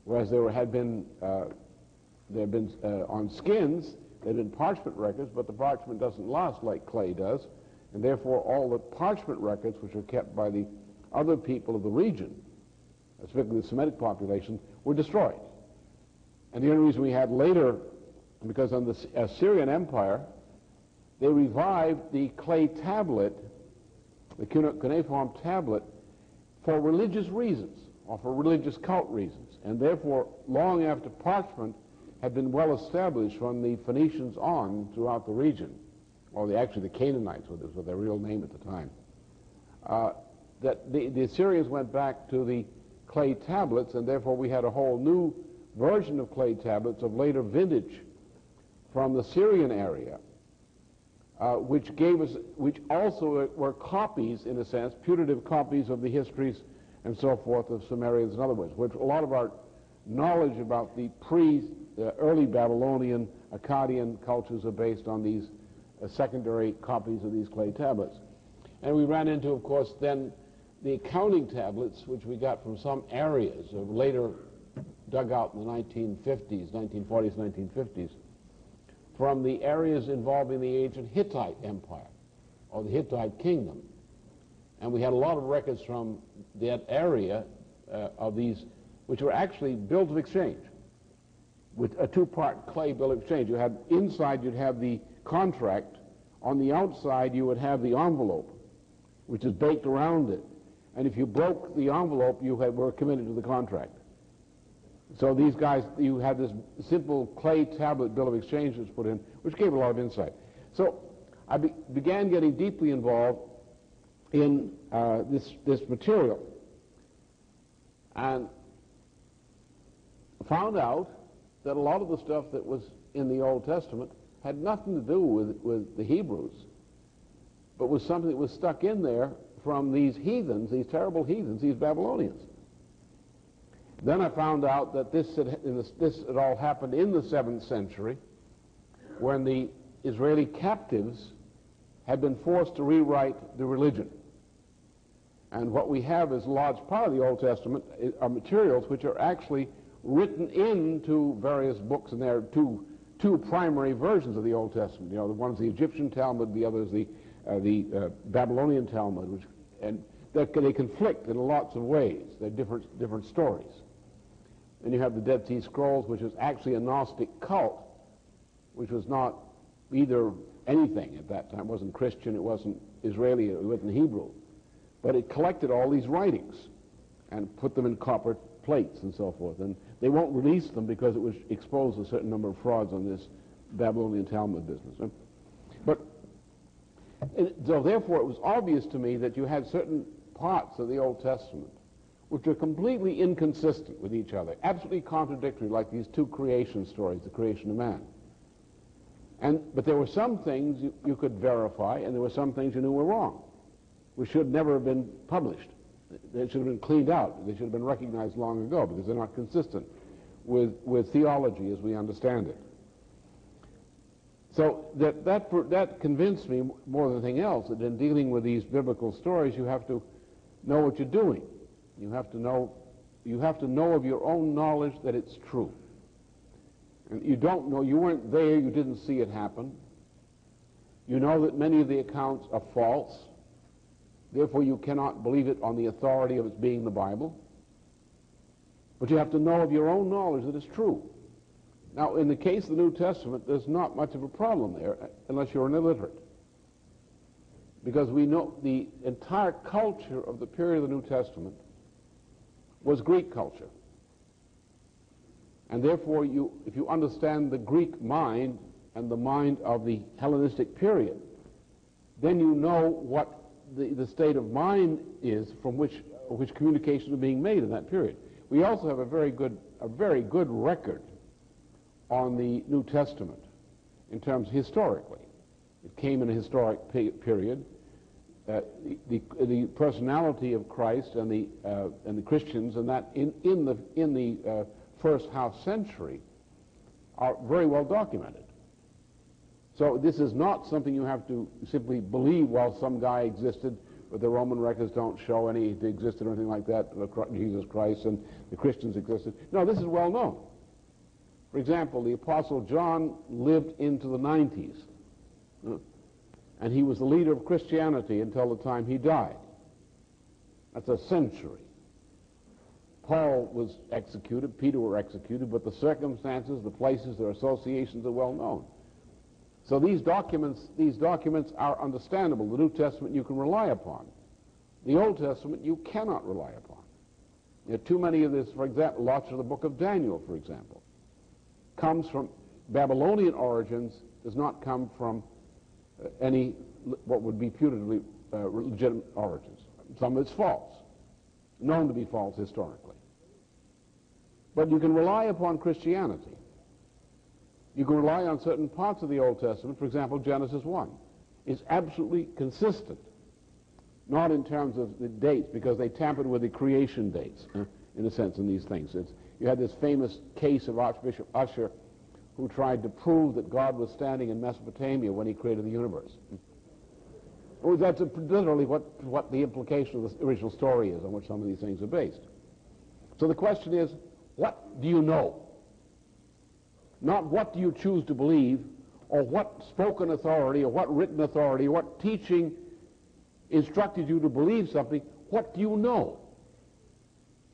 whereas there had been on skins, there had been parchment records, but the parchment doesn't last like clay does, and therefore all the parchment records which are kept by the other people of the region, especially the Semitic population, were destroyed. And the only reason we had later, because on the Assyrian Empire, they revived the clay tablet, the cuneiform tablet, for religious reasons, or for religious cult reasons. And therefore, long after parchment had been well established from the Phoenicians on throughout the region, or actually the Canaanites, which was their real name at the time, that the Assyrians went back to the clay tablets, and therefore we had a whole new version of clay tablets of later vintage from the Syrian area, which also were copies, in a sense, putative copies of the histories and so forth of Sumerians and other words, which a lot of our knowledge about the early Babylonian, Akkadian cultures are based on these secondary copies of these clay tablets. And we ran into, of course, then the accounting tablets, which we got from some areas, or later dug out in the 1940s, 1950s, from the areas involving the ancient Hittite Empire, or the Hittite Kingdom. And we had a lot of records from that area of these, which were actually bills of exchange, with a two-part clay bill of exchange. You had, inside you'd have the contract, on the outside you would have the envelope, which is baked around it. And if you broke the envelope, you were committed to the contract. So these guys, you had this simple clay tablet bill of exchange was put in, which gave a lot of insight. So I began getting deeply involved in this material, and found out that a lot of the stuff that was in the Old Testament had nothing to do with the Hebrews, but was something that was stuck in there from these heathens, these terrible heathens, these Babylonians. Then I found out that this had all happened in the 7th century, when the Israeli captives had been forced to rewrite the religion. And what we have as a large part of the Old Testament are materials which are actually written into various books, and there are two primary versions of the Old Testament. You know, the one's the Egyptian Talmud, the other is the Babylonian Talmud, and they conflict in lots of ways. They're different stories. And you have the Dead Sea Scrolls, which is actually a Gnostic cult, which was not either anything at that time. It wasn't Christian, it wasn't Israeli, it wasn't Hebrew. But it collected all these writings and put them in copper plates and so forth. And they won't release them because it was exposed a certain number of frauds on this Babylonian Talmud business. But And so therefore it was obvious to me that you had certain parts of the Old Testament which are completely inconsistent with each other, absolutely contradictory, like these two creation stories, the creation of man. But there were some things you could verify, and there were some things you knew were wrong, which should never have been published. They should have been cleaned out. They should have been recognized long ago, because they're not consistent with theology as we understand it. So that convinced me more than anything else that in dealing with these biblical stories, you have to know what you're doing. You have to know of your own knowledge that it's true. And you don't know, you weren't there, you didn't see it happen. You know that many of the accounts are false. Therefore, you cannot believe it on the authority of its being the Bible. But you have to know of your own knowledge that it's true. Now, in the case of the New Testament, there's not much of a problem there, unless you're an illiterate. Because we know the entire culture of the period of the New Testament was Greek culture. And therefore, if you understand the Greek mind and the mind of the Hellenistic period, then you know what the state of mind is from which communications are being made in that period. We also have a very good record on the New Testament in terms historically. It came in a historic period. The personality of Christ and the Christians and that in the first half century are very well documented. So this is not something you have to simply believe, while some guy existed, but the Roman records don't show any existed or anything like that, Jesus Christ and the Christians existed. No, this is well known. For example, the Apostle John lived into the 90s, and he was the leader of Christianity until the time he died. That's a century. Paul was executed, Peter were executed, but the circumstances, the places, their associations are well known. So these documents are understandable. The New Testament you can rely upon. The Old Testament you cannot rely upon. There are too many of this. For example, lots of the book of Daniel, for example, comes from Babylonian origins, does not come from any what would be putatively legitimate origins. Some of it's false, known to be false historically. But you can rely upon Christianity. You can rely on certain parts of the Old Testament. For example, Genesis 1 is absolutely consistent, not in terms of the dates, because they tampered with the creation dates, in a sense, in these things. You had this famous case of Archbishop Usher, who tried to prove that God was standing in Mesopotamia when he created the universe. Well, that's literally what the implication of the original story is, on which some of these things are based. So the question is, what do you know? Not what do you choose to believe, or what spoken authority, or what written authority, or what teaching instructed you to believe something. What do you know?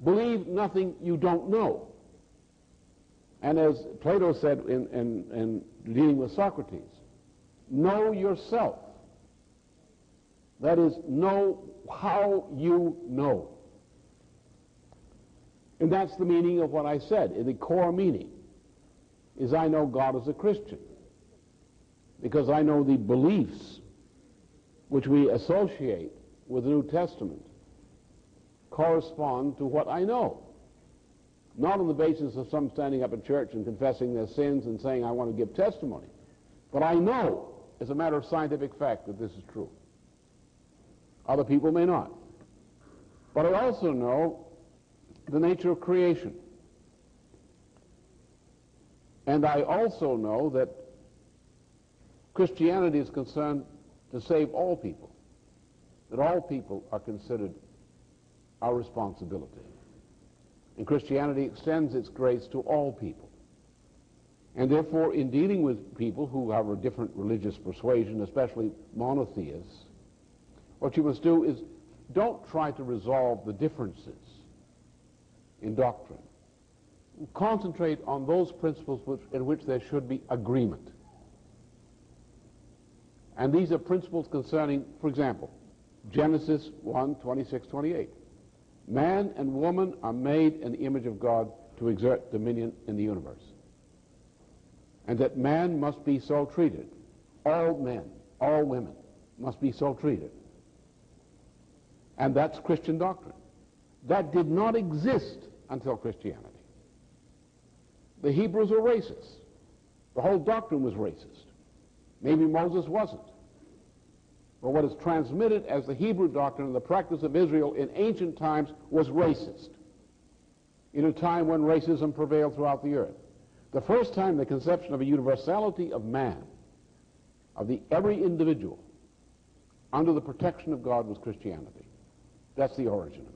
Believe nothing you don't know. And as Plato said in dealing with Socrates, know yourself. That is, know how you know. And that's the meaning of what I said. The core meaning is I know God as a Christian, because I know the beliefs which we associate with the New Testament correspond to what I know. Not on the basis of some standing up at church and confessing their sins and saying, I want to give testimony. But I know, as a matter of scientific fact, that this is true. Other people may not. But I also know the nature of creation. And I also know that Christianity is concerned to save all people, that all people are considered our responsibility. And Christianity extends its grace to all people. And therefore, in dealing with people who have a different religious persuasion, especially monotheists, what you must do is don't try to resolve the differences in doctrine. Concentrate on those principles in which there should be agreement. And these are principles concerning, for example, Genesis 1, 26, 28. Man and woman are made in the image of God to exert dominion in the universe. And that man must be so treated. All men, all women, must be so treated. And that's Christian doctrine. That did not exist until Christianity. The Hebrews were racist. The whole doctrine was racist. Maybe Moses wasn't. But what is transmitted as the Hebrew doctrine and the practice of Israel in ancient times was racist, in a time when racism prevailed throughout the earth. The first time the conception of a universality of man, of every individual, under the protection of God was Christianity. That's the origin of it.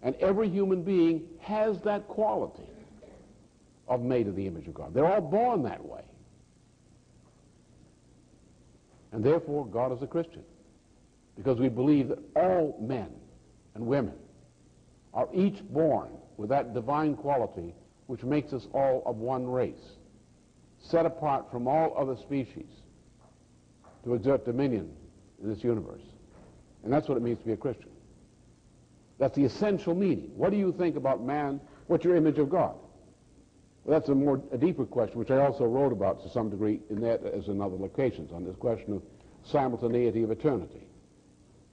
And every human being has that quality of made in the image of God. They're all born that way. And therefore, God is a Christian, because we believe that all men and women are each born with that divine quality which makes us all of one race, set apart from all other species to exert dominion in this universe. And that's what it means to be a Christian. That's the essential meaning. What do you think about man? What's your image of God? Well, that's a deeper question, which I also wrote about to some degree in that as in other locations, on this question of simultaneity of eternity,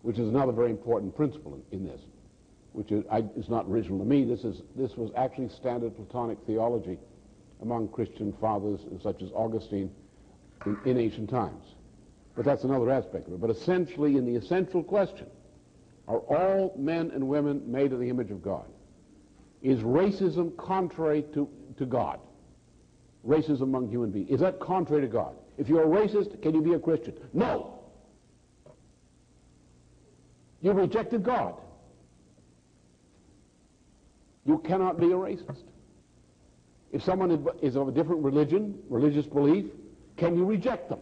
which is another very important principle in this, which is not original to me. This was actually standard Platonic theology among Christian fathers such as Augustine in ancient times. But that's another aspect of it. But essentially, in the essential question, are all men and women made in the image of God? Is racism contrary to God? Racism among human beings. Is that contrary to God? If you're a racist, can you be a Christian? No. You rejected God. You cannot be a racist. If someone is of a different religion, religious belief, can you reject them?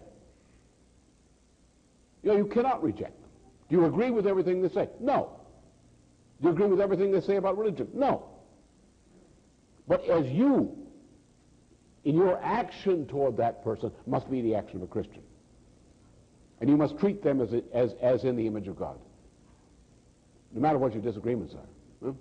You cannot reject them. Do you agree with everything they say? No. Do you agree with everything they say about religion? No. But as you, in your action toward that person, must be the action of a Christian. And you must treat them as in the image of God, no matter what your disagreements are. Huh?